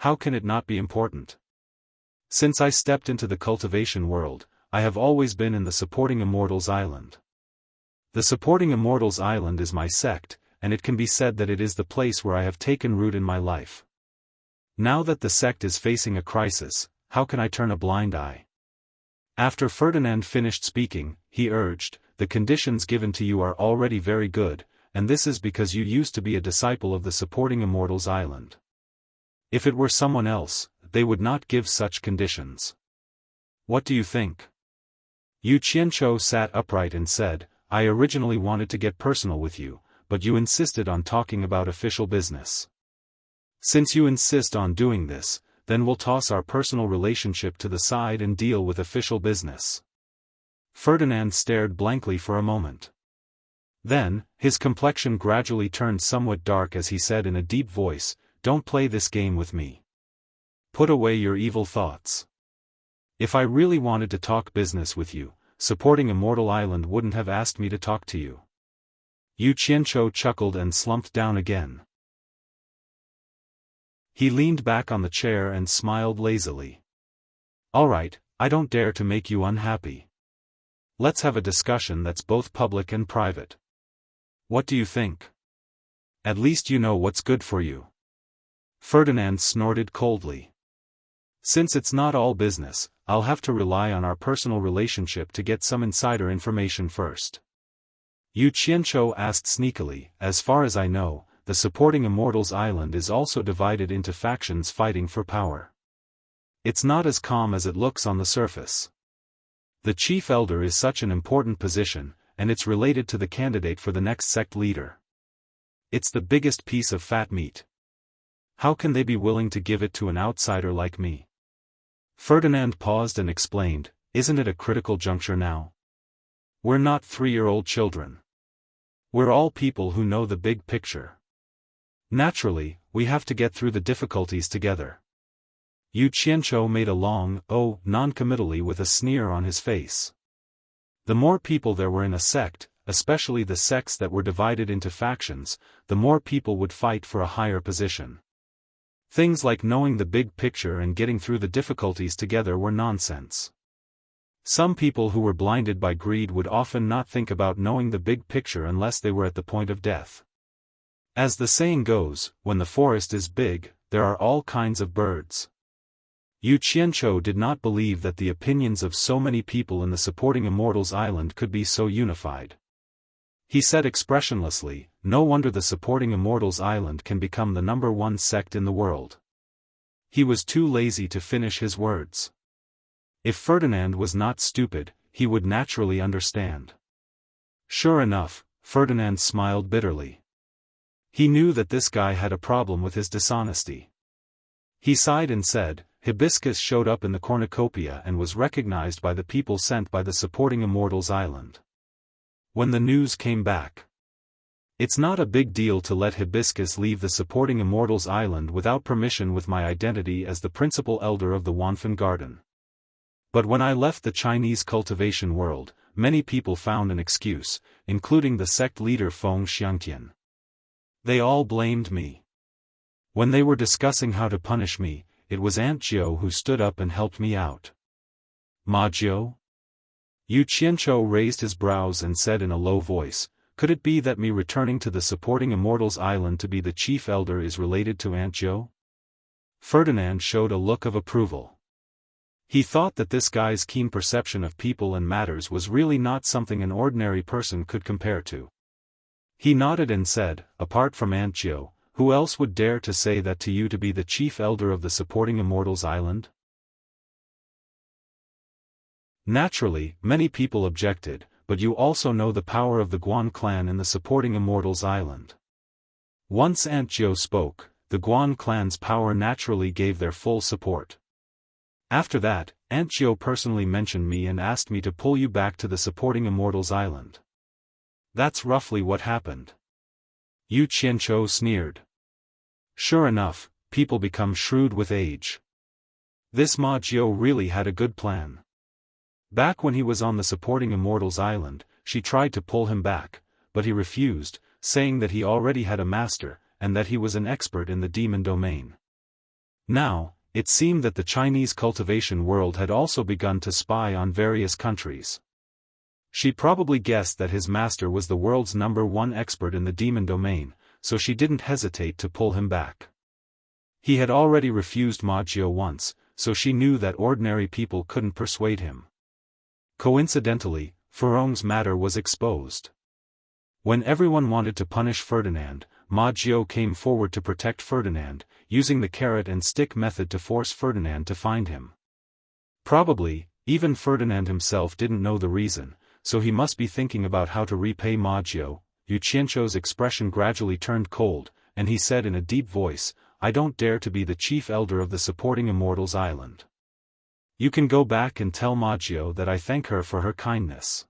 How can it not be important? Since I stepped into the cultivation world, I have always been in the Supporting Immortals Island. The Supporting Immortals Island is my sect, and it can be said that it is the place where I have taken root in my life. Now that the sect is facing a crisis, how can I turn a blind eye? After Ferdinand finished speaking, he urged, the conditions given to you are already very good, and this is because you used to be a disciple of the Supporting Immortals Island. If it were someone else, they would not give such conditions. What do you think? Yu Qianzhou sat upright and said, I originally wanted to get personal with you, but you insisted on talking about official business. Since you insist on doing this, then we'll toss our personal relationship to the side and deal with official business. Ferdinand stared blankly for a moment. Then, his complexion gradually turned somewhat dark as he said in a deep voice, Don't play this game with me. Put away your evil thoughts. If I really wanted to talk business with you, Supporting Immortal Island wouldn't have asked me to talk to you. Yu Qianzhou chuckled and slumped down again. He leaned back on the chair and smiled lazily. All right, I don't dare to make you unhappy. Let's have a discussion that's both public and private. What do you think? At least you know what's good for you. Ferdinand snorted coldly. Since it's not all business, I'll have to rely on our personal relationship to get some insider information first. Yu Qianzhou asked sneakily, as far as I know, the Supporting Immortals Island is also divided into factions fighting for power. It's not as calm as it looks on the surface. The chief elder is such an important position, and it's related to the candidate for the next sect leader. It's the biggest piece of fat meat. How can they be willing to give it to an outsider like me? Ferdinand paused and explained, Isn't it a critical juncture now? We're not 3-year-old children. We're all people who know the big picture. Naturally, we have to get through the difficulties together. Yu Qianzhou made a long, non-committally with a sneer on his face. The more people there were in a sect, especially the sects that were divided into factions, the more people would fight for a higher position. Things like knowing the big picture and getting through the difficulties together were nonsense. Some people who were blinded by greed would often not think about knowing the big picture unless they were at the point of death. As the saying goes, when the forest is big, there are all kinds of birds. Yu Qianzhou did not believe that the opinions of so many people in the Supporting Immortals Island could be so unified. He said expressionlessly, No wonder the Supporting Immortals Island can become the #1 sect in the world. He was too lazy to finish his words. If Ferdinand was not stupid, he would naturally understand. Sure enough, Ferdinand smiled bitterly. He knew that this guy had a problem with his dishonesty. He sighed and said, Hibiscus showed up in the cornucopia and was recognized by the people sent by the Supporting Immortals Island. When the news came back, it's not a big deal to let Hibiscus leave the Supporting Immortals Island without permission with my identity as the principal elder of the Wanfan Garden. But when I left the Chinese cultivation world, many people found an excuse, including the sect leader Feng Xiangtian. They all blamed me. When they were discussing how to punish me, it was Aunt Jiu who stood up and helped me out. Ma Jiu? Yu Qianzhou raised his brows and said in a low voice, Could it be that me returning to the Supporting Immortals Island to be the chief elder is related to Aunt Jiu? Ferdinand showed a look of approval. He thought that this guy's keen perception of people and matters was really not something an ordinary person could compare to. He nodded and said, Apart from Aunt Jiu, who else would dare to say that to you to be the chief elder of the Supporting Immortals Island? Naturally, many people objected, but you also know the power of the Guan clan in the Supporting Immortals Island. Once Aunt Jiu spoke, the Guan clan's power naturally gave their full support. After that, Aunt Jiu personally mentioned me and asked me to pull you back to the Supporting Immortals Island. That's roughly what happened. Yu Qianzhou sneered. Sure enough, people become shrewd with age. This Ma Jiu really had a good plan. Back when he was on the Supporting Immortals Island, she tried to pull him back, but he refused, saying that he already had a master, and that he was an expert in the demon domain. Now, it seemed that the Chinese cultivation world had also begun to spy on various countries. She probably guessed that his master was the world's #1 expert in the demon domain, so she didn't hesitate to pull him back. He had already refused Ma Jiao once, so she knew that ordinary people couldn't persuade him. Coincidentally, Furong's matter was exposed. When everyone wanted to punish Ferdinand, Ma Jiao came forward to protect Ferdinand, using the carrot and stick method to force Ferdinand to find him. Probably, even Ferdinand himself didn't know the reason, so he must be thinking about how to repay Ma Jiao. Yu Qianzhou's expression gradually turned cold, and he said in a deep voice, "I don't dare to be the chief elder of the Supporting Immortals Island. You can go back and tell Ma Jiao that I thank her for her kindness.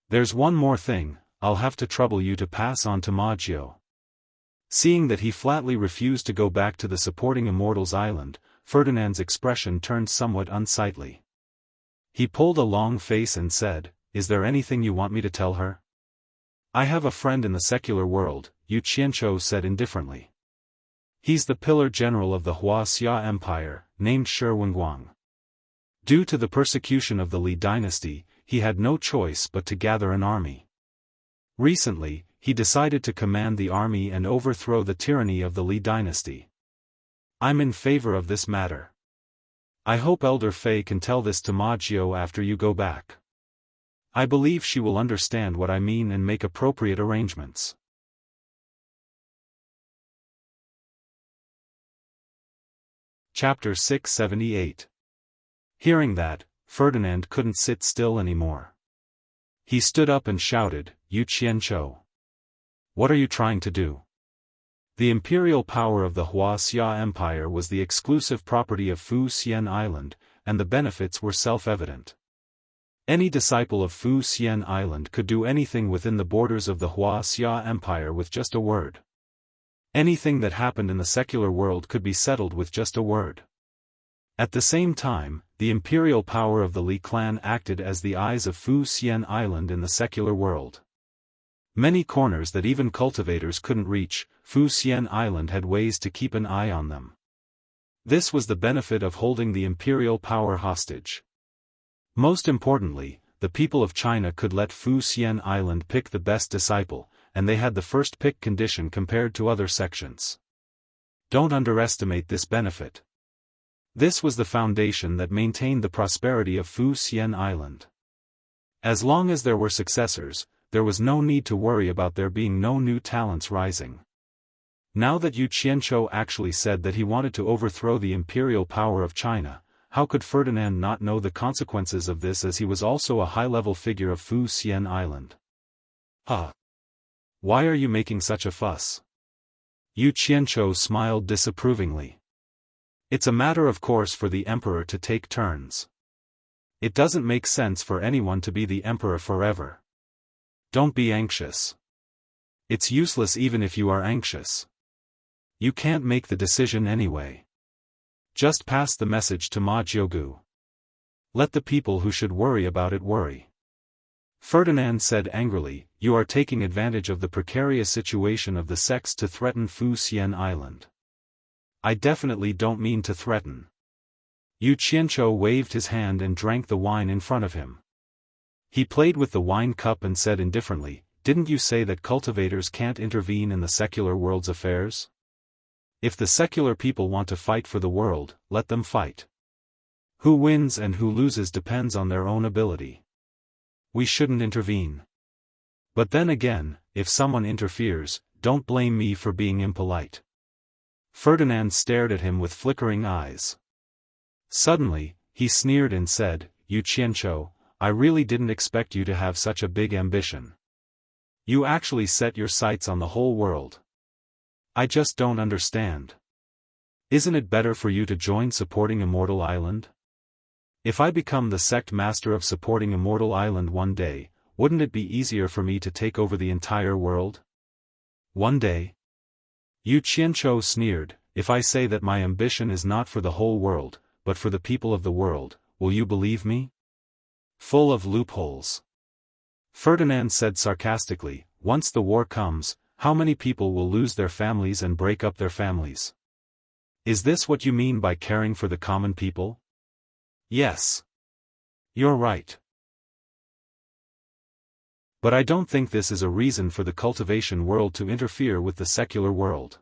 There's one more thing, I'll have to trouble you to pass on to Ma Jiao." Seeing that he flatly refused to go back to the Supporting Immortals Island, Ferdinand's expression turned somewhat unsightly. He pulled a long face and said, "Is there anything you want me to tell her?" "I have a friend in the secular world," Yu Qianzhou said indifferently. "He's the pillar general of the Wuxia Empire, named Shi Wenguang. Due to the persecution of the Li dynasty, he had no choice but to gather an army. Recently, he decided to command the army and overthrow the tyranny of the Li dynasty. I'm in favor of this matter. I hope Elder Fei can tell this to Ma Jiao after you go back. I believe she will understand what I mean and make appropriate arrangements." Chapter 678. Hearing that, Ferdinand couldn't sit still anymore. He stood up and shouted, "Yu Qianzhou! What are you trying to do?" The imperial power of the Wuxia Empire was the exclusive property of Fu Xian Island, and the benefits were self-evident. Any disciple of Fu Xian Island could do anything within the borders of the Wuxia Empire with just a word. Anything that happened in the secular world could be settled with just a word. At the same time, the imperial power of the Li clan acted as the eyes of Fu Xian Island in the secular world. Many corners that even cultivators couldn't reach, Fu Xian Island had ways to keep an eye on them. This was the benefit of holding the imperial power hostage. Most importantly, the people of China could let Fu Xian Island pick the best disciple, and they had the first pick condition compared to other sections. Don't underestimate this benefit. This was the foundation that maintained the prosperity of Fu Xian Island. As long as there were successors, there was no need to worry about there being no new talents rising. Now that Yu Qianzhou actually said that he wanted to overthrow the imperial power of China, how could Ferdinand not know the consequences of this, as he was also a high-level figure of Fu Xian Island? Why are you making such a fuss? Yu Qianzhou smiled disapprovingly. It's a matter of course for the emperor to take turns. It doesn't make sense for anyone to be the emperor forever. Don't be anxious. It's useless even if you are anxious. You can't make the decision anyway. Just pass the message to Ma Jiao. Let the people who should worry about it worry. Ferdinand said angrily, "You are taking advantage of the precarious situation of the sects to threaten Fu Xian Island." "I definitely don't mean to threaten." Yu Qianzhou waved his hand and drank the wine in front of him. He played with the wine cup and said indifferently, "Didn't you say that cultivators can't intervene in the secular world's affairs? If the secular people want to fight for the world, let them fight. Who wins and who loses depends on their own ability. We shouldn't intervene. But then again, if someone interferes, don't blame me for being impolite." Ferdinand stared at him with flickering eyes. Suddenly, he sneered and said, "Yu Qianzhou, I really didn't expect you to have such a big ambition. You actually set your sights on the whole world. I just don't understand. Isn't it better for you to join Supporting Immortal Island? If I become the sect master of Supporting Immortal Island one day, wouldn't it be easier for me to take over the entire world? One day?" Yu Qianzhou sneered, "If I say that my ambition is not for the whole world, but for the people of the world, will you believe me? Full of loopholes." Ferdinand said sarcastically, "Once the war comes, How many people will lose their families and break up their families? Is this what you mean by caring for the common people? Yes. You're right. But I don't think this is a reason for the cultivation world to interfere with the secular world.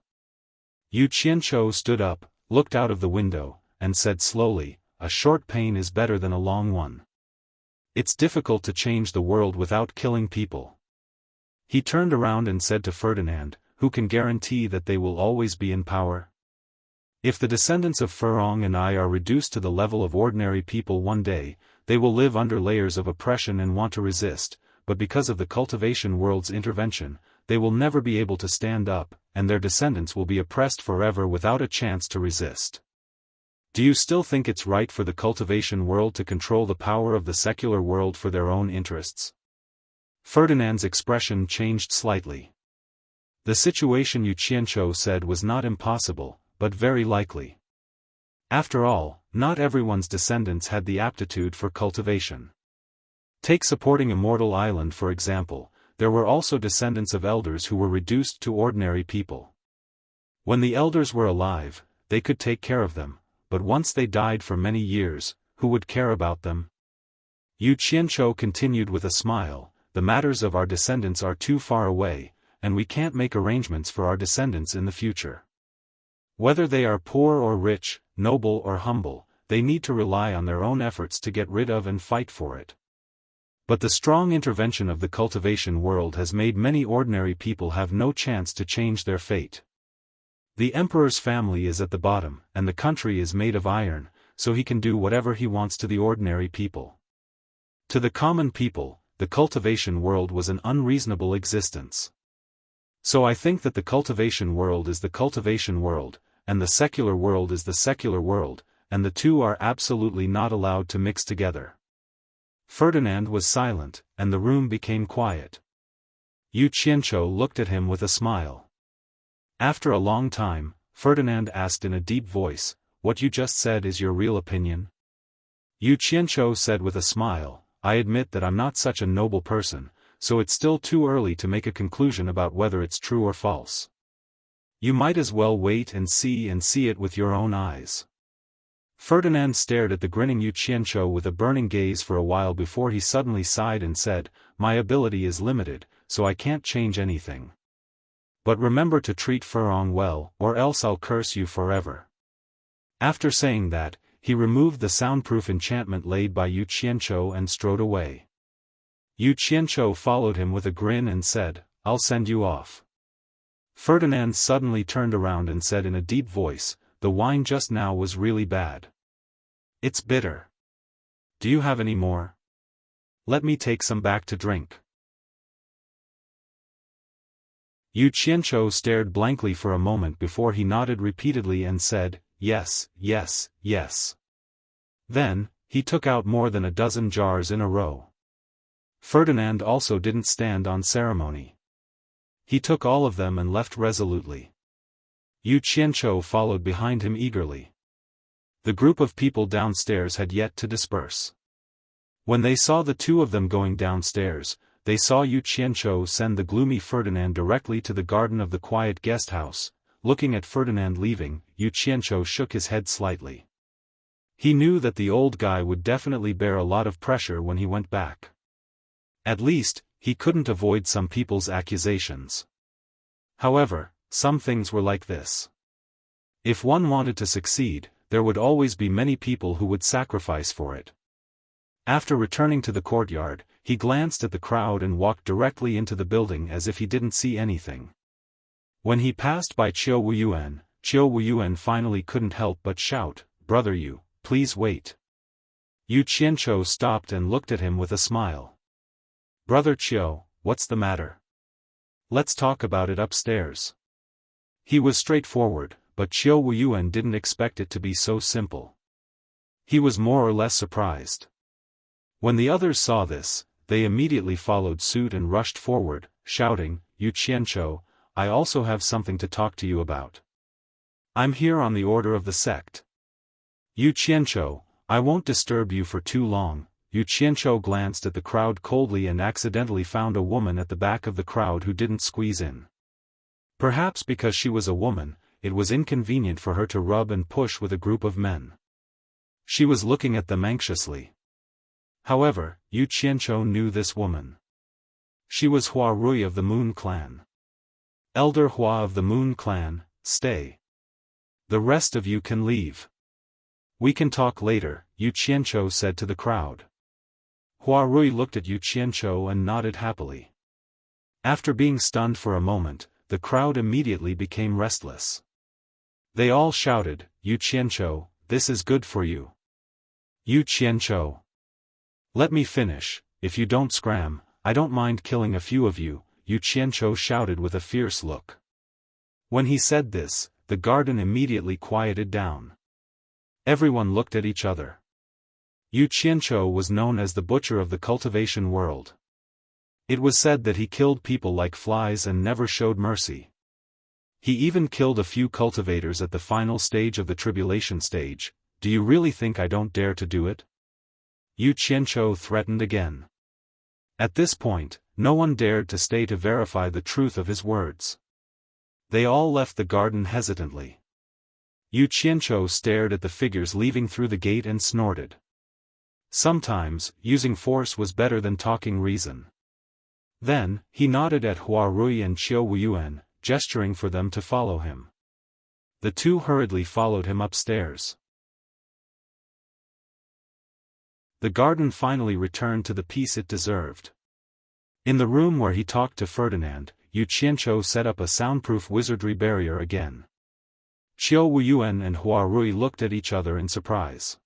Yu Qianzhou stood up, looked out of the window, and said slowly, a short pain is better than a long one. It's difficult to change the world without killing people. He turned around and said to Ferdinand, who can guarantee that they will always be in power? If the descendants of Furong and I are reduced to the level of ordinary people one day, they will live under layers of oppression and want to resist, but because of the cultivation world's intervention, they will never be able to stand up, and their descendants will be oppressed forever without a chance to resist. Do you still think it's right for the cultivation world to control the power of the secular world for their own interests? Ferdinand's expression changed slightly. The situation Yu Qianzhou said was not impossible, but very likely. After all, not everyone's descendants had the aptitude for cultivation. Take supporting Immortal Island for example, there were also descendants of elders who were reduced to ordinary people. When the elders were alive, they could take care of them, but once they died for many years, who would care about them? Yu Qianzhou continued with a smile, the matters of our descendants are too far away, and we can't make arrangements for our descendants in the future. Whether they are poor or rich, noble or humble, they need to rely on their own efforts to get rid of and fight for it. But the strong intervention of the cultivation world has made many ordinary people have no chance to change their fate. The emperor's family is at the bottom, and the country is made of iron, so he can do whatever he wants to the ordinary people. To the common people, the cultivation world was an unreasonable existence. So I think that the cultivation world is the cultivation world, and the secular world is the secular world, and the two are absolutely not allowed to mix together. Ferdinand was silent, and the room became quiet. Yu Qianzhou looked at him with a smile. After a long time, Ferdinand asked in a deep voice, "What you just said is your real opinion?" Yu Qianzhou said with a smile, "I admit that I'm not such a noble person, so it's still too early to make a conclusion about whether it's true or false. You might as well wait and see it with your own eyes." Ferdinand stared at the grinning Yu Qianzhou with a burning gaze for a while before he suddenly sighed and said, "My ability is limited, so I can't change anything. But remember to treat Furong well, or else I'll curse you forever." After saying that, he removed the soundproof enchantment laid by Yu Qianzhou and strode away. Yu Qianzhou followed him with a grin and said, "I'll send you off." Ferdinand suddenly turned around and said in a deep voice, "The wine just now was really bad. It's bitter. Do you have any more? Let me take some back to drink." Yu Qianzhou stared blankly for a moment before he nodded repeatedly and said, "Yes, yes, yes." Then, he took out more than a dozen jars in a row. Ferdinand also didn't stand on ceremony. He took all of them and left resolutely. Yu Qianzhou followed behind him eagerly. The group of people downstairs had yet to disperse. When they saw the two of them going downstairs, they saw Yu Qianzhou send the gloomy Ferdinand directly to the garden of the quiet guest house. Looking at Ferdinand leaving, Yu Qianzhou shook his head slightly. He knew that the old guy would definitely bear a lot of pressure when he went back. At least, he couldn't avoid some people's accusations. However, some things were like this. If one wanted to succeed, there would always be many people who would sacrifice for it. After returning to the courtyard, he glanced at the crowd and walked directly into the building as if he didn't see anything. When he passed by Qiu Wuyuan finally couldn't help but shout, "Brother Yu, please wait." Yu Qianzhou stopped and looked at him with a smile. "Brother Qiu, what's the matter? Let's talk about it upstairs." He was straightforward, but Qiu Wuyuan didn't expect it to be so simple. He was more or less surprised. When the others saw this, they immediately followed suit and rushed forward, shouting, "Yu Qianzhou, I also have something to talk to you about. I'm here on the order of the sect." "Yu Qianzhou, I won't disturb you for too long." Yu Qianzhou glanced at the crowd coldly and accidentally found a woman at the back of the crowd who didn't squeeze in. Perhaps because she was a woman, it was inconvenient for her to rub and push with a group of men. She was looking at them anxiously. However, Yu Qianzhou knew this woman. She was Hua Rui of the Moon Clan. Elder Hua of the Moon Clan, stay. The rest of you can leave. We can talk later, Yu Qianzhou said to the crowd. Hua Rui looked at Yu Qianzhou and nodded happily. After being stunned for a moment, the crowd immediately became restless. They all shouted, Yu Qianzhou, this is good for you. Yu Qianzhou. Let me finish, if you don't scram, I don't mind killing a few of you, Yu Qianzhou shouted with a fierce look. When he said this, the garden immediately quieted down. Everyone looked at each other. Yu Qianzhou was known as the butcher of the cultivation world. It was said that he killed people like flies and never showed mercy. He even killed a few cultivators at the final stage of the tribulation stage. Do you really think I don't dare to do it? Yu Qianzhou threatened again. At this point, no one dared to stay to verify the truth of his words. They all left the garden hesitantly. Yu Qianzhou stared at the figures leaving through the gate and snorted. Sometimes, using force was better than talking reason. Then, he nodded at Hua Rui and Qiu Wuyuan, gesturing for them to follow him. The two hurriedly followed him upstairs. The garden finally returned to the peace it deserved. In the room where he talked to Ferdinand, Yu Qianzhou set up a soundproof wizardry barrier again. Qiu Wuyuan and Hua Rui looked at each other in surprise.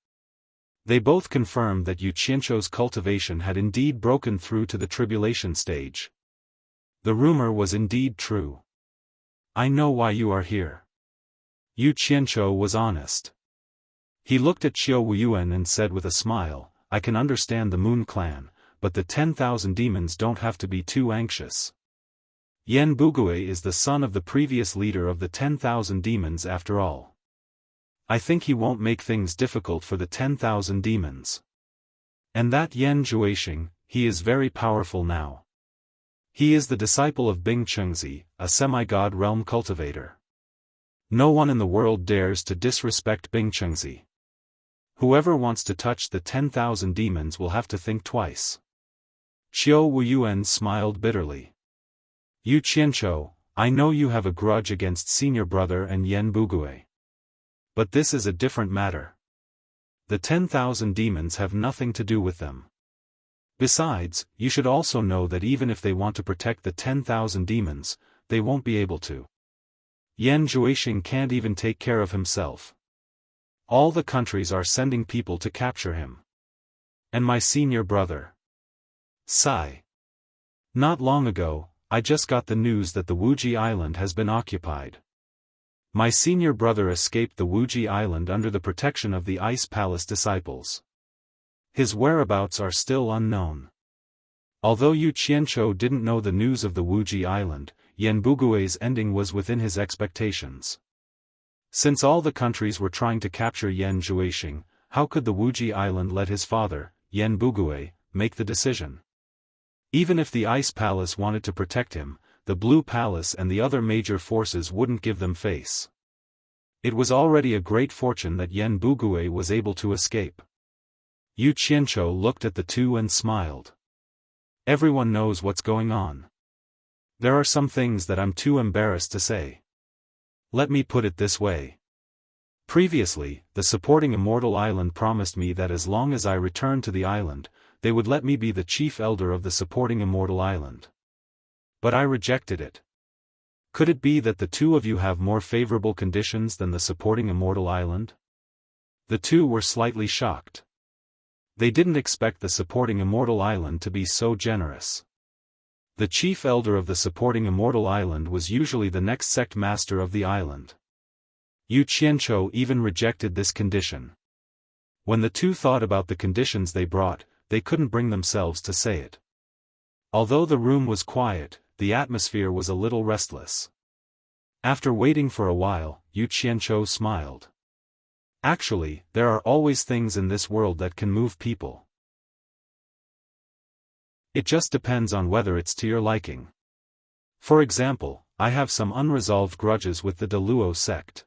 They both confirmed that Yu Qianzhou's cultivation had indeed broken through to the tribulation stage. The rumor was indeed true. I know why you are here. Yu Qianzhou was honest. He looked at Qiu Wuyuan and said with a smile, I can understand the Moon Clan, but the 10,000 demons don't have to be too anxious. Yan Bugui is the son of the previous leader of the 10,000 demons after all. I think he won't make things difficult for the 10,000 demons. And that Yan Zhuixing, he is very powerful now. He is the disciple of Bing Chengzi, a semi-god realm cultivator. No one in the world dares to disrespect Bing Chengzi. Whoever wants to touch the 10,000 demons will have to think twice. Qiu Wuyuan smiled bitterly. Yu Qianzhou, I know you have a grudge against senior brother and Yan Bugui. But this is a different matter. The 10,000 demons have nothing to do with them. Besides, you should also know that even if they want to protect the 10,000 demons, they won't be able to. Yan Zhuixing can't even take care of himself. All the countries are sending people to capture him. And my senior brother. Sigh. Not long ago, I just got the news that the Wuxia island has been occupied. My senior brother escaped the Wuxia island under the protection of the Ice Palace disciples. His whereabouts are still unknown. Although Yu Qianzhou didn't know the news of the Wuxia island, Yan Bugui's ending was within his expectations. Since all the countries were trying to capture Yan Zhuixing, how could the Wuxia island let his father, Yan Bugui, make the decision? Even if the Ice Palace wanted to protect him, the Blue Palace and the other major forces wouldn't give them face. It was already a great fortune that Yan Bugui was able to escape. Yu Qianzhou looked at the two and smiled. Everyone knows what's going on. There are some things that I'm too embarrassed to say. Let me put it this way. Previously, the supporting Immortal Island promised me that as long as I returned to the island, they would let me be the chief elder of the supporting Immortal Island. But I rejected it. Could it be that the two of you have more favorable conditions than the supporting Immortal Island? The two were slightly shocked. They didn't expect the supporting Immortal Island to be so generous. The chief elder of the supporting Immortal Island was usually the next sect master of the island. Yu Qianzhou even rejected this condition. When the two thought about the conditions they brought, they couldn't bring themselves to say it. Although the room was quiet, the atmosphere was a little restless. After waiting for a while, Yu Qianzhou smiled. Actually, there are always things in this world that can move people. It just depends on whether it's to your liking. For example, I have some unresolved grudges with the Deluo sect.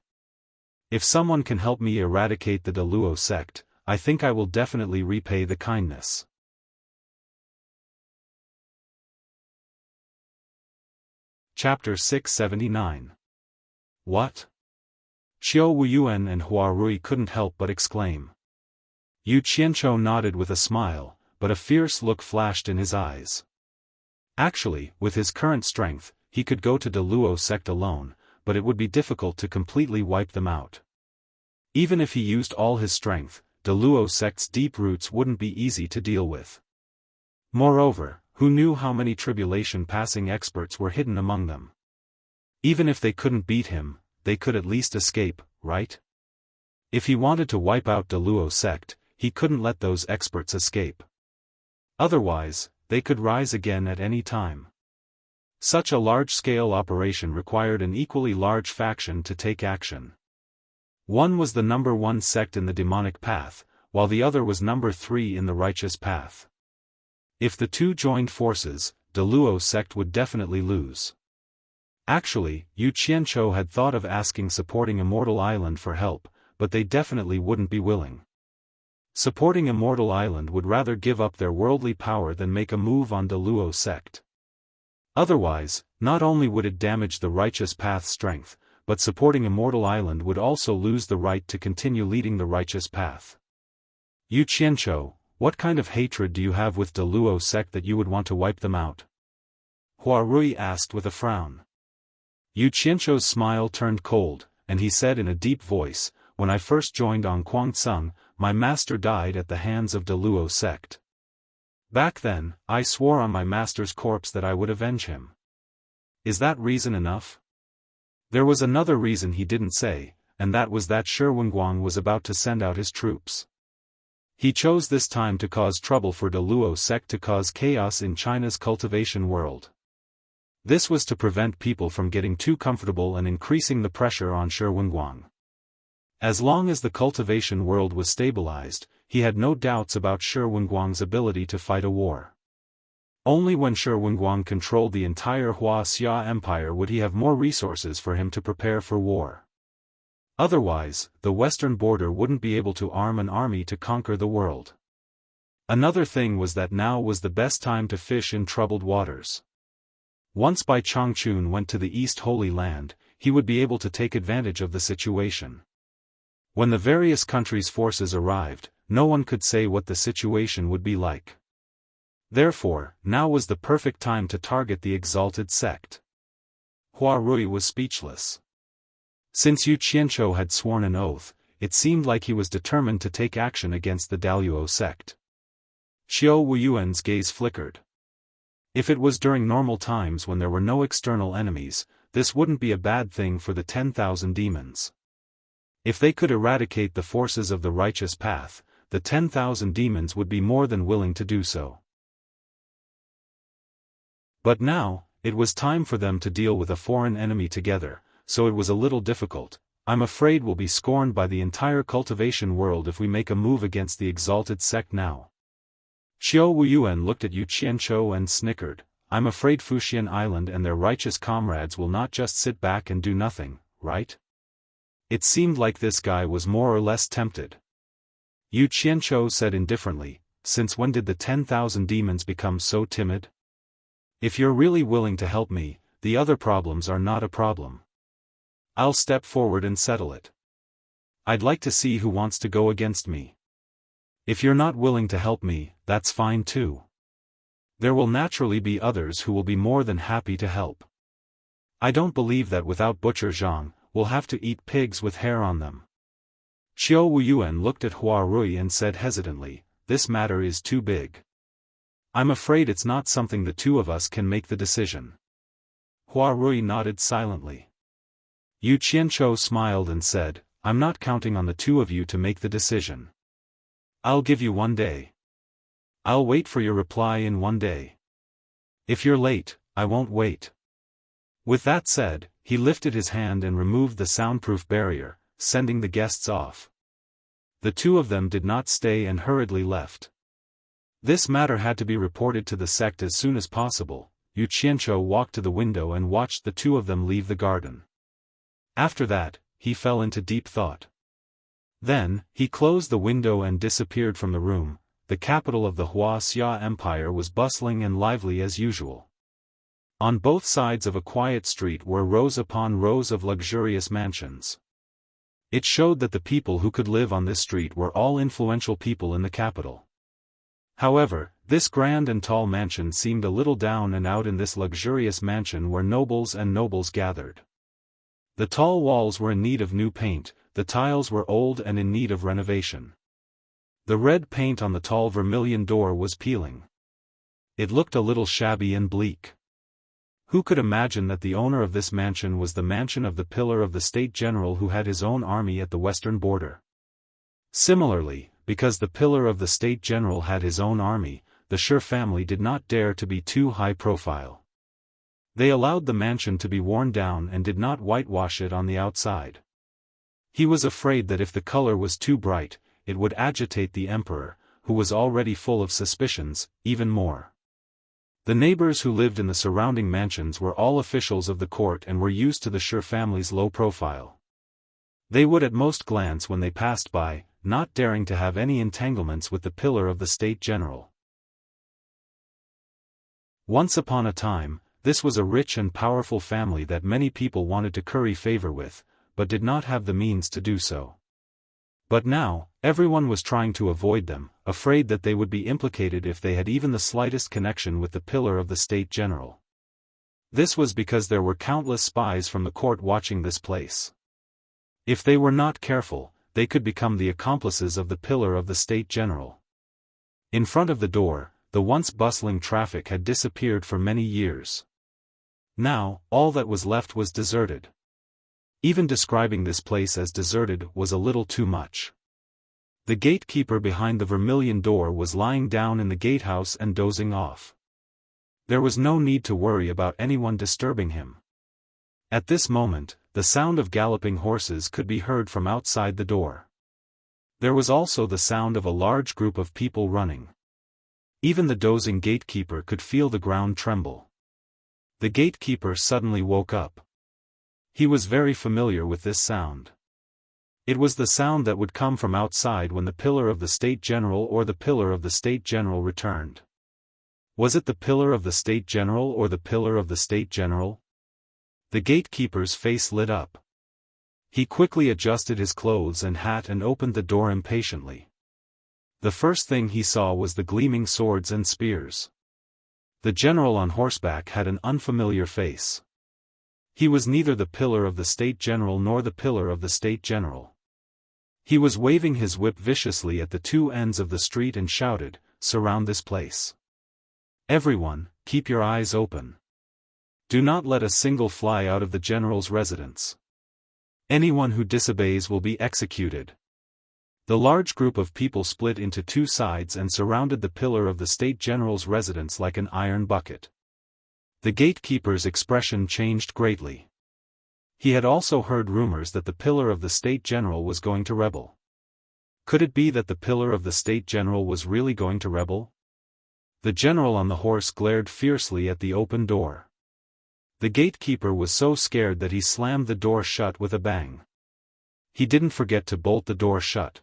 If someone can help me eradicate the Deluo sect, I think I will definitely repay the kindness. Chapter 679. What? Xiao Wuyuan and Hua Rui couldn't help but exclaim. Yu Qianzhou nodded with a smile, but a fierce look flashed in his eyes. Actually, with his current strength, he could go to Deluo sect alone, but it would be difficult to completely wipe them out. Even if he used all his strength, Deluo sect's deep roots wouldn't be easy to deal with. Moreover, who knew how many tribulation-passing experts were hidden among them? Even if they couldn't beat him, they could at least escape, right? If he wanted to wipe out Deluo sect, he couldn't let those experts escape. Otherwise, they could rise again at any time. Such a large-scale operation required an equally large faction to take action. One was the number 1 sect in the demonic path, while the other was number 3 in the righteous path. If the two joined forces, Deluo sect would definitely lose. Actually, Yu Qianzhou had thought of asking supporting Immortal Island for help, but they definitely wouldn't be willing. Supporting Immortal Island would rather give up their worldly power than make a move on Deluo sect. Otherwise, not only would it damage the righteous path's strength, but supporting Immortal Island would also lose the right to continue leading the righteous path. Yu Qianzhou, what kind of hatred do you have with Deluo sect that you would want to wipe them out? Hua Rui asked with a frown. Yu Qianzhou's smile turned cold, and he said in a deep voice, "When I first joined on Guangceng, my master died at the hands of Deluo sect. Back then, I swore on my master's corpse that I would avenge him. Is that reason enough?" There was another reason he didn't say, and that was that Shi Wenguang was about to send out his troops. He chose this time to cause trouble for Deluo sect, to cause chaos in China's cultivation world. This was to prevent people from getting too comfortable and increasing the pressure on Shi Wenguang. As long as the cultivation world was stabilized, he had no doubts about Shi Wenguang's ability to fight a war. Only when Shi Wenguang controlled the entire Wuxia Empire would he have more resources for him to prepare for war. Otherwise, the western border wouldn't be able to arm an army to conquer the world. Another thing was that now was the best time to fish in troubled waters. Once Bai Changchun went to the East Holy Land, he would be able to take advantage of the situation. When the various countries' forces arrived, no one could say what the situation would be like. Therefore, now was the perfect time to target the exalted sect. Hua Rui was speechless. Since Yu Qianzhou had sworn an oath, it seemed like he was determined to take action against the Daluo sect. Xiao Wuyuan's gaze flickered. If it was during normal times when there were no external enemies, this wouldn't be a bad thing for the 10,000 demons. If they could eradicate the forces of the righteous path, the 10,000 demons would be more than willing to do so. But now, it was time for them to deal with a foreign enemy together, so it was a little difficult. I'm afraid we'll be scorned by the entire cultivation world if we make a move against the exalted sect now. Xiao Wuyuan looked at Yu Qianzhou and snickered. I'm afraid Fuxian Island and their righteous comrades will not just sit back and do nothing, right? It seemed like this guy was more or less tempted. Yu Qianzhou said indifferently, since when did the 10,000 demons become so timid? If you're really willing to help me, the other problems are not a problem. I'll step forward and settle it. I'd like to see who wants to go against me. If you're not willing to help me, that's fine too. There will naturally be others who will be more than happy to help. I don't believe that without Butcher Zhang, we'll have to eat pigs with hair on them. Xiao Wuyuan looked at Hua Rui and said hesitantly, this matter is too big. I'm afraid it's not something the two of us can make the decision. Hua Rui nodded silently. Yu Qianzhou smiled and said, I'm not counting on the two of you to make the decision. I'll give you 1 day. I'll wait for your reply in 1 day. If you're late, I won't wait. With that said, he lifted his hand and removed the soundproof barrier, sending the guests off. The two of them did not stay and hurriedly left. This matter had to be reported to the sect as soon as possible. Yu Qianzhou walked to the window and watched the two of them leave the garden. After that, he fell into deep thought. Then, he closed the window and disappeared from the room. The capital of the Wuxia Empire was bustling and lively as usual. On both sides of a quiet street were rows upon rows of luxurious mansions. It showed that the people who could live on this street were all influential people in the capital. However, this grand and tall mansion seemed a little down and out. In this luxurious mansion were nobles and nobles gathered. The tall walls were in need of new paint, the tiles were old and in need of renovation. The red paint on the tall vermilion door was peeling. It looked a little shabby and bleak. Who could imagine that the owner of this mansion was the mansion of the pillar of the state general who had his own army at the western border? Similarly, because the pillar of the state general had his own army, the Shi family did not dare to be too high profile. They allowed the mansion to be worn down and did not whitewash it on the outside. He was afraid that if the color was too bright, it would agitate the emperor, who was already full of suspicions, even more. The neighbors who lived in the surrounding mansions were all officials of the court and were used to the Shi family's low profile. They would at most glance when they passed by, not daring to have any entanglements with the pillar of the state general. Once upon a time, this was a rich and powerful family that many people wanted to curry favor with, but did not have the means to do so. But now, everyone was trying to avoid them, afraid that they would be implicated if they had even the slightest connection with the pillar of the state general. This was because there were countless spies from the court watching this place. If they were not careful, they could become the accomplices of the pillar of the state general. In front of the door, the once bustling traffic had disappeared for many years. Now, all that was left was deserted. Even describing this place as deserted was a little too much. The gatekeeper behind the vermilion door was lying down in the gatehouse and dozing off. There was no need to worry about anyone disturbing him. At this moment, the sound of galloping horses could be heard from outside the door. There was also the sound of a large group of people running. Even the dozing gatekeeper could feel the ground tremble. The gatekeeper suddenly woke up. He was very familiar with this sound. It was the sound that would come from outside when the pillar of the state general or the pillar of the state general returned. Was it the pillar of the state general or the pillar of the state general? The gatekeeper's face lit up. He quickly adjusted his clothes and hat and opened the door impatiently. The first thing he saw was the gleaming swords and spears. The general on horseback had an unfamiliar face. He was neither the pillar of the state general nor the pillar of the state general. He was waving his whip viciously at the two ends of the street and shouted, "Surround this place. Everyone, keep your eyes open. Do not let a single fly out of the general's residence. Anyone who disobeys will be executed." The large group of people split into two sides and surrounded the pillar of the state general's residence like an iron bucket. The gatekeeper's expression changed greatly. He had also heard rumors that the pillar of the state general was going to rebel. Could it be that the pillar of the state general was really going to rebel? The general on the horse glared fiercely at the open door. The gatekeeper was so scared that he slammed the door shut with a bang. He didn't forget to bolt the door shut.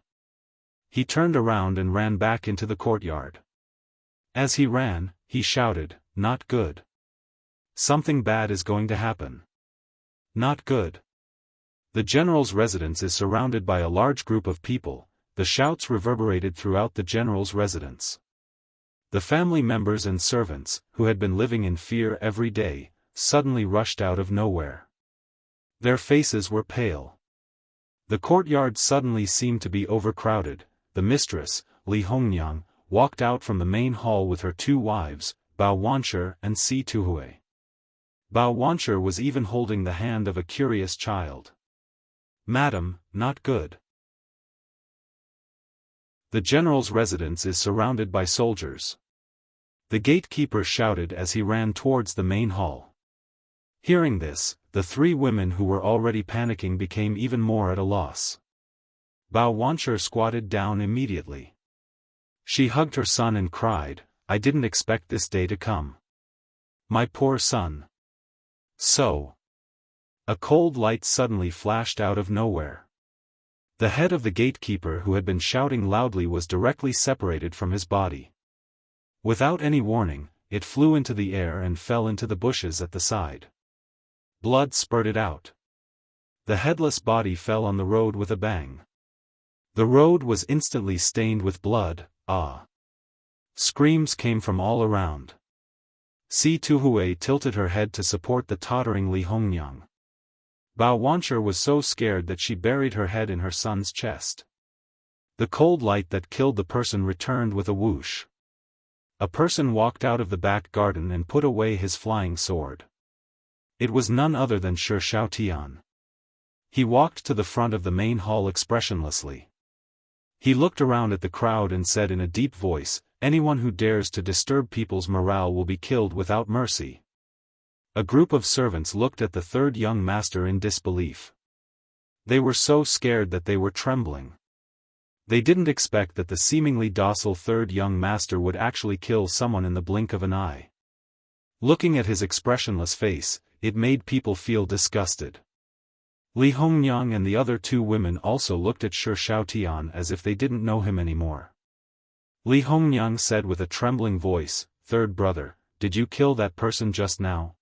He turned around and ran back into the courtyard. As he ran, he shouted, "Not good. Something bad is going to happen. Not good." The general's residence is surrounded by a large group of people. The shouts reverberated throughout the general's residence. The family members and servants, who had been living in fear every day, suddenly rushed out of nowhere. Their faces were pale. The courtyard suddenly seemed to be overcrowded. The mistress, Li Hongniang, walked out from the main hall with her two wives, Bao Wanshi and Si Tuhui. Bao Wanshi was even holding the hand of a curious child. "Madam, not good." The general's residence is surrounded by soldiers. The gatekeeper shouted as he ran towards the main hall. Hearing this, the three women who were already panicking became even more at a loss. Bao Wanshi squatted down immediately. She hugged her son and cried, "I didn't expect this day to come. My poor son. So. A cold light suddenly flashed out of nowhere. The head of the gatekeeper who had been shouting loudly was directly separated from his body. Without any warning, it flew into the air and fell into the bushes at the side. Blood spurted out. The headless body fell on the road with a bang. The road was instantly stained with blood. Ah! Screams came from all around. Si Tuhui tilted her head to support the tottering Li Hongyang. Bao Wancher was so scared that she buried her head in her son's chest. The cold light that killed the person returned with a whoosh. A person walked out of the back garden and put away his flying sword. It was none other than Shi Xiaotian. He walked to the front of the main hall expressionlessly. He looked around at the crowd and said in a deep voice, "Anyone who dares to disturb people's morale will be killed without mercy." A group of servants looked at the third young master in disbelief. They were so scared that they were trembling. They didn't expect that the seemingly docile third young master would actually kill someone in the blink of an eye. Looking at his expressionless face, it made people feel disgusted. Li Hongyang and the other two women also looked at Shi Xiaotian as if they didn't know him anymore. Li Hongyang said with a trembling voice, "Third brother, did you kill that person just now?"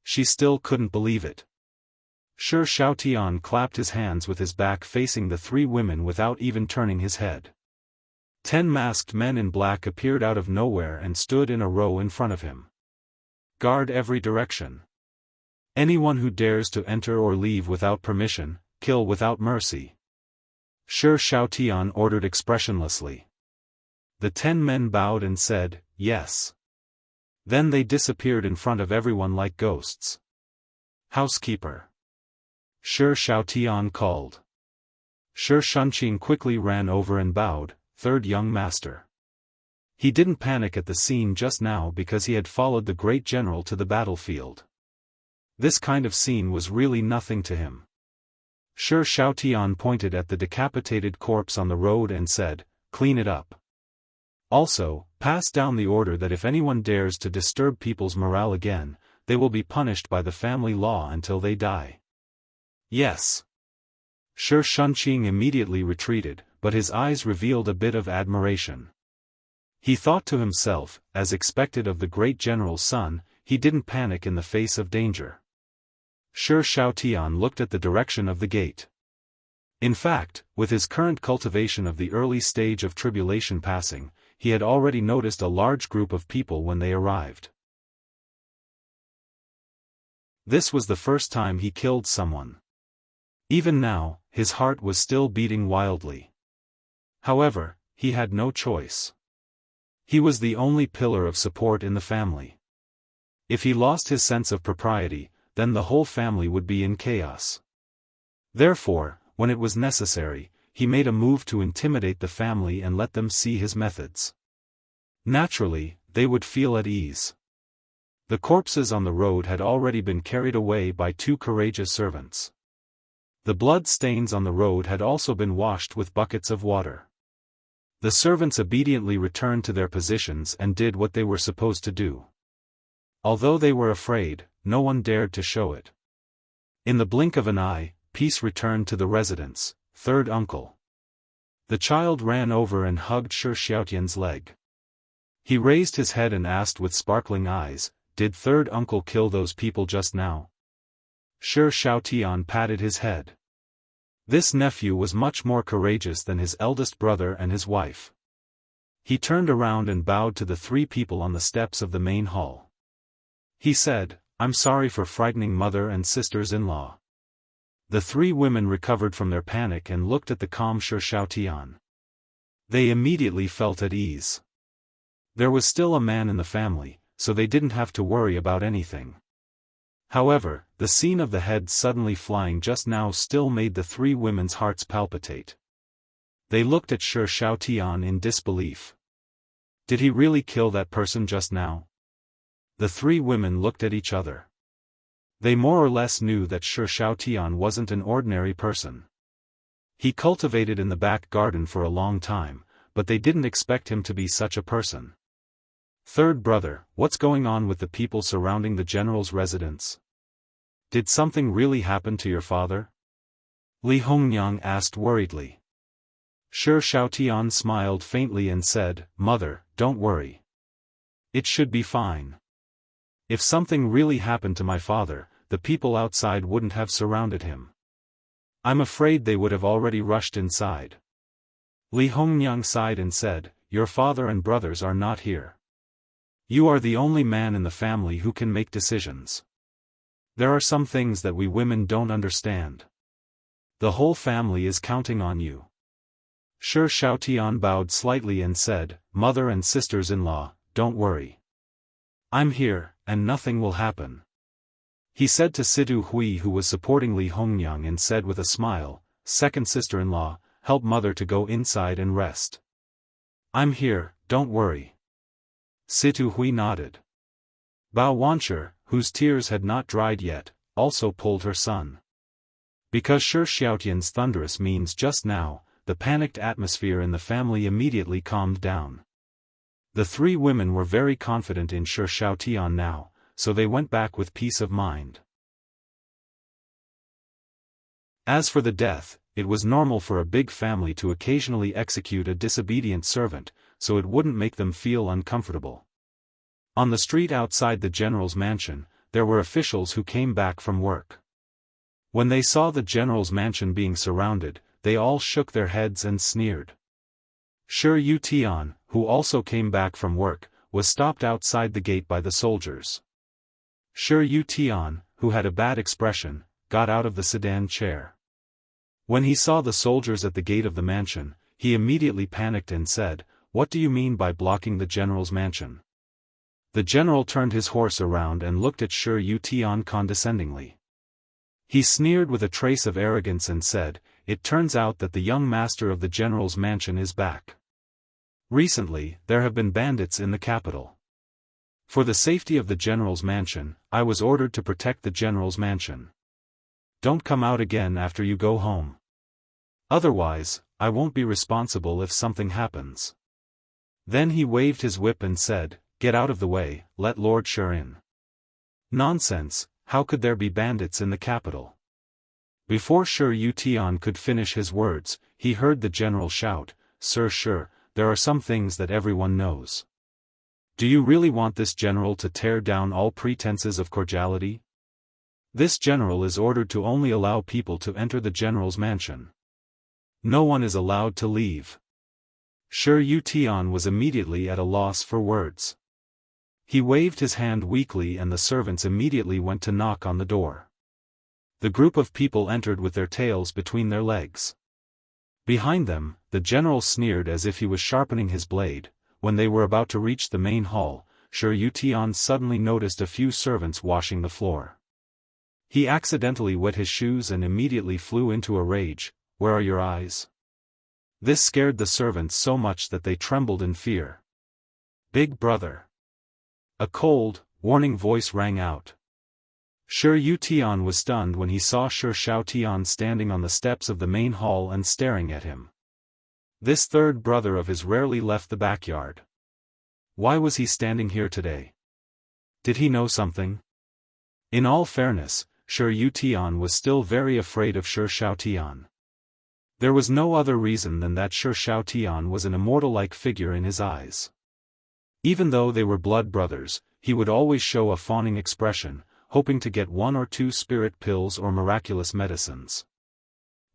She still couldn't believe it. Shi Xiaotian clapped his hands with his back facing the three women without even turning his head. 10 masked men in black appeared out of nowhere and stood in a row in front of him. "Guard every direction. Anyone who dares to enter or leave without permission, kill without mercy." Shi Xiaotian ordered expressionlessly. The 10 men bowed and said, "Yes." Then they disappeared in front of everyone like ghosts. "Housekeeper." Shi Xiaotian called. Shi Shunqing quickly ran over and bowed, "Third young master." He didn't panic at the scene just now because he had followed the great general to the battlefield. This kind of scene was really nothing to him. Shi Xiaotian pointed at the decapitated corpse on the road and said, "Clean it up. Also, pass down the order that if anyone dares to disturb people's morale again, they will be punished by the family law until they die." "Yes." Shi Shunqing immediately retreated, but his eyes revealed a bit of admiration. He thought to himself, as expected of the great general's son, he didn't panic in the face of danger. Shi Xiaotian looked at the direction of the gate. In fact, with his current cultivation of the early stage of tribulation passing, he had already noticed a large group of people when they arrived. This was the first time he killed someone. Even now, his heart was still beating wildly. However, he had no choice. He was the only pillar of support in the family. If he lost his sense of propriety, then the whole family would be in chaos. Therefore, when it was necessary, he made a move to intimidate the family and let them see his methods. Naturally, they would feel at ease. The corpses on the road had already been carried away by 2 courageous servants. The blood stains on the road had also been washed with buckets of water. The servants obediently returned to their positions and did what they were supposed to do. Although they were afraid, no one dared to show it. In the blink of an eye, peace returned to the residence. "Third uncle." The child ran over and hugged Shi Xiaotian's leg. He raised his head and asked with sparkling eyes, "Did third uncle kill those people just now?" Shi Xiaotian patted his head. This nephew was much more courageous than his eldest brother and his wife. He turned around and bowed to the 3 people on the steps of the main hall. He said, "I'm sorry for frightening mother and sisters-in-law." The 3 women recovered from their panic and looked at the calm Shi Xiaotian. They immediately felt at ease. There was still a man in the family, so they didn't have to worry about anything. However, the scene of the head suddenly flying just now still made the 3 women's hearts palpitate. They looked at Shi Xiaotian in disbelief. Did he really kill that person just now? The 3 women looked at each other. They more or less knew that Shi Xiaotian wasn't an ordinary person. He cultivated in the back garden for a long time, but they didn't expect him to be such a person. Third brother, what's going on with the people surrounding the general's residence? Did something really happen to your father? Li Hongniang asked worriedly. Shi Xiaotian smiled faintly and said, Mother, don't worry. It should be fine. If something really happened to my father, the people outside wouldn't have surrounded him. I'm afraid they would have already rushed inside. Li Hongniang sighed and said, Your father and brothers are not here. You are the only man in the family who can make decisions. There are some things that we women don't understand. The whole family is counting on you. Shi Xiaotian bowed slightly and said, Mother and sisters-in-law, don't worry. I'm here, and nothing will happen. He said to Situ Hui, who was supporting Li Hongniang, and said with a smile, Second sister-in-law, help mother to go inside and rest. I'm here, don't worry. Situ Hui nodded. Bao Wanshi, whose tears had not dried yet, also pulled her son. Because Shi Xiaotian's thunderous means just now, the panicked atmosphere in the family immediately calmed down. The three women were very confident in Shi Xiaotian now, so they went back with peace of mind. As for the death, it was normal for a big family to occasionally execute a disobedient servant, so it wouldn't make them feel uncomfortable. On the street outside the general's mansion, there were officials who came back from work. When they saw the general's mansion being surrounded, they all shook their heads and sneered. Shi Yutian, who also came back from work, was stopped outside the gate by the soldiers. Shi Yutian, who had a bad expression, got out of the sedan chair. When he saw the soldiers at the gate of the mansion, he immediately panicked and said, What do you mean by blocking the general's mansion? The general turned his horse around and looked at Shi Yutian condescendingly. He sneered with a trace of arrogance and said, It turns out that the young master of the general's mansion is back. Recently, there have been bandits in the capital. For the safety of the general's mansion, I was ordered to protect the general's mansion. Don't come out again after you go home. Otherwise, I won't be responsible if something happens. Then he waved his whip and said, Get out of the way, let Lord Shi in. Nonsense, how could there be bandits in the capital? Before Shi Yutian could finish his words, he heard the general shout, Sir Shi, there are some things that everyone knows. Do you really want this general to tear down all pretenses of cordiality? This general is ordered to only allow people to enter the general's mansion. No one is allowed to leave. Shi Yutian was immediately at a loss for words. He waved his hand weakly and the servants immediately went to knock on the door. The group of people entered with their tails between their legs. Behind them, the general sneered as if he was sharpening his blade. When they were about to reach the main hall, Shi Yutian suddenly noticed a few servants washing the floor. He accidentally wet his shoes and immediately flew into a rage. Where are your eyes? This scared the servants so much that they trembled in fear. Big brother. A cold, warning voice rang out. Shi Yutian was stunned when he saw Shi Xiaotian standing on the steps of the main hall and staring at him. This third brother of his rarely left the backyard. Why was he standing here today? Did he know something? In all fairness, Shi Yutian was still very afraid of Shi Xiaotian. There was no other reason than that Shi Xiaotian was an immortal-like figure in his eyes. Even though they were blood brothers, he would always show a fawning expression, hoping to get 1 or 2 spirit pills or miraculous medicines.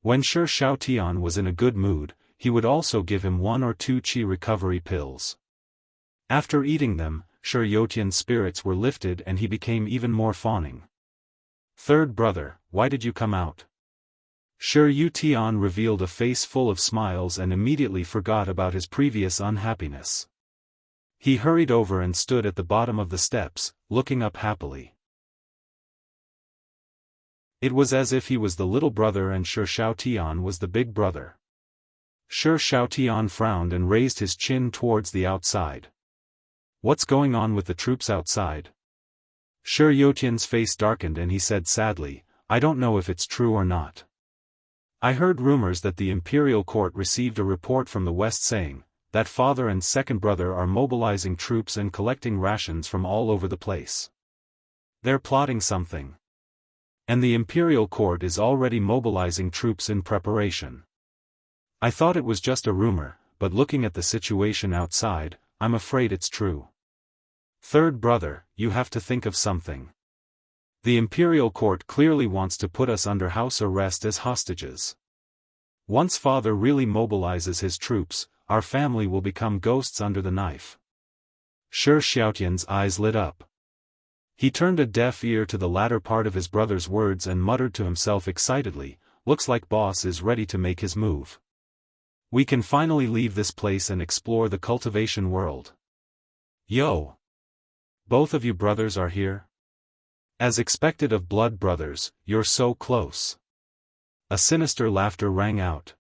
When Shi Xiaotian was in a good mood, he would also give him 1 or 2 qi recovery pills. After eating them, Shi Yotian's spirits were lifted and he became even more fawning. Third brother, why did you come out? Shi Yutian revealed a face full of smiles and immediately forgot about his previous unhappiness. He hurried over and stood at the bottom of the steps, looking up happily. It was as if he was the little brother and Shi Xiaotian was the big brother. Shi Xiaotian frowned and raised his chin towards the outside. What's going on with the troops outside? Shi Yotian's face darkened and he said sadly, I don't know if it's true or not. I heard rumors that the imperial court received a report from the west saying, that father and second brother are mobilizing troops and collecting rations from all over the place. They're plotting something. And the imperial court is already mobilizing troops in preparation. I thought it was just a rumor, but looking at the situation outside, I'm afraid it's true. Third brother, you have to think of something. The imperial court clearly wants to put us under house arrest as hostages. Once father really mobilizes his troops, our family will become ghosts under the knife. Shi Xiaotian's eyes lit up. He turned a deaf ear to the latter part of his brother's words and muttered to himself excitedly, looks like boss is ready to make his move. We can finally leave this place and explore the cultivation world. Yo! Both of you brothers are here? As expected of blood brothers, you're so close. A sinister laughter rang out.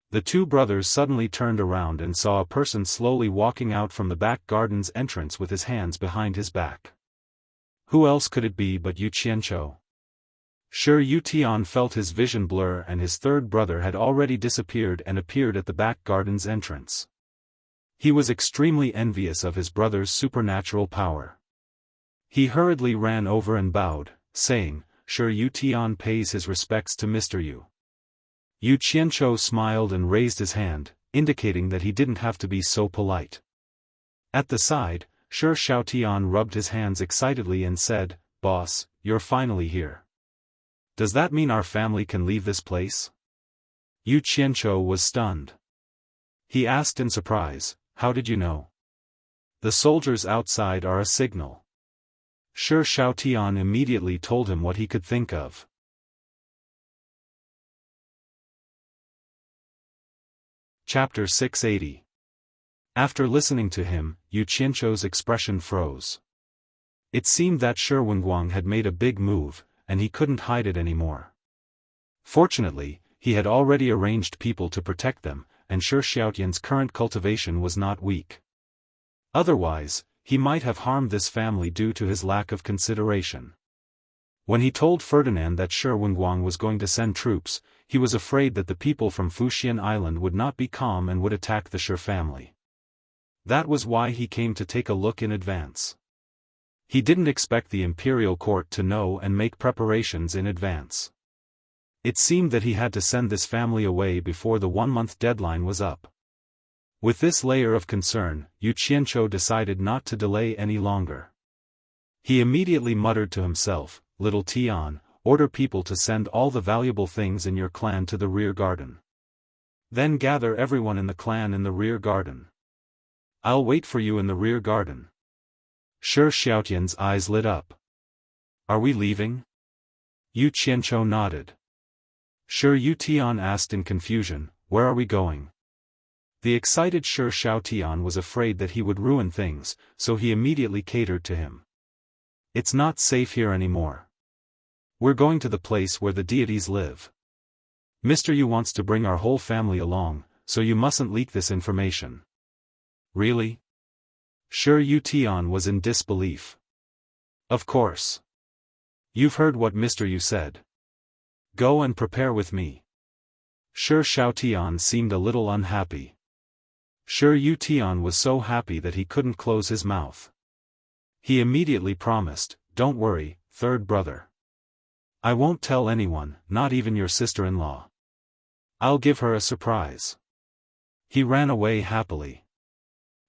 The two brothers suddenly turned around and saw a person slowly walking out from the back garden's entrance with his hands behind his back. Who else could it be but Yu Qianzhou? Sure, Yu Tian felt his vision blur and his third brother had already disappeared and appeared at the back garden's entrance. He was extremely envious of his brother's supernatural power. He hurriedly ran over and bowed, saying, Sure, Yu Tian pays his respects to Mr. Yu. Yu Qianzhou smiled and raised his hand, indicating that he didn't have to be so polite. At the side, Shi Xiaotian rubbed his hands excitedly and said, Boss, you're finally here. Does that mean our family can leave this place? Yu Qianzhou was stunned. He asked in surprise, How did you know? The soldiers outside are a signal. Shi Xiaotian immediately told him what he could think of. Chapter 680. After listening to him, Yu Qianzhou's expression froze. It seemed that Shi Wenguang had made a big move, and he couldn't hide it anymore. Fortunately, he had already arranged people to protect them, and Shi Xiaotian's current cultivation was not weak. Otherwise, he might have harmed this family due to his lack of consideration. When he told Ferdinand that Shi Wenguang was going to send troops, he was afraid that the people from Fuxian Island would not be calm and would attack the Shi family. That was why he came to take a look in advance. He didn't expect the imperial court to know and make preparations in advance. It seemed that he had to send this family away before the 1-month deadline was up. With this layer of concern, Yu Qianzhou decided not to delay any longer. He immediately muttered to himself, Little Tian, order people to send all the valuable things in your clan to the rear garden. Then gather everyone in the clan in the rear garden. I'll wait for you in the rear garden. Shi Xiaotian's eyes lit up. Are we leaving? Yu Qianzhou nodded. Shi Yu Tian asked in confusion, Where are we going? The excited Shi Xiaotian was afraid that he would ruin things, so he immediately catered to him. It's not safe here anymore. We're going to the place where the deities live. Mr. Yu wants to bring our whole family along, so you mustn't leak this information. Really? Shi Yu Tian was in disbelief. Of course. You've heard what Mr. Yu said. Go and prepare with me. Shi Xiaotian seemed a little unhappy. Shi Yu Tian was so happy that he couldn't close his mouth. He immediately promised, Don't worry, third brother. I won't tell anyone, not even your sister-in-law. I'll give her a surprise. He ran away happily.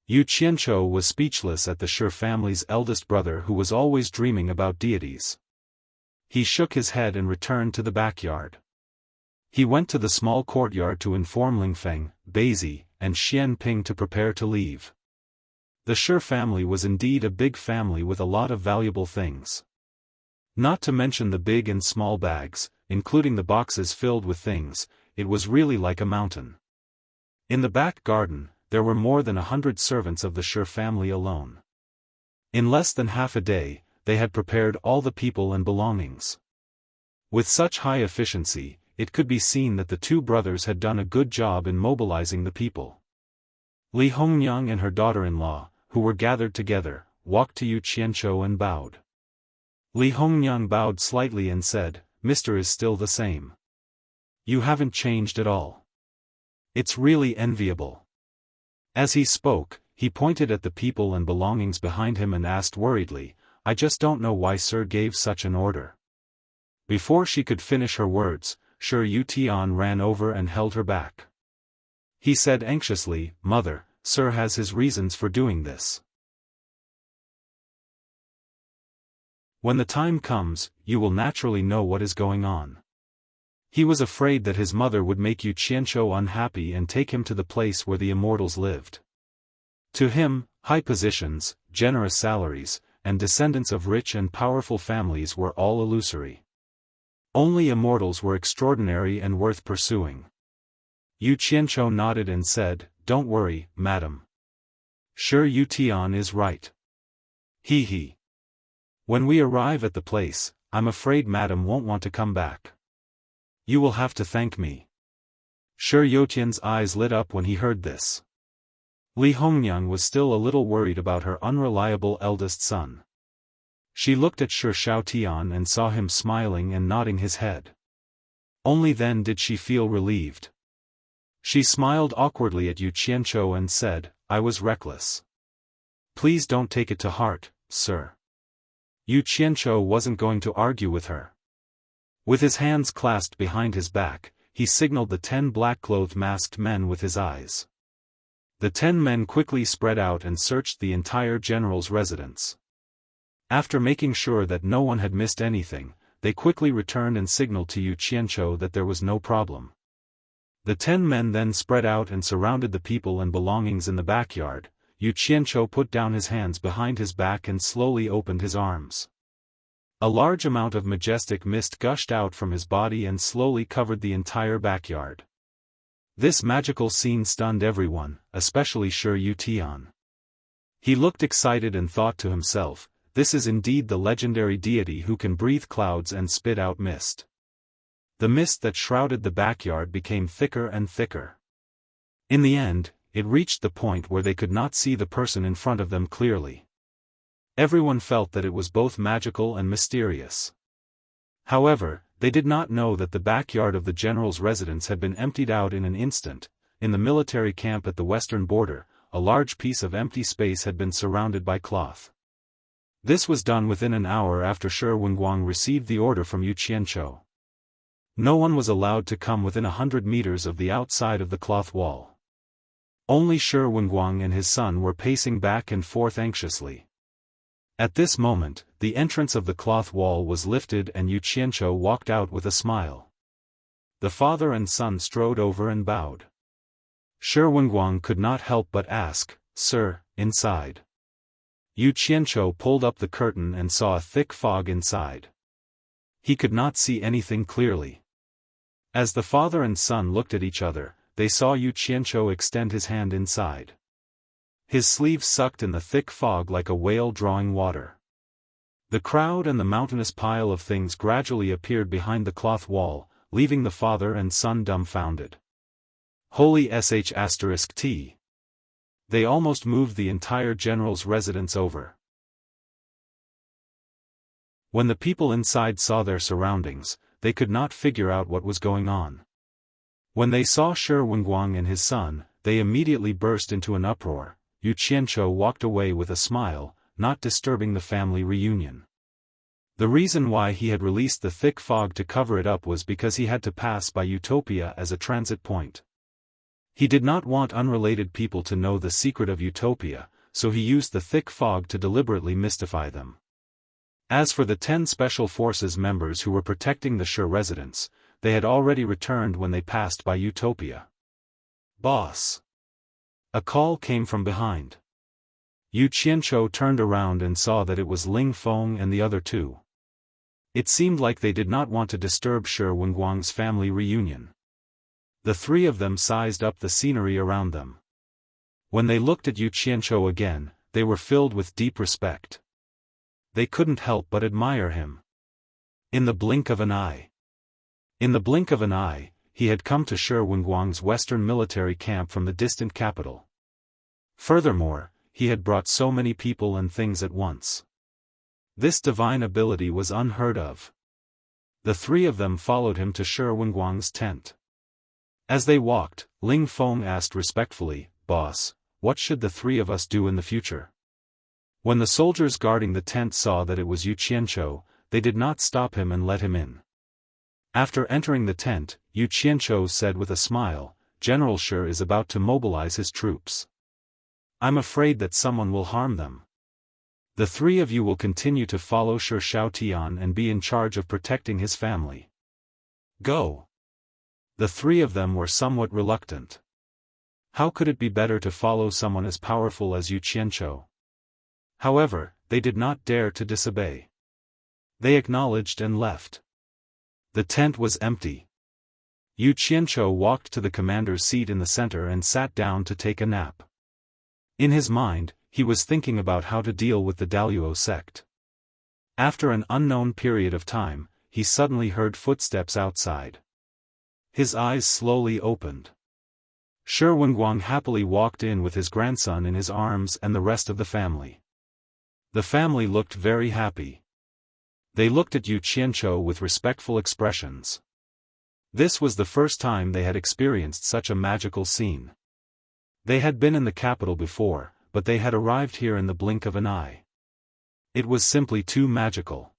Yu Qianzhou was speechless at the Shi family's eldest brother who was always dreaming about deities. He shook his head and returned to the backyard. He went to the small courtyard to inform Lingfeng, Beizi, and Xian Ping to prepare to leave. The Shi family was indeed a big family with a lot of valuable things. Not to mention the big and small bags, including the boxes filled with things, it was really like a mountain. In the back garden, there were more than 100 servants of the Shi family alone. In less than half a day, they had prepared all the people and belongings. With such high efficiency, it could be seen that the two brothers had done a good job in mobilizing the people. Li Hongyang and her daughter-in-law, who were gathered together, walked to Yu Qianzhou and bowed. Li Hongyang bowed slightly and said, Mr. is still the same. You haven't changed at all. It's really enviable. As he spoke, he pointed at the people and belongings behind him and asked worriedly, "I just don't know why Sir gave such an order." Before she could finish her words, Sir Yutian ran over and held her back. He said anxiously, "Mother, Sir has his reasons for doing this. When the time comes, you will naturally know what is going on." He was afraid that his mother would make Yu Qianzhou unhappy and take him to the place where the immortals lived. To him, high positions, generous salaries, and descendants of rich and powerful families were all illusory. Only immortals were extraordinary and worth pursuing. Yu Qianzhou nodded and said, "Don't worry, madam. Sure, Yutian is right. He. When we arrive at the place, I'm afraid madam won't want to come back. You will have to thank me." Sure Yotian's eyes lit up when he heard this. Li Hongyang was still a little worried about her unreliable eldest son. She looked at Sure Xiaotian and saw him smiling and nodding his head. Only then did she feel relieved. She smiled awkwardly at Yu Qianzhou and said, "I was reckless. Please don't take it to heart, sir." Yu Qianzhou wasn't going to argue with her. With his hands clasped behind his back, he signaled the 10 black-clothed masked men with his eyes. The 10 men quickly spread out and searched the entire general's residence. After making sure that no one had missed anything, they quickly returned and signaled to Yu Qianzhou that there was no problem. The 10 men then spread out and surrounded the people and belongings in the backyard. Yu Qianzhou put down his hands behind his back and slowly opened his arms. A large amount of majestic mist gushed out from his body and slowly covered the entire backyard. This magical scene stunned everyone, especially Sure Yutian. He looked excited and thought to himself, "This is indeed the legendary deity who can breathe clouds and spit out mist." The mist that shrouded the backyard became thicker and thicker. In the end, it reached the point where they could not see the person in front of them clearly. Everyone felt that it was both magical and mysterious. However, they did not know that the backyard of the general's residence had been emptied out in an instant. In the military camp at the western border, a large piece of empty space had been surrounded by cloth. This was done within an hour after Shi Wenguang received the order from Yu Qianzhou. No one was allowed to come within 100 meters of the outside of the cloth wall. Only Shi Wenguang and his son were pacing back and forth anxiously. At this moment, the entrance of the cloth wall was lifted and Yu Qianzhou walked out with a smile. The father and son strode over and bowed. Shi Wenguang could not help but ask, "Sir, inside?" Yu Qianzhou pulled up the curtain and saw a thick fog inside. He could not see anything clearly. As the father and son looked at each other, they saw Yu Qianzhou extend his hand inside. His sleeve sucked in the thick fog like a whale drawing water. The crowd and the mountainous pile of things gradually appeared behind the cloth wall, leaving the father and son dumbfounded. Holy **T. They almost moved the entire general's residence over. When the people inside saw their surroundings, they could not figure out what was going on. When they saw Shi Wenguang and his son, they immediately burst into an uproar. Yu Qianzhou walked away with a smile, not disturbing the family reunion. The reason why he had released the thick fog to cover it up was because he had to pass by Utopia as a transit point. He did not want unrelated people to know the secret of Utopia, so he used the thick fog to deliberately mystify them. As for the 10 Special Forces members who were protecting the Shi residence, they had already returned when they passed by Utopia. "Boss!" A call came from behind. Yu Qianzhou turned around and saw that it was Ling Feng and the other two. It seemed like they did not want to disturb Shi Wenguang's family reunion. The three of them sized up the scenery around them. When they looked at Yu Qianzhou again, they were filled with deep respect. They couldn't help but admire him. In the blink of an eye. In the blink of an eye, he had come to Shi Wenguang's western military camp from the distant capital. Furthermore, he had brought so many people and things at once. This divine ability was unheard of. The three of them followed him to Shi Wenguang's tent. As they walked, Ling Feng asked respectfully, "Boss, what should the three of us do in the future? When the soldiers guarding the tent saw that it was Yu Qianzhou, they did not stop him and let him in. After entering the tent, Yu Qianzhou said with a smile, General Shi is about to mobilize his troops. I'm afraid that someone will harm them. The three of you will continue to follow Shi Xiaotian and be in charge of protecting his family. Go. The three of them were somewhat reluctant. How could it be better to follow someone as powerful as Yu Qianzhou? However, they did not dare to disobey. They acknowledged and left. The tent was empty. Yu Qianzhou walked to the commander's seat in the center and sat down to take a nap. In his mind, he was thinking about how to deal with the Daluo sect. After an unknown period of time, he suddenly heard footsteps outside. His eyes slowly opened. Shi Wenguang happily walked in with his grandson in his arms and the rest of the family. The family looked very happy. They looked at Yu Qianzhou with respectful expressions. This was the first time they had experienced such a magical scene. They had been in the capital before, but they had arrived here in the blink of an eye. It was simply too magical.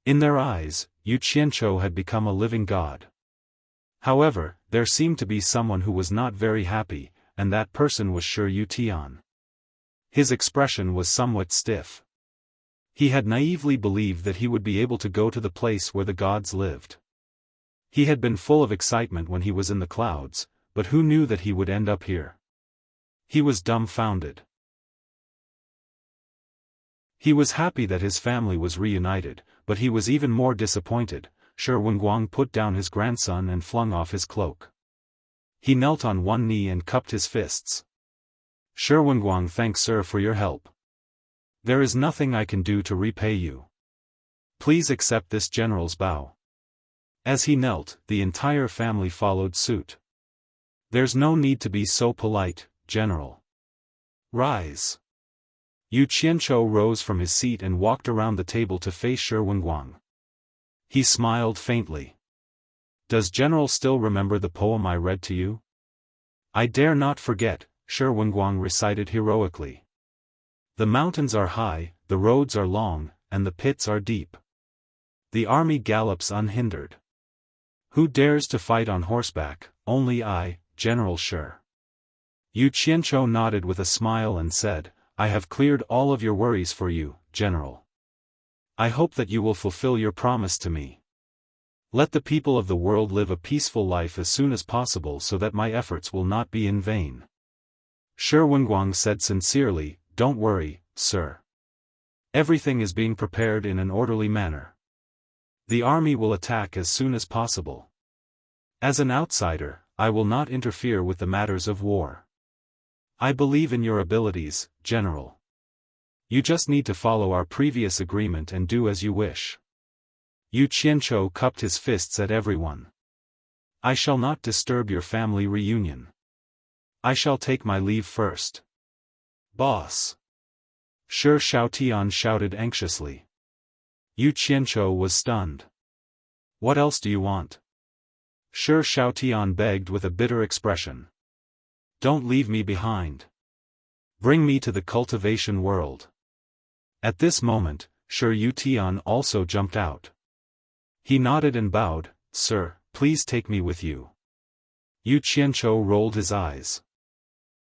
In their eyes, Yu Qianzhou had become a living god. However, there seemed to be someone who was not very happy, and that person was Shi Yutian. His expression was somewhat stiff. He had naively believed that he would be able to go to the place where the gods lived. He had been full of excitement when he was in the clouds, but who knew that he would end up here? He was dumbfounded. He was happy that his family was reunited, but he was even more disappointed. Shi Wenguang put down his grandson and flung off his cloak. He knelt on one knee and cupped his fists. Shi Wenguang, thanks sir for your help. There is nothing I can do to repay you. Please accept this general's bow. As he knelt, the entire family followed suit. There's no need to be so polite, General. Rise. Yu Qianzhou rose from his seat and walked around the table to face Shi Wenguang. He smiled faintly. Does General still remember the poem I read to you? I dare not forget, Shi Wenguang recited heroically. The mountains are high, the roads are long, and the pits are deep. The army gallops unhindered. Who dares to fight on horseback? Only I, General Shi. Yu Qianzhou nodded with a smile and said, I have cleared all of your worries for you, General. I hope that you will fulfill your promise to me. Let the people of the world live a peaceful life as soon as possible so that my efforts will not be in vain. Shi Wenguang said sincerely, Don't worry, sir. Everything is being prepared in an orderly manner. The army will attack as soon as possible. As an outsider, I will not interfere with the matters of war. I believe in your abilities, General. You just need to follow our previous agreement and do as you wish. Yu Qianzhou cupped his fists at everyone. I shall not disturb your family reunion. I shall take my leave first. Boss. Shi Xiaotian shouted anxiously. Yu Qianzhou was stunned. What else do you want? Shi Xiaotian begged with a bitter expression. Don't leave me behind. Bring me to the cultivation world. At this moment, Shi Yutian also jumped out. He nodded and bowed, Sir, please take me with you. Yu Qianzhou rolled his eyes.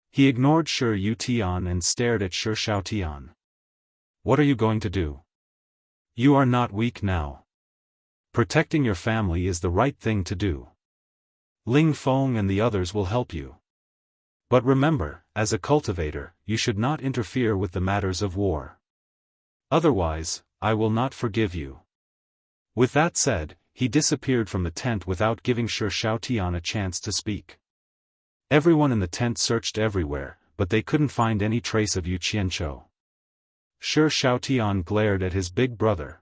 He ignored Shi Yutian and stared at Shi Xiaotian. What are you going to do? You are not weak now. Protecting your family is the right thing to do. Ling Feng and the others will help you. But remember, as a cultivator, you should not interfere with the matters of war. Otherwise, I will not forgive you. With that said, he disappeared from the tent without giving Shi Xiaotian a chance to speak. Everyone in the tent searched everywhere, but they couldn't find any trace of Yu Qianzhou. Shi Xiaotian glared at his big brother.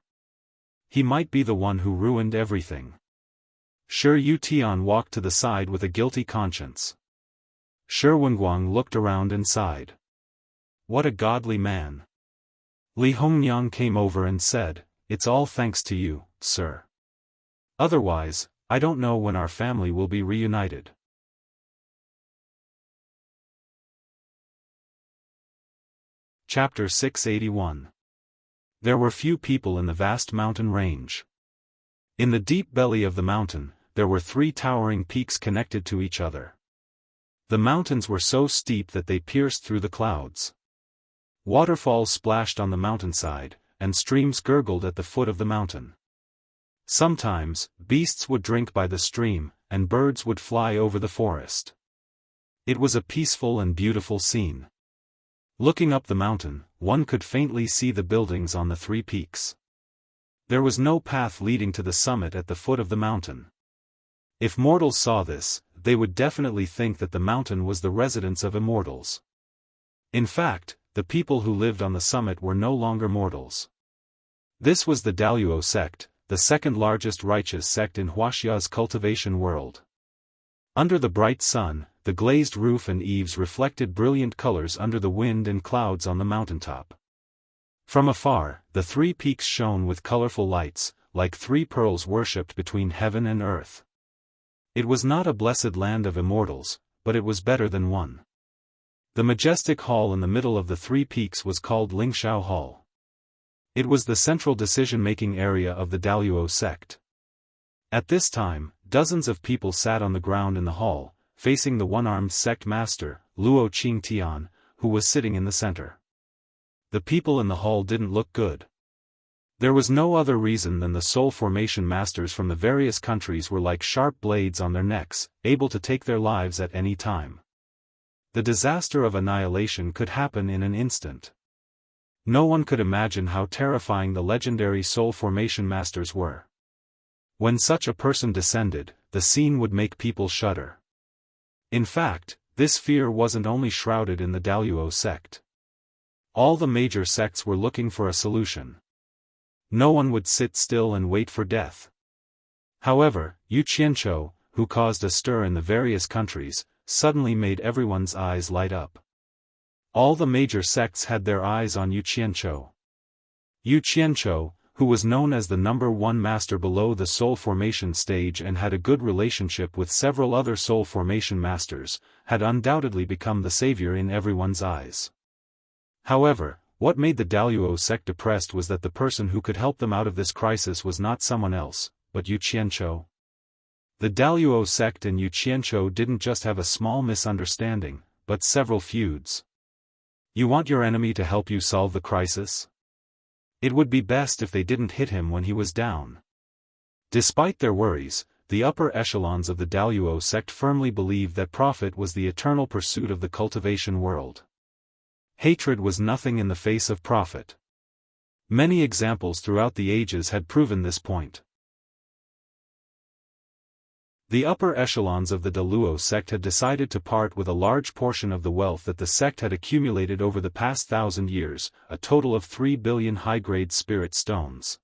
He might be the one who ruined everything. Shi Yutian walked to the side with a guilty conscience. Shi Wenguang looked around and sighed. What a godly man. Li Hongniang came over and said, It's all thanks to you, sir. Otherwise, I don't know when our family will be reunited. Chapter 681. There were few people in the vast mountain range. In the deep belly of the mountain, there were 3 towering peaks connected to each other. The mountains were so steep that they pierced through the clouds. Waterfalls splashed on the mountainside, and streams gurgled at the foot of the mountain. Sometimes, beasts would drink by the stream, and birds would fly over the forest. It was a peaceful and beautiful scene. Looking up the mountain, one could faintly see the buildings on the 3 peaks. There was no path leading to the summit at the foot of the mountain. If mortals saw this, they would definitely think that the mountain was the residence of immortals. In fact, the people who lived on the summit were no longer mortals. This was the Daluo sect, the second largest righteous sect in Wuxia's cultivation world. Under the bright sun, the glazed roof and eaves reflected brilliant colors under the wind and clouds on the mountaintop. From afar, the 3 peaks shone with colorful lights, like 3 pearls worshipped between heaven and earth. It was not a blessed land of immortals, but it was better than one. The majestic hall in the middle of the 3 peaks was called Lingxiao Hall. It was the central decision-making area of the Daluo sect. At this time, dozens of people sat on the ground in the hall, facing the one-armed sect master, Luo Qingtian, who was sitting in the center. The people in the hall didn't look good. There was no other reason than the soul formation masters from the various countries were like sharp blades on their necks, able to take their lives at any time. The disaster of annihilation could happen in an instant. No one could imagine how terrifying the legendary soul formation masters were. When such a person descended, the scene would make people shudder. In fact, this fear wasn't only shrouded in the Daluo sect. All the major sects were looking for a solution. No one would sit still and wait for death. However, Yu Qianqiu, who caused a stir in the various countries, suddenly made everyone's eyes light up. All the major sects had their eyes on Yu Qianqiu. Yu Qianqiu, who was known as the #1 master below the soul formation stage and had a good relationship with several other soul formation masters, had undoubtedly become the savior in everyone's eyes. However, what made the Daluo sect depressed was that the person who could help them out of this crisis was not someone else, but Yu Qianqiu. The Daluo sect and Yu Qianqiu didn't just have a small misunderstanding, but several feuds. You want your enemy to help you solve the crisis? It would be best if they didn't hit him when he was down. Despite their worries, the upper echelons of the Daluo sect firmly believed that profit was the eternal pursuit of the cultivation world. Hatred was nothing in the face of profit. Many examples throughout the ages had proven this point. The upper echelons of the Daluo sect had decided to part with a large portion of the wealth that the sect had accumulated over the past 1,000 years, a total of 3 billion high-grade spirit stones.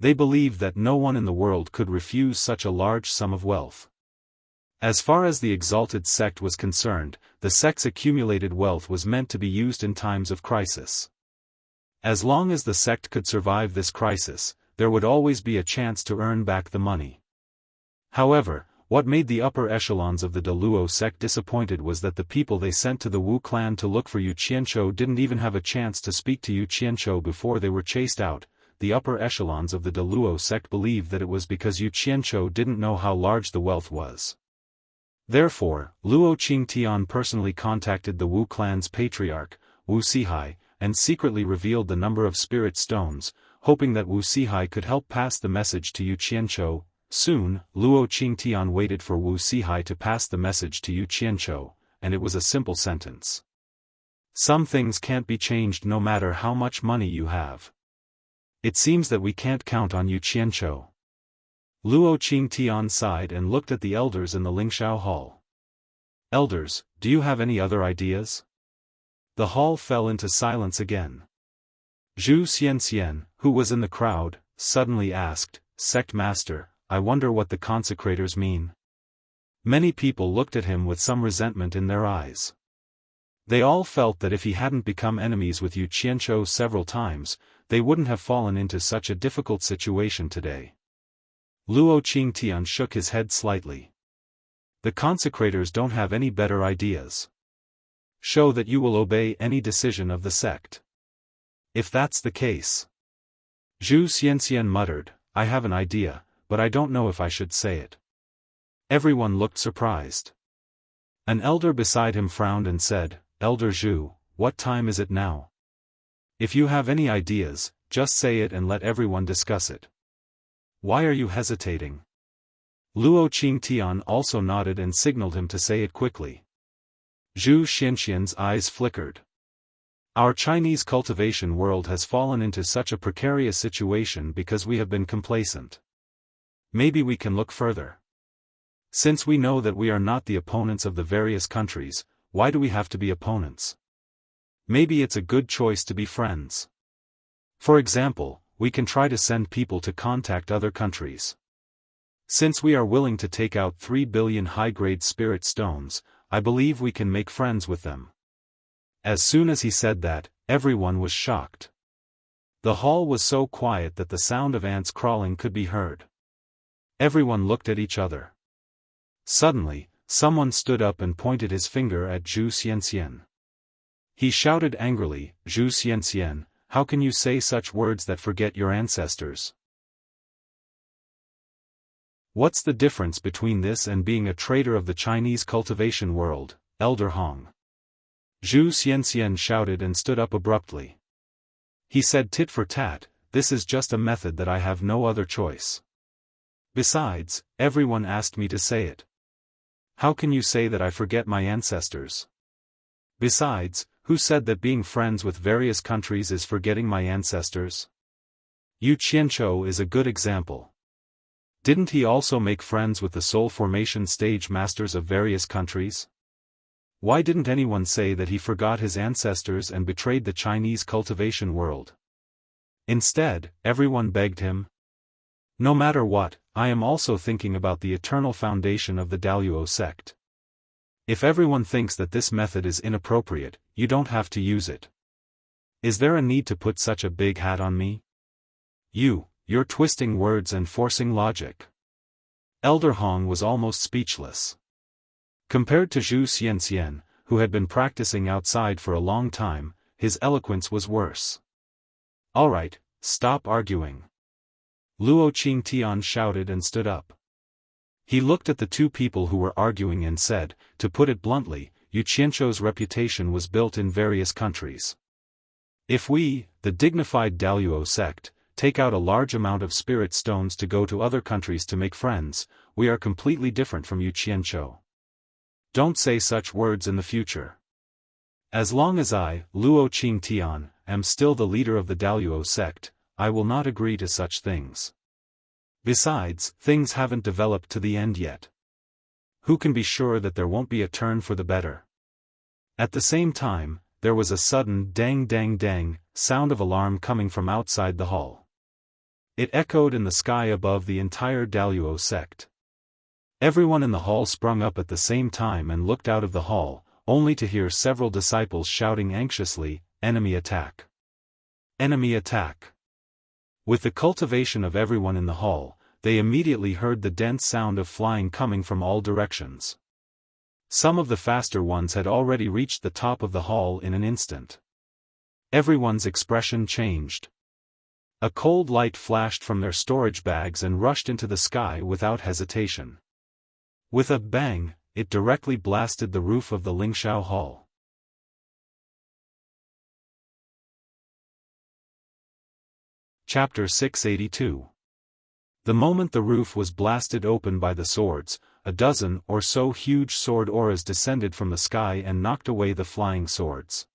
They believed that no one in the world could refuse such a large sum of wealth. As far as the exalted sect was concerned, the sect's accumulated wealth was meant to be used in times of crisis. As long as the sect could survive this crisis, there would always be a chance to earn back the money. However, what made the upper echelons of the Daluo sect disappointed was that the people they sent to the Wu clan to look for Yu Qianqiu didn't even have a chance to speak to Yu Qianqiu before they were chased out. The upper echelons of the Daluo sect believed that it was because Yu Qianqiu didn't know how large the wealth was. Therefore, Luo Qingtian personally contacted the Wu clan's patriarch, Wuxia, and secretly revealed the number of spirit stones, hoping that Wuxia could help pass the message to Yu Qianqiu. Soon, Luo Qingtian waited for Wuxia to pass the message to Yu Qianqiu, and it was a simple sentence. Some things can't be changed no matter how much money you have. It seems that we can't count on Yu Qianqiu. Luo Qingtian sighed and looked at the elders in the Lingxiao hall. Elders, do you have any other ideas? The hall fell into silence again. Zhu Xianxian, who was in the crowd, suddenly asked, "Sect Master, I wonder what the consecrators mean." Many people looked at him with some resentment in their eyes. They all felt that if he hadn't become enemies with Yu Qianqiu several times, they wouldn't have fallen into such a difficult situation today. Luo Qingtian shook his head slightly. The consecrators don't have any better ideas. Show that you will obey any decision of the sect. If that's the case. Zhu Xianxian muttered, I have an idea, but I don't know if I should say it. Everyone looked surprised. An elder beside him frowned and said, Elder Zhu, what time is it now? If you have any ideas, just say it and let everyone discuss it. Why are you hesitating? Luo Qingtian also nodded and signaled him to say it quickly. Zhu Xianxian's eyes flickered. Our Chinese cultivation world has fallen into such a precarious situation because we have been complacent. Maybe we can look further. Since we know that we are not the opponents of the various countries, why do we have to be opponents? Maybe it's a good choice to be friends. For example, we can try to send people to contact other countries. Since we are willing to take out 3 billion high-grade spirit stones, I believe we can make friends with them. As soon as he said that, everyone was shocked. The hall was so quiet that the sound of ants crawling could be heard. Everyone looked at each other. Suddenly, someone stood up and pointed his finger at Zhu Xianxian. He shouted angrily, Zhu Xianxian, how can you say such words that forget your ancestors? What's the difference between this and being a traitor of the Chinese cultivation world, Elder Hong? Zhu Xianxian shouted and stood up abruptly. He said tit for tat, this is just a method that I have no other choice. Besides, everyone asked me to say it. How can you say that I forget my ancestors? Besides, who said that being friends with various countries is forgetting my ancestors? Yu Qianchou is a good example. Didn't he also make friends with the soul formation stage masters of various countries? Why didn't anyone say that he forgot his ancestors and betrayed the Chinese cultivation world? Instead, everyone begged him. No matter what, I am also thinking about the eternal foundation of the Daluo sect. If everyone thinks that this method is inappropriate, you don't have to use it. Is there a need to put such a big hat on me? You're twisting words and forcing logic. Elder Hong was almost speechless. Compared to Zhu Xianxian, who had been practicing outside for a long time, his eloquence was worse. All right, stop arguing. Luo Qingtian shouted and stood up. He looked at the two people who were arguing and said, to put it bluntly, Yu Qianchou's reputation was built in various countries. If we, the dignified Daluo sect, take out a large amount of spirit stones to go to other countries to make friends, we are completely different from Yu Qianchou. Don't say such words in the future. As long as I, Luo Qingtian, am still the leader of the Daluo sect, I will not agree to such things. Besides, things haven't developed to the end yet. Who can be sure that there won't be a turn for the better? At the same time, there was a sudden dang dang dang sound of alarm coming from outside the hall. It echoed in the sky above the entire Daluo sect. Everyone in the hall sprung up at the same time and looked out of the hall, only to hear several disciples shouting anxiously, "Enemy attack! Enemy attack!" With the cultivation of everyone in the hall, they immediately heard the dense sound of flying coming from all directions. Some of the faster ones had already reached the top of the hall in an instant. Everyone's expression changed. A cold light flashed from their storage bags and rushed into the sky without hesitation. With a bang, it directly blasted the roof of the Lingshao Hall. Chapter 682. The moment the roof was blasted open by the swords, a dozen or so huge sword auras descended from the sky and knocked away the flying swords.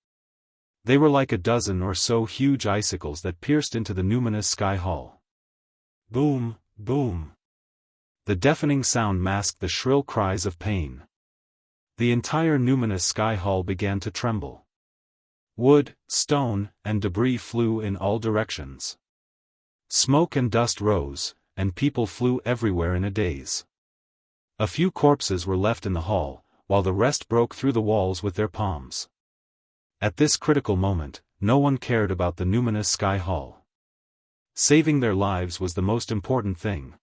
They were like a dozen or so huge icicles that pierced into the numinous sky hall. Boom, boom. The deafening sound masked the shrill cries of pain. The entire numinous sky hall began to tremble. Wood, stone, and debris flew in all directions. Smoke and dust rose, and people flew everywhere in a daze. A few corpses were left in the hall, while the rest broke through the walls with their palms. At this critical moment, no one cared about the numinous sky hall. Saving their lives was the most important thing.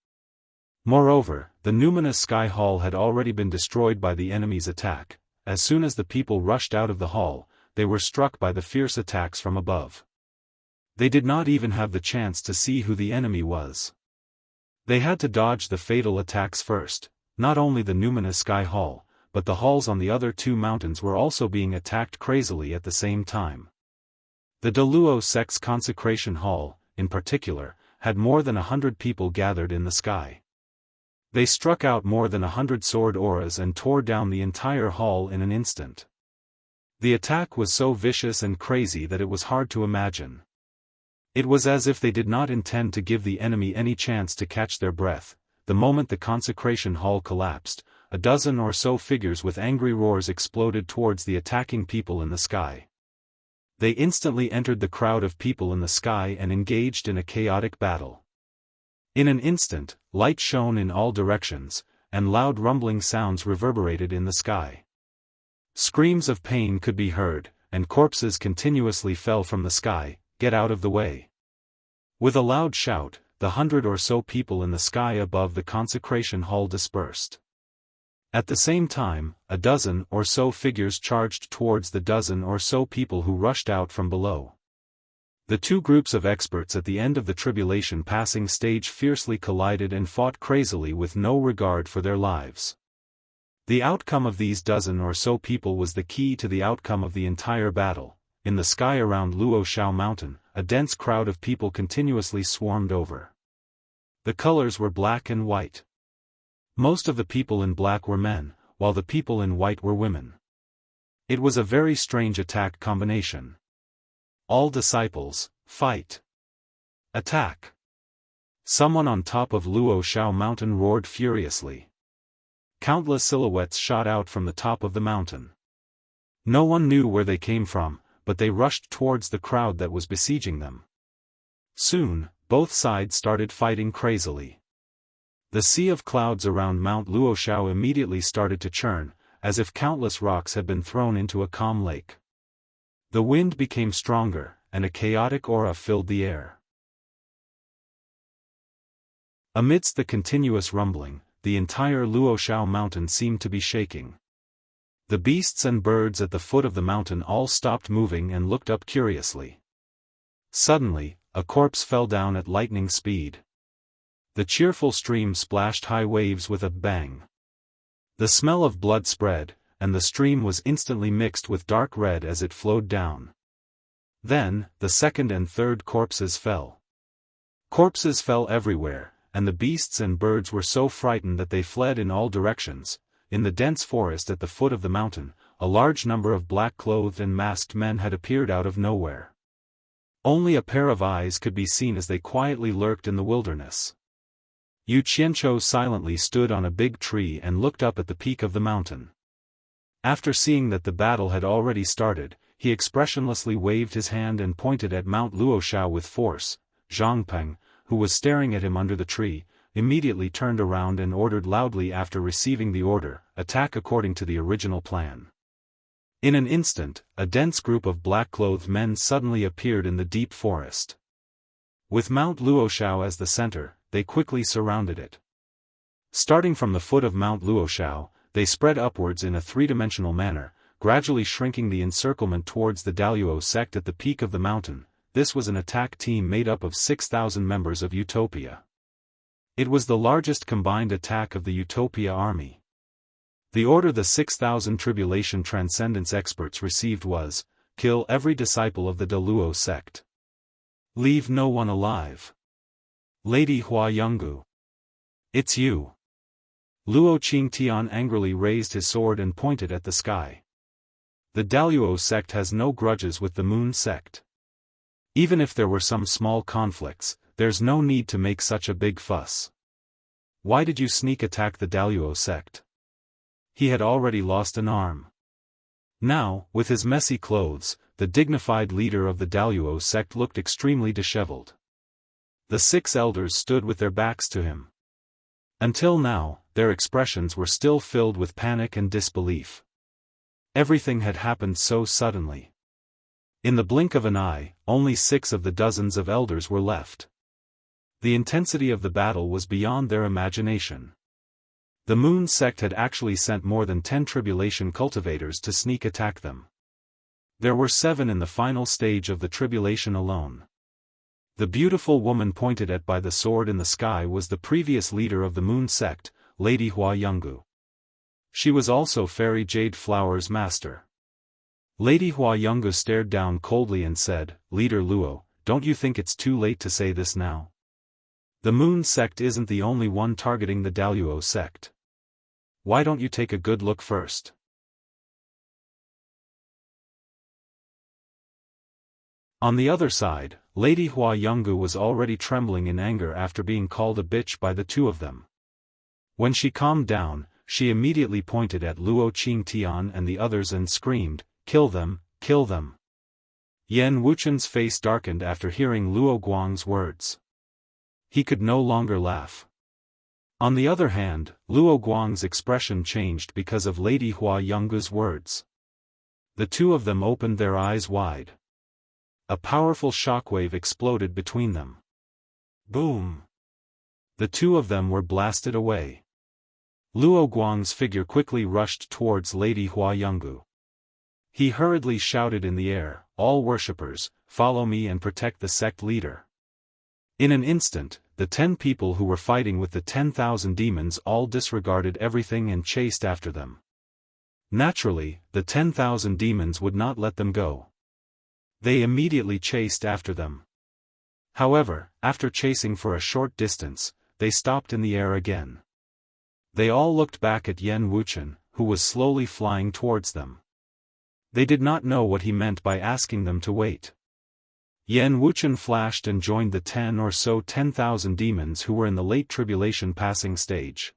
Moreover, the numinous sky hall had already been destroyed by the enemy's attack, as soon as the people rushed out of the hall, they were struck by the fierce attacks from above. They did not even have the chance to see who the enemy was. They had to dodge the fatal attacks first. Not only the numinous Sky Hall, but the halls on the other two mountains were also being attacked crazily at the same time. The Daluo sect's consecration hall, in particular, had more than 100 people gathered in the sky. They struck out more than 100 sword auras and tore down the entire hall in an instant. The attack was so vicious and crazy that it was hard to imagine. It was as if they did not intend to give the enemy any chance to catch their breath. The moment the consecration hall collapsed, a dozen or so figures with angry roars exploded towards the attacking people in the sky. They instantly entered the crowd of people in the sky and engaged in a chaotic battle. In an instant, light shone in all directions, and loud rumbling sounds reverberated in the sky. Screams of pain could be heard, and corpses continuously fell from the sky. Get out of the way. With a loud shout, the 100 or so people in the sky above the consecration hall dispersed. At the same time, a dozen or so figures charged towards the dozen or so people who rushed out from below. The two groups of experts at the end of the tribulation passing stage fiercely collided and fought crazily with no regard for their lives. The outcome of these dozen or so people was the key to the outcome of the entire battle. In the sky around Luoshao Mountain, a dense crowd of people continuously swarmed over. The colors were black and white. Most of the people in black were men, while the people in white were women. It was a very strange attack combination. All disciples, fight! Attack! Someone on top of Luoshao Mountain roared furiously. Countless silhouettes shot out from the top of the mountain. No one knew where they came from, but they rushed towards the crowd that was besieging them. Soon, both sides started fighting crazily. The sea of clouds around Mount Luoshao immediately started to churn, as if countless rocks had been thrown into a calm lake. The wind became stronger, and a chaotic aura filled the air. Amidst the continuous rumbling, the entire Luoshao Mountain seemed to be shaking. The beasts and birds at the foot of the mountain all stopped moving and looked up curiously. Suddenly, a corpse fell down at lightning speed. The cheerful stream splashed high waves with a bang. The smell of blood spread, and the stream was instantly mixed with dark red as it flowed down. Then, the second and third corpses fell. Corpses fell everywhere, and the beasts and birds were so frightened that they fled in all directions. In the dense forest at the foot of the mountain, a large number of black-clothed and masked men had appeared out of nowhere. Only a pair of eyes could be seen as they quietly lurked in the wilderness. Yu Qianchou silently stood on a big tree and looked up at the peak of the mountain. After seeing that the battle had already started, he expressionlessly waved his hand and pointed at Mount Luoshao with force. Zhang Peng, who was staring at him under the tree, immediately turned around and ordered loudly after receiving the order, attack according to the original plan. In an instant, a dense group of black-clothed men suddenly appeared in the deep forest. With Mount Luoshao as the center, they quickly surrounded it. Starting from the foot of Mount Luoshao, they spread upwards in a three-dimensional manner, gradually shrinking the encirclement towards the Daluo sect at the peak of the mountain. This was an attack team made up of 6,000 members of Utopia. It was the largest combined attack of the Utopia army. The order the 6,000 Tribulation Transcendence experts received was, kill every disciple of the Daluo sect. Leave no one alive. Lady Hua Yonggu. It's you. Luo Qingtian angrily raised his sword and pointed at the sky. The Daluo sect has no grudges with the Moon sect. Even if there were some small conflicts, there's no need to make such a big fuss. Why did you sneak attack the Daluo sect? He had already lost an arm. Now, with his messy clothes, the dignified leader of the Daluo sect looked extremely disheveled. The 6 elders stood with their backs to him. Until now, their expressions were still filled with panic and disbelief. Everything had happened so suddenly. In the blink of an eye, only 6 of the dozens of elders were left. The intensity of the battle was beyond their imagination. The Moon sect had actually sent more than 10 tribulation cultivators to sneak attack them. There were 7 in the final stage of the tribulation alone. The beautiful woman pointed at by the sword in the sky was the previous leader of the Moon sect, Lady Hua Yungu. She was also Fairy Jade Flower's master. Lady Hua Yungu stared down coldly and said, "Leader Luo, don't you think it's too late to say this now? The Moon sect isn't the only one targeting the Daluo sect. Why don't you take a good look first?" On the other side, Lady Hua Yungu was already trembling in anger after being called a bitch by the two of them. When she calmed down, she immediately pointed at Luo Qingtian and the others and screamed, "Kill them, kill them!" Yan Wuchen's face darkened after hearing Luo Guang's words. He could no longer laugh. On the other hand, Luo Guang's expression changed because of Lady Hua Yungu's words. The two of them opened their eyes wide. A powerful shockwave exploded between them. Boom! The two of them were blasted away. Luo Guang's figure quickly rushed towards Lady Hua Yungu. He hurriedly shouted in the air, "All worshippers, follow me and protect the sect leader." In an instant, the 10 people who were fighting with the 10,000 demons all disregarded everything and chased after them. Naturally, the 10,000 demons would not let them go. They immediately chased after them. However, after chasing for a short distance, they stopped in the air again. They all looked back at Yan Wuchen, who was slowly flying towards them. They did not know what he meant by asking them to wait. Yan Wuchen flashed and joined the 10,000 demons who were in the late tribulation passing stage.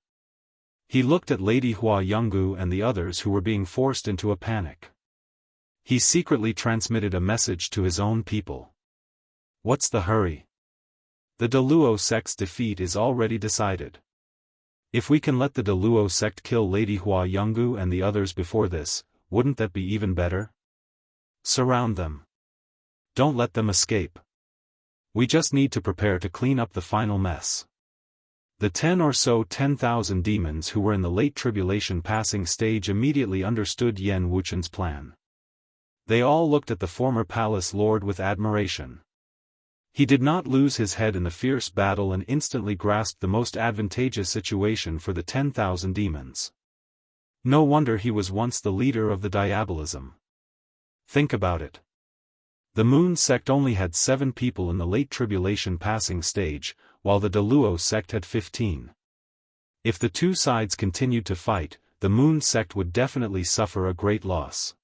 He looked at Lady Hua Yungu and the others who were being forced into a panic. He secretly transmitted a message to his own people. "What's the hurry? The Daluo sect's defeat is already decided. If we can let the Daluo sect kill Lady Hua Yungu and the others before this, wouldn't that be even better? Surround them. Don't let them escape. We just need to prepare to clean up the final mess." The 10,000 demons who were in the late tribulation passing stage immediately understood Yan Wuchen's plan. They all looked at the former palace lord with admiration. He did not lose his head in the fierce battle and instantly grasped the most advantageous situation for the 10,000 demons. No wonder he was once the leader of the diabolism. Think about it. The Moon sect only had 7 people in the late tribulation passing stage, while the Daluo sect had 15. If the two sides continued to fight, the Moon sect would definitely suffer a great loss.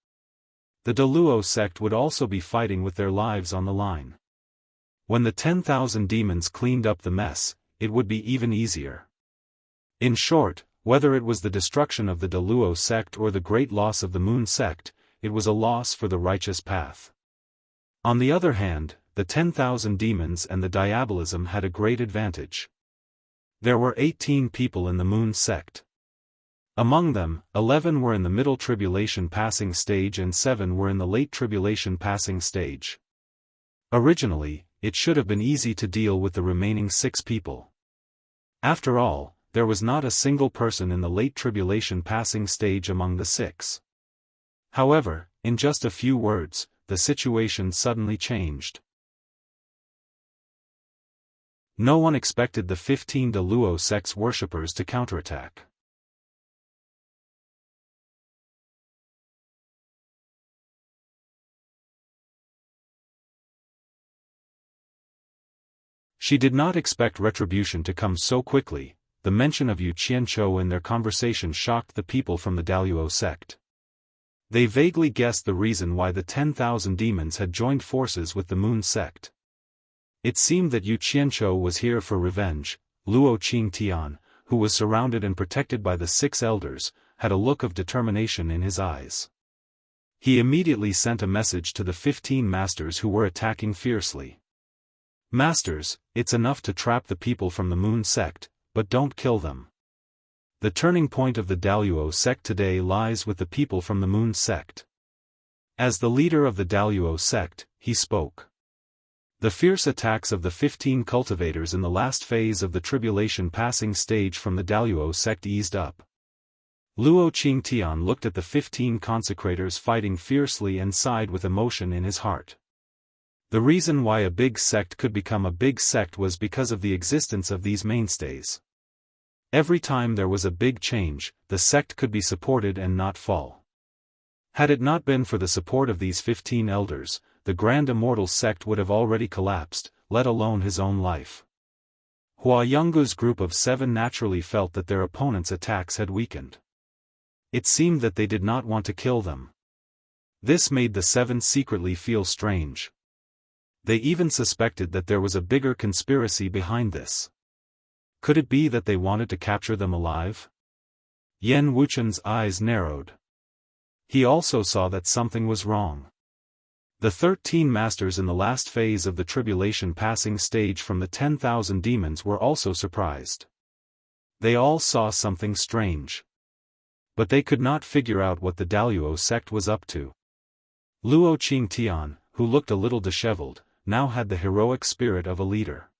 The Daluo sect would also be fighting with their lives on the line. When the 10,000 demons cleaned up the mess, it would be even easier. In short, whether it was the destruction of the Daluo sect or the great loss of the Moon sect, it was a loss for the righteous path. On the other hand, the 10,000 demons and the diabolism had a great advantage. There were 18 people in the Moon sect. Among them, 11 were in the middle tribulation passing stage and 7 were in the late tribulation passing stage. Originally, it should have been easy to deal with the remaining 6 people. After all, there was not a single person in the late tribulation passing stage among the 6. However, in just a few words, the situation suddenly changed. No one expected the 15 Daluo sect's worshippers to counterattack. She did not expect retribution to come so quickly. The mention of Yu Qianchou in their conversation shocked the people from the Daluo sect. They vaguely guessed the reason why the 10,000 demons had joined forces with the Moon sect. It seemed that Yu Qianchou was here for revenge. Luo Qingtian, who was surrounded and protected by the 6 elders, had a look of determination in his eyes. He immediately sent a message to the 15 masters who were attacking fiercely. "Masters, it's enough to trap the people from the Moon sect, but don't kill them. The turning point of the Daluo sect today lies with the people from the Moon sect." As the leader of the Daluo sect, he spoke. The fierce attacks of the 15 cultivators in the last phase of the tribulation passing stage from the Daluo sect eased up. Luo Qingtian looked at the 15 consecrators fighting fiercely and sighed with emotion in his heart. The reason why a big sect could become a big sect was because of the existence of these mainstays. Every time there was a big change, the sect could be supported and not fall. Had it not been for the support of these 15 elders, the Grand Immortal sect would have already collapsed, let alone his own life. Hua Yungu's group of 7 naturally felt that their opponents' attacks had weakened. It seemed that they did not want to kill them. This made the 7 secretly feel strange. They even suspected that there was a bigger conspiracy behind this. Could it be that they wanted to capture them alive? Yan Wuchen's eyes narrowed. He also saw that something was wrong. The 13 masters in the last phase of the tribulation passing stage from the 10,000 demons were also surprised. They all saw something strange. But they could not figure out what the Daluo sect was up to. Luo Qingtian, who looked a little disheveled, now had the heroic spirit of a leader.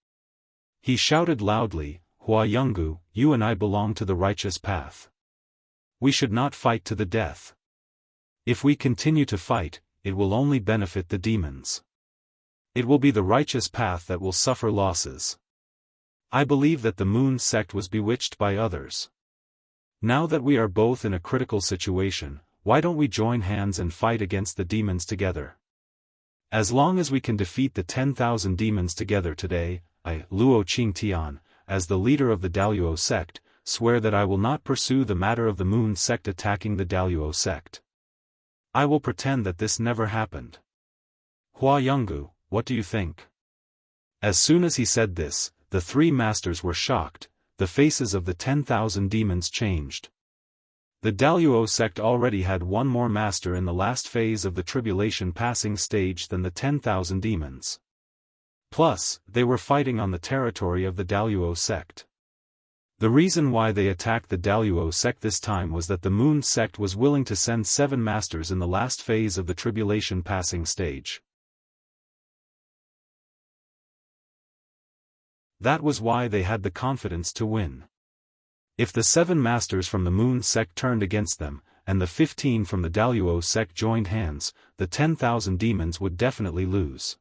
He shouted loudly, "Hua Yungu, you and I belong to the righteous path. We should not fight to the death. If we continue to fight, it will only benefit the demons. It will be the righteous path that will suffer losses. I believe that the Moon sect was bewitched by others. Now that we are both in a critical situation, why don't we join hands and fight against the demons together? As long as we can defeat the 10,000 demons together today, I, Luo Qingtian, as the leader of the Daluo sect, swear that I will not pursue the matter of the Moon sect attacking the Daluo sect. I will pretend that this never happened. Hua Yungu, what do you think?" As soon as he said this, the 3 masters were shocked, the faces of the 10,000 demons changed. The Daluo sect already had one more master in the last phase of the tribulation passing stage than the 10,000 demons. Plus, they were fighting on the territory of the Daluo sect. The reason why they attacked the Daluo sect this time was that the Moon sect was willing to send 7 masters in the last phase of the tribulation passing stage. That was why they had the confidence to win. If the 7 masters from the Moon sect turned against them, and the 15 from the Daluo sect joined hands, the 10,000 demons would definitely lose.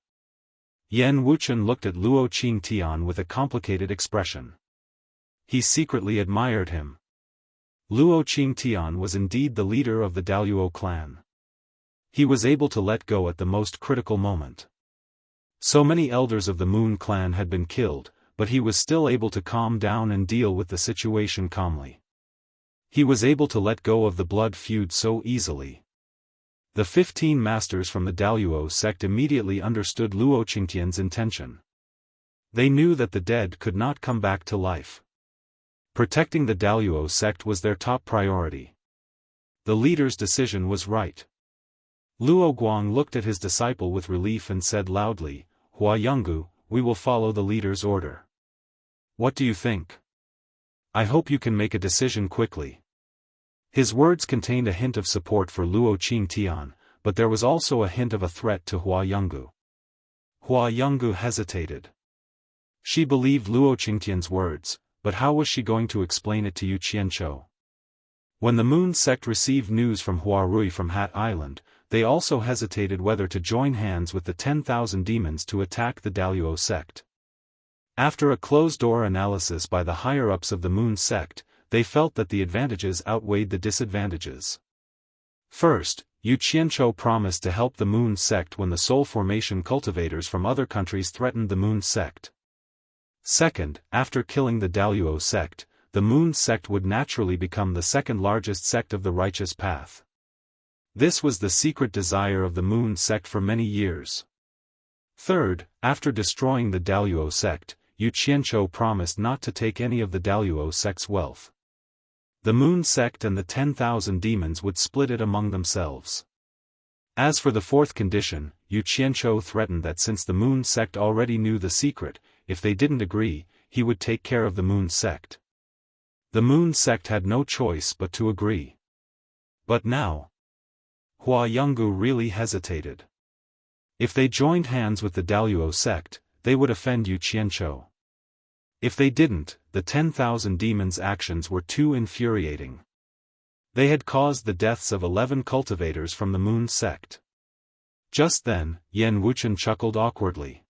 Yan Wuchen looked at Luo Qingtian with a complicated expression. He secretly admired him. Luo Qingtian was indeed the leader of the Daluo clan. He was able to let go at the most critical moment. So many elders of the Moon clan had been killed, but he was still able to calm down and deal with the situation calmly. He was able to let go of the blood feud so easily. The 15 masters from the Daluo sect immediately understood Luo Qingtian's intention. They knew that the dead could not come back to life. Protecting the Daluo sect was their top priority. The leader's decision was right. Luo Guang looked at his disciple with relief and said loudly, "Hua Yungu, we will follow the leader's order. What do you think? I hope you can make a decision quickly." His words contained a hint of support for Luo Qingtian, but there was also a hint of a threat to Hua Yungu. Hua Yungu hesitated. She believed Luo Qingtian's words, but how was she going to explain it to Yu Qianqiu? When the Moon sect received news from Hua Rui from Hat Island, they also hesitated whether to join hands with the 10,000 demons to attack the Daluo sect. After a closed-door analysis by the higher-ups of the Moon sect, they felt that the advantages outweighed the disadvantages. First, Yu Qianqiu promised to help the Moon sect when the soul formation cultivators from other countries threatened the Moon sect. Second, after killing the Daluo sect, the Moon sect would naturally become the second largest sect of the righteous path. This was the secret desire of the Moon sect for many years. Third, after destroying the Daluo sect, Yu Qianqiu promised not to take any of the Daluo sect's wealth. The Moon sect and the 10,000 demons would split it among themselves. As for the fourth condition, Yu Qianqiu threatened that since the Moon sect already knew the secret, if they didn't agree, he would take care of the Moon sect. The Moon sect had no choice but to agree. But now, Hua Yungu really hesitated. If they joined hands with the Daluo sect, they would offend Yu Qianzhou. If they didn't, the 10,000 demons' actions were too infuriating. They had caused the deaths of 11 cultivators from the Moon sect. Just then, Yan Wuchen chuckled awkwardly.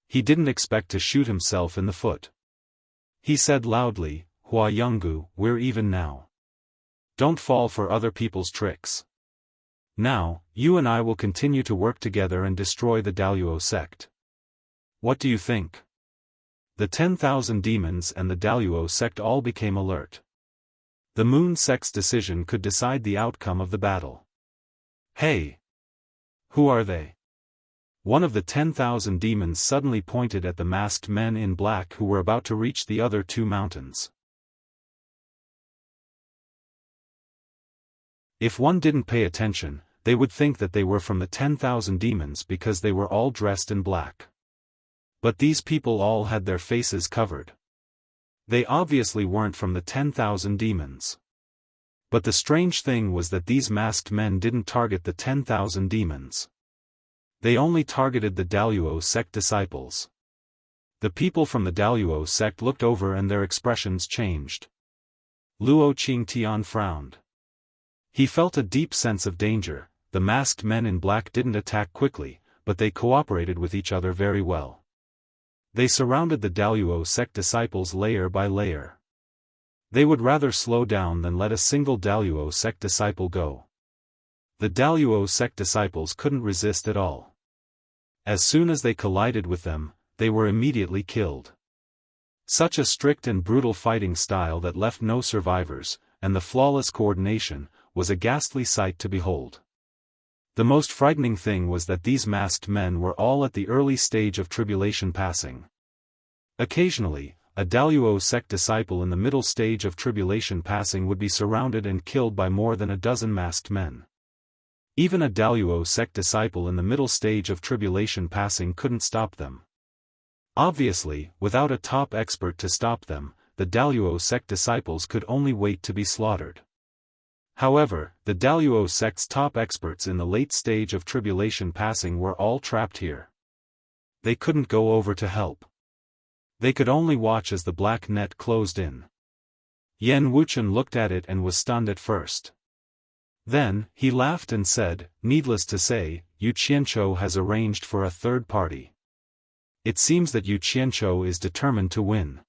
He didn't expect to shoot himself in the foot. He said loudly, "Hua Yonggu, we're even now. Don't fall for other people's tricks. Now, you and I will continue to work together and destroy the Daluo sect. What do you think?" The 10,000 demons and the Daluo sect all became alert. The Moon sect's decision could decide the outcome of the battle. "Hey! Who are they?" One of the 10,000 demons suddenly pointed at the masked men in black who were about to reach the other two mountains. If one didn't pay attention, they would think that they were from the 10,000 demons because they were all dressed in black. But these people all had their faces covered. They obviously weren't from the 10,000 demons. But the strange thing was that these masked men didn't target the 10,000 demons. They only targeted the Daluo sect disciples. The people from the Daluo sect looked over and their expressions changed. Luo Qingtian frowned. He felt a deep sense of danger. The masked men in black didn't attack quickly, but they cooperated with each other very well. They surrounded the Daluo sect disciples layer by layer. They would rather slow down than let a single Daluo sect disciple go. The Daluo sect disciples couldn't resist at all. As soon as they collided with them, they were immediately killed. Such a strict and brutal fighting style that left no survivors, and the flawless coordination, was a ghastly sight to behold. The most frightening thing was that these masked men were all at the early stage of tribulation passing. Occasionally, a Daluo sect disciple in the middle stage of tribulation passing would be surrounded and killed by more than a dozen masked men. Even a Daluo sect disciple in the middle stage of tribulation passing couldn't stop them. Obviously, without a top expert to stop them, the Daluo sect disciples could only wait to be slaughtered. However, the Daluo sect's top experts in the late stage of tribulation passing were all trapped here. They couldn't go over to help. They could only watch as the black net closed in. Yan Wuchen looked at it and was stunned at first. Then, he laughed and said, "Needless to say, Yu Qianzhou has arranged for a third party. It seems that Yu Qianzhou is determined to win."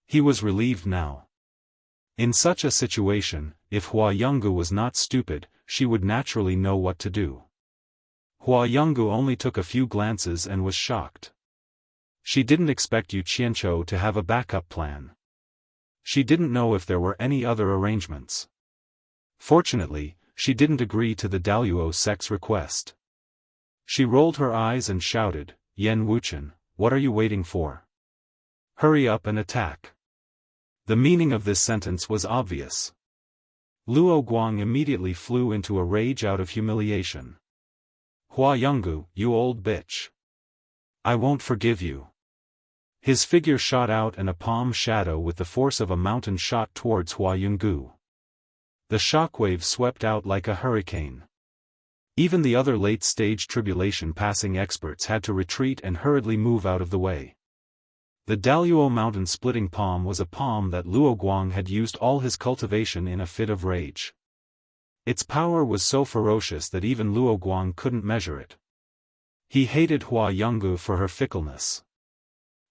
He was relieved now. In such a situation, if Hua Yonggu was not stupid, she would naturally know what to do. Hua Yonggu only took a few glances and was shocked. She didn't expect Yu Qianzhou to have a backup plan. She didn't know if there were any other arrangements. Fortunately, she didn't agree to the Daluo sect's request. She rolled her eyes and shouted, "Yan Wuchen, what are you waiting for? Hurry up and attack." The meaning of this sentence was obvious. Luo Guang immediately flew into a rage out of humiliation. "Hua Yonggu, you old bitch. I won't forgive you." His figure shot out and a palm shadow with the force of a mountain shot towards Hua Yonggu. The shockwave swept out like a hurricane. Even the other late-stage tribulation passing experts had to retreat and hurriedly move out of the way. The Daluo mountain-splitting palm was a palm that Luo Guang had used all his cultivation in a fit of rage. Its power was so ferocious that even Luo Guang couldn't measure it. He hated Hua Yonggu for her fickleness.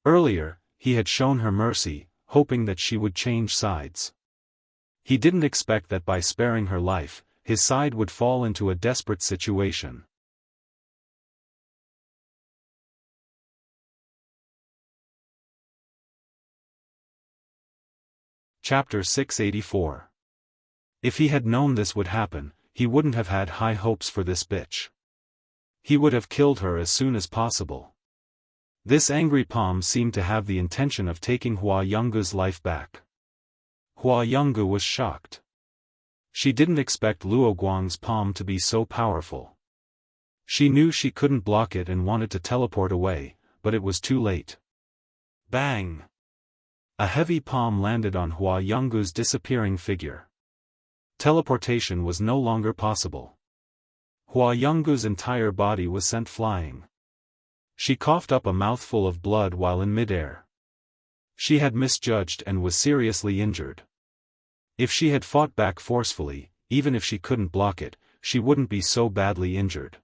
Earlier, he had shown her mercy, hoping that she would change sides. He didn't expect that by sparing her life, his side would fall into a desperate situation. Chapter 684. If he had known this would happen, he wouldn't have had high hopes for this bitch. He would have killed her as soon as possible. This angry palm seemed to have the intention of taking Hua Yonggu's life back. Hua Yonggu was shocked. She didn't expect Luo Guang's palm to be so powerful. She knew she couldn't block it and wanted to teleport away, but it was too late. Bang! A heavy palm landed on Hua Yonggu's disappearing figure. Teleportation was no longer possible. Hua Yonggu's entire body was sent flying. She coughed up a mouthful of blood while in midair. She had misjudged and was seriously injured. If she had fought back forcefully, even if she couldn't block it, she wouldn't be so badly injured.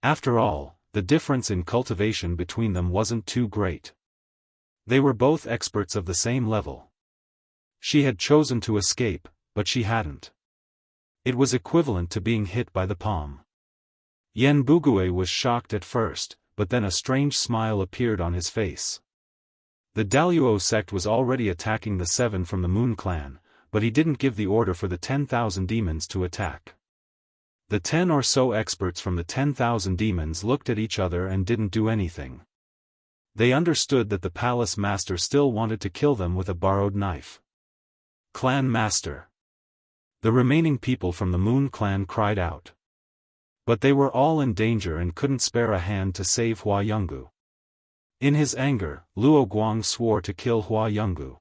After all, the difference in cultivation between them wasn't too great. They were both experts of the same level. She had chosen to escape, but she hadn't. It was equivalent to being hit by the palm. Yen Bugue was shocked at first, but then a strange smile appeared on his face. The Daluo sect was already attacking the 7 from the Moon Clan, but he didn't give the order for the 10,000 demons to attack. The 10 or so experts from the 10,000 demons looked at each other and didn't do anything. They understood that the palace master still wanted to kill them with a borrowed knife. Clan master. The remaining people from the Moon Clan cried out. But they were all in danger and couldn't spare a hand to save Hua Yonggu. In his anger, Luo Guang swore to kill Hua Yonggu.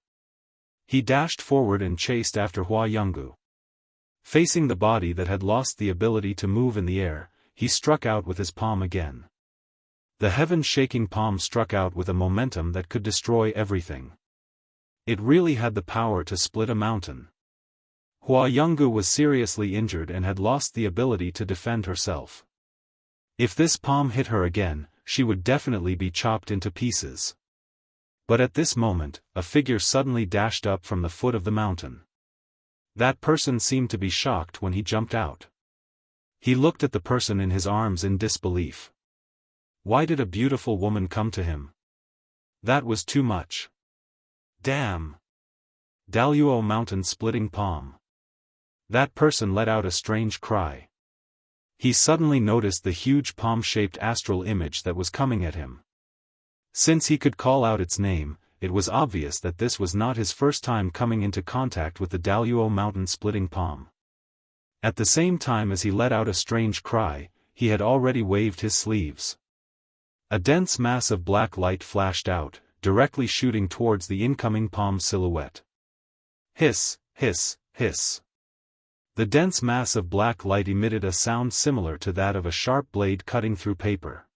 He dashed forward and chased after Hua Yonggu. Facing the body that had lost the ability to move in the air, he struck out with his palm again. The heaven-shaking palm struck out with a momentum that could destroy everything. It really had the power to split a mountain. Hua Yonggu was seriously injured and had lost the ability to defend herself. If this palm hit her again, she would definitely be chopped into pieces. But at this moment, a figure suddenly dashed up from the foot of the mountain. That person seemed to be shocked when he jumped out. He looked at the person in his arms in disbelief. Why did a beautiful woman come to him? That was too much. Damn! Daluo mountain splitting palm. That person let out a strange cry. He suddenly noticed the huge palm-shaped astral image that was coming at him. Since he could call out its name, it was obvious that this was not his first time coming into contact with the Daluo mountain-splitting palm. At the same time as he let out a strange cry, he had already waved his sleeves. A dense mass of black light flashed out, directly shooting towards the incoming palm silhouette. Hiss, hiss, hiss. The dense mass of black light emitted a sound similar to that of a sharp blade cutting through paper.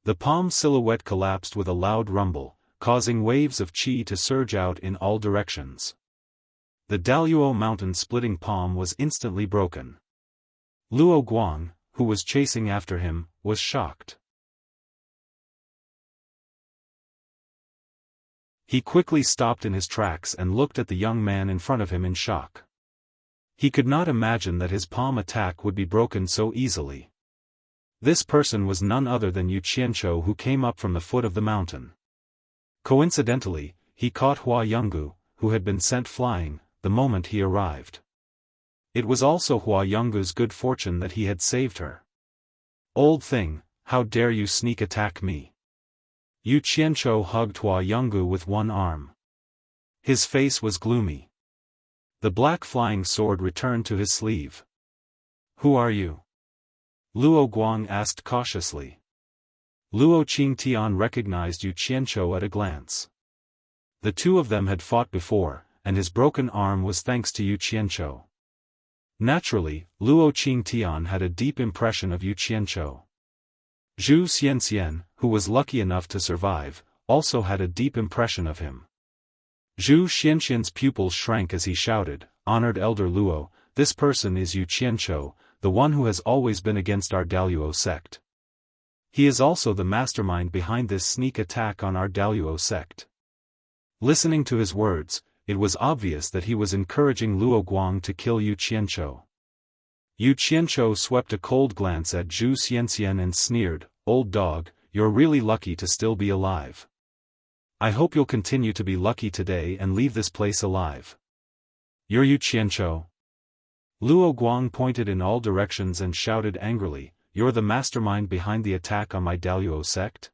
The palm silhouette collapsed with a loud rumble, causing waves of qi to surge out in all directions. The Daluo mountain-splitting palm was instantly broken. Luo Guang, who was chasing after him, was shocked. He quickly stopped in his tracks and looked at the young man in front of him in shock. He could not imagine that his palm attack would be broken so easily. This person was none other than Yu Qianzhou, who came up from the foot of the mountain. Coincidentally, he caught Hua Yonggu, who had been sent flying, the moment he arrived. It was also Hua Yonggu's good fortune that he had saved her. Old thing, how dare you sneak attack me? Yu Qianzhou hugged Hua Yonggu with one arm. His face was gloomy. The black flying sword returned to his sleeve. Who are you? Luo Guang asked cautiously. Luo Qingtian recognized Yu Qianzhou at a glance. The two of them had fought before, and his broken arm was thanks to Yu Qianzhou. Naturally, Luo Qingtian had a deep impression of Yu Qianzhou. Zhu Xianxian, who was lucky enough to survive, also had a deep impression of him. Zhu Xianxian's pupils shrank as he shouted, "Honored Elder Luo, this person is Yu Qianzhou, the one who has always been against our Daluo sect. He is also the mastermind behind this sneak attack on our Daluo sect." Listening to his words, it was obvious that he was encouraging Luo Guang to kill Yu Qianzhou. Yu Qianzhou swept a cold glance at Zhu Xianxian and sneered, "Old dog, you're really lucky to still be alive. I hope you'll continue to be lucky today and leave this place alive." "You're Yu Qianzhou?" Luo Guang pointed in all directions and shouted angrily, "You're the mastermind behind the attack on my Daluo sect?"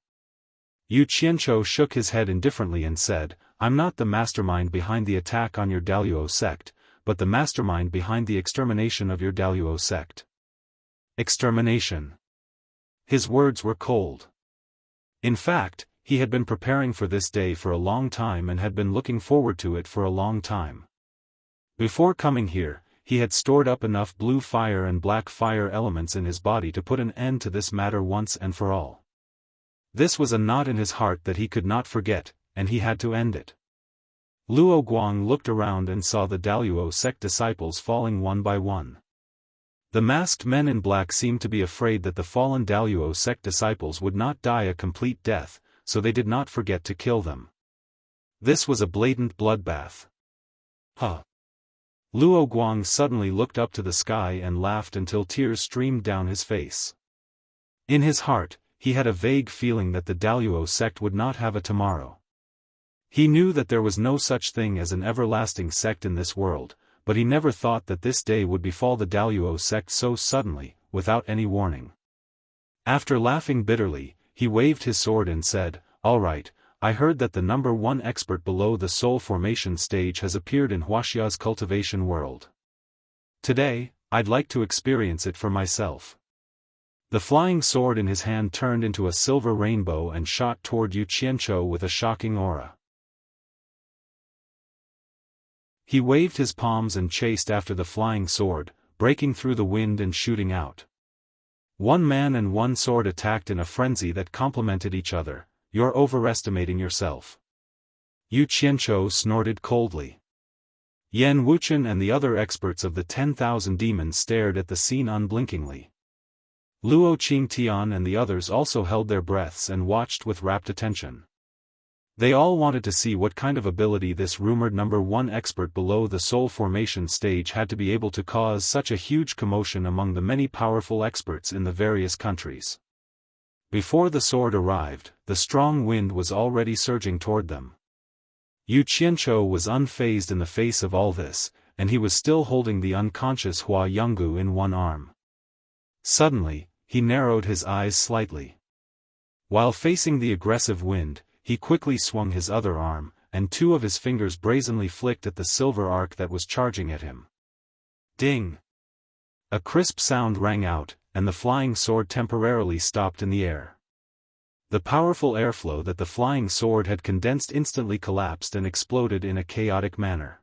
Yu Qianzhou shook his head indifferently and said, "I'm not the mastermind behind the attack on your Daluo sect, but the mastermind behind the extermination of your Daluo sect." Extermination. His words were cold. In fact, he had been preparing for this day for a long time and had been looking forward to it for a long time. Before coming here, he had stored up enough blue fire and black fire elements in his body to put an end to this matter once and for all. This was a knot in his heart that he could not forget, and he had to end it. Luo Guang looked around and saw the Daluo sect disciples falling one by one. The masked men in black seemed to be afraid that the fallen Daluo sect disciples would not die a complete death, so they did not forget to kill them. This was a blatant bloodbath. Huh! Luo Guang suddenly looked up to the sky and laughed until tears streamed down his face. In his heart, he had a vague feeling that the Daluo sect would not have a tomorrow. He knew that there was no such thing as an everlasting sect in this world, but he never thought that this day would befall the Daluo sect so suddenly, without any warning. After laughing bitterly, he waved his sword and said, "All right, I heard that the number 1 expert below the soul formation stage has appeared in Wuxia's cultivation world. Today, I'd like to experience it for myself." The flying sword in his hand turned into a silver rainbow and shot toward Yu Qianzhou with a shocking aura. He waved his palms and chased after the flying sword, breaking through the wind and shooting out. One man and one sword attacked in a frenzy that complemented each other. "You're overestimating yourself." Yu Qianzhou snorted coldly. Yan Wuchen and the other experts of the 10,000 demons stared at the scene unblinkingly. Luo Qingtian and the others also held their breaths and watched with rapt attention. They all wanted to see what kind of ability this rumored number 1 expert below the soul formation stage had to be able to cause such a huge commotion among the many powerful experts in the various countries. Before the sword arrived, the strong wind was already surging toward them. Yu Qianzhou was unfazed in the face of all this, and he was still holding the unconscious Hua Yonggu in one arm. Suddenly, he narrowed his eyes slightly. While facing the aggressive wind, he quickly swung his other arm, and 2 of his fingers brazenly flicked at the silver arc that was charging at him. Ding! A crisp sound rang out, and the flying sword temporarily stopped in the air. The powerful airflow that the flying sword had condensed instantly collapsed and exploded in a chaotic manner.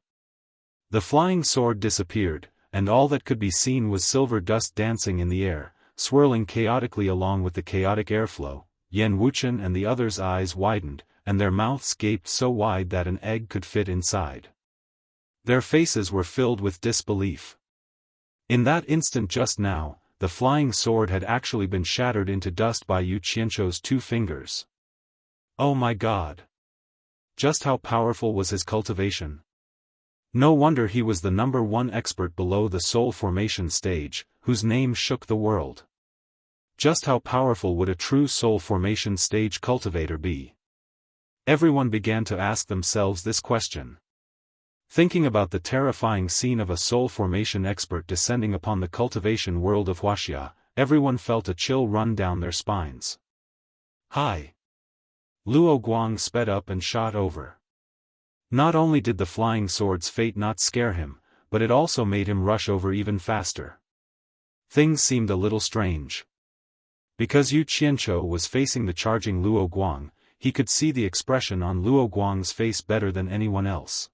The flying sword disappeared, and all that could be seen was silver dust dancing in the air, swirling chaotically along with the chaotic airflow. Yan Wuchen and the others' eyes widened, and their mouths gaped so wide that an egg could fit inside. Their faces were filled with disbelief. In that instant just now, the flying sword had actually been shattered into dust by Yu Qianzhou's 2 fingers. Oh my God! Just how powerful was his cultivation? No wonder he was the number 1 expert below the soul formation stage, whose name shook the world. Just how powerful would a true soul formation stage cultivator be? Everyone began to ask themselves this question. Thinking about the terrifying scene of a soul formation expert descending upon the cultivation world of Wuxia, everyone felt a chill run down their spines. Hi! Luo Guang sped up and shot over. Not only did the flying sword's fate not scare him, but it also made him rush over even faster. Things seemed a little strange. Because Yu Qianzhou was facing the charging Luo Guang, he could see the expression on Luo Guang's face better than anyone else.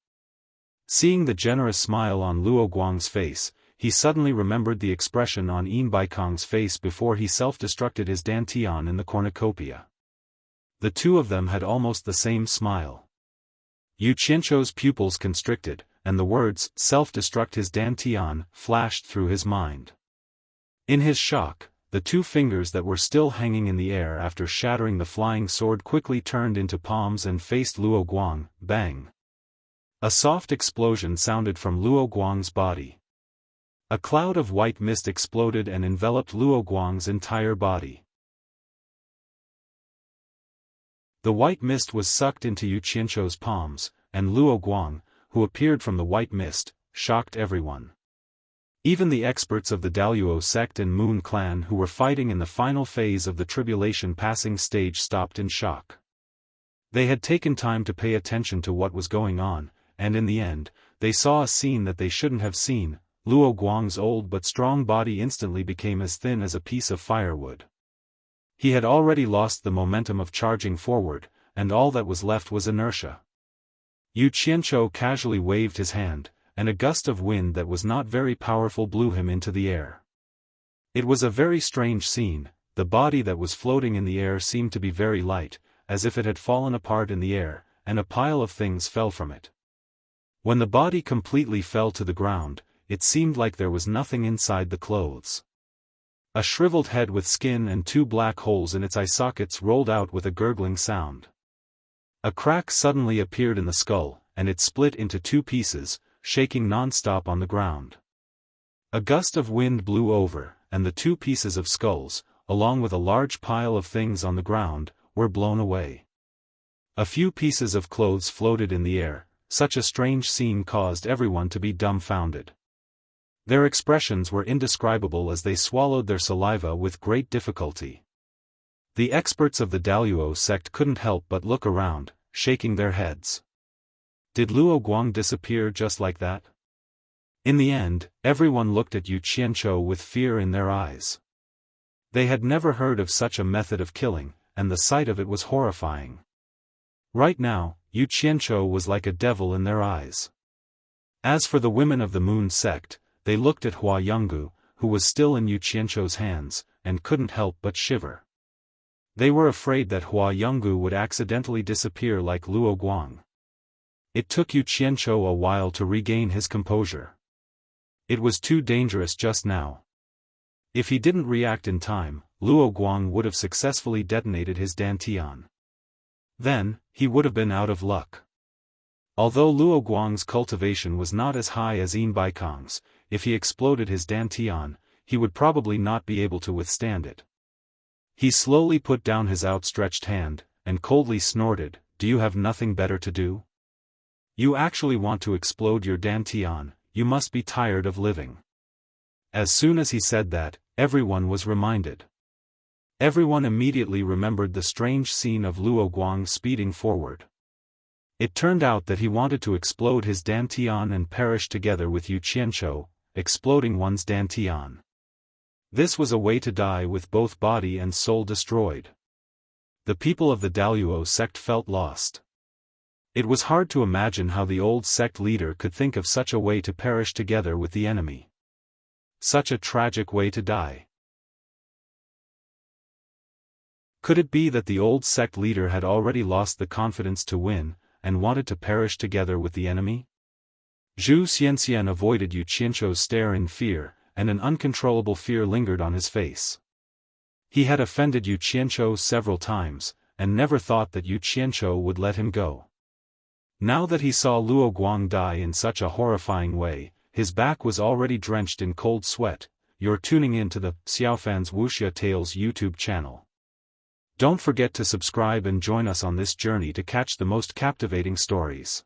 Seeing the generous smile on Luo Guang's face, he suddenly remembered the expression on Yin Baikong's face before he self-destructed his dantian in the cornucopia. The 2 of them had almost the same smile. Yu Qianzhou's pupils constricted, and the words, "self-destruct his dantian," flashed through his mind. In his shock, the 2 fingers that were still hanging in the air after shattering the flying sword quickly turned into palms and faced Luo Guang. Bang! A soft explosion sounded from Luo Guang's body. A cloud of white mist exploded and enveloped Luo Guang's entire body. The white mist was sucked into Yu Qianzhou's palms, and Luo Guang, who appeared from the white mist, shocked everyone. Even the experts of the Daluo sect and Moon clan who were fighting in the final phase of the tribulation passing stage stopped in shock. They had taken time to pay attention to what was going on, and in the end, they saw a scene that they shouldn't have seen. Luo Guang's old but strong body instantly became as thin as a piece of firewood. He had already lost the momentum of charging forward, and all that was left was inertia. Yu Qianzhou casually waved his hand, and a gust of wind that was not very powerful blew him into the air. It was a very strange scene. The body that was floating in the air seemed to be very light, as if it had fallen apart in the air, and a pile of things fell from it. When the body completely fell to the ground, it seemed like there was nothing inside the clothes. A shriveled head with skin and 2 black holes in its eye sockets rolled out with a gurgling sound. A crack suddenly appeared in the skull, and it split into 2 pieces, shaking non-stop on the ground. A gust of wind blew over, and the 2 pieces of skulls, along with a large pile of things on the ground, were blown away. A few pieces of clothes floated in the air. Such a strange scene caused everyone to be dumbfounded. Their expressions were indescribable as they swallowed their saliva with great difficulty. The experts of the Daluo sect couldn't help but look around, shaking their heads. Did Luo Guang disappear just like that? In the end, everyone looked at Yu Qianzhou with fear in their eyes. They had never heard of such a method of killing, and the sight of it was horrifying. Right now, Yu Qianzhou was like a devil in their eyes. As for the women of the Moon sect, they looked at Hua Yonggu, who was still in Yu Qianzhou's hands, and couldn't help but shiver. They were afraid that Hua Yonggu would accidentally disappear like Luo Guang. It took Yu Qianzhou a while to regain his composure. It was too dangerous just now. If he didn't react in time, Luo Guang would have successfully detonated his dantian. Then, he would have been out of luck. Although Luo Guang's cultivation was not as high as Yin Baikong's, if he exploded his dantian, he would probably not be able to withstand it. He slowly put down his outstretched hand, and coldly snorted, "Do you have nothing better to do? You actually want to explode your dantian, you must be tired of living." As soon as he said that, everyone was reminded. Everyone immediately remembered the strange scene of Luo Guang speeding forward. It turned out that he wanted to explode his dantian and perish together with Yu Qianzhou, exploding one's dantian. This was a way to die with both body and soul destroyed. The people of the Daluo sect felt lost. It was hard to imagine how the old sect leader could think of such a way to perish together with the enemy. Such a tragic way to die. Could it be that the old sect leader had already lost the confidence to win, and wanted to perish together with the enemy? Zhu Xianxian avoided Yu Qianzhou's stare in fear, and an uncontrollable fear lingered on his face. He had offended Yu Qianzhou several times, and never thought that Yu Qianzhou would let him go. Now that he saw Luo Guang die in such a horrifying way, his back was already drenched in cold sweat. You're tuning in to the Xiaofan's Wuxia Tales YouTube channel. Don't forget to subscribe and join us on this journey to catch the most captivating stories.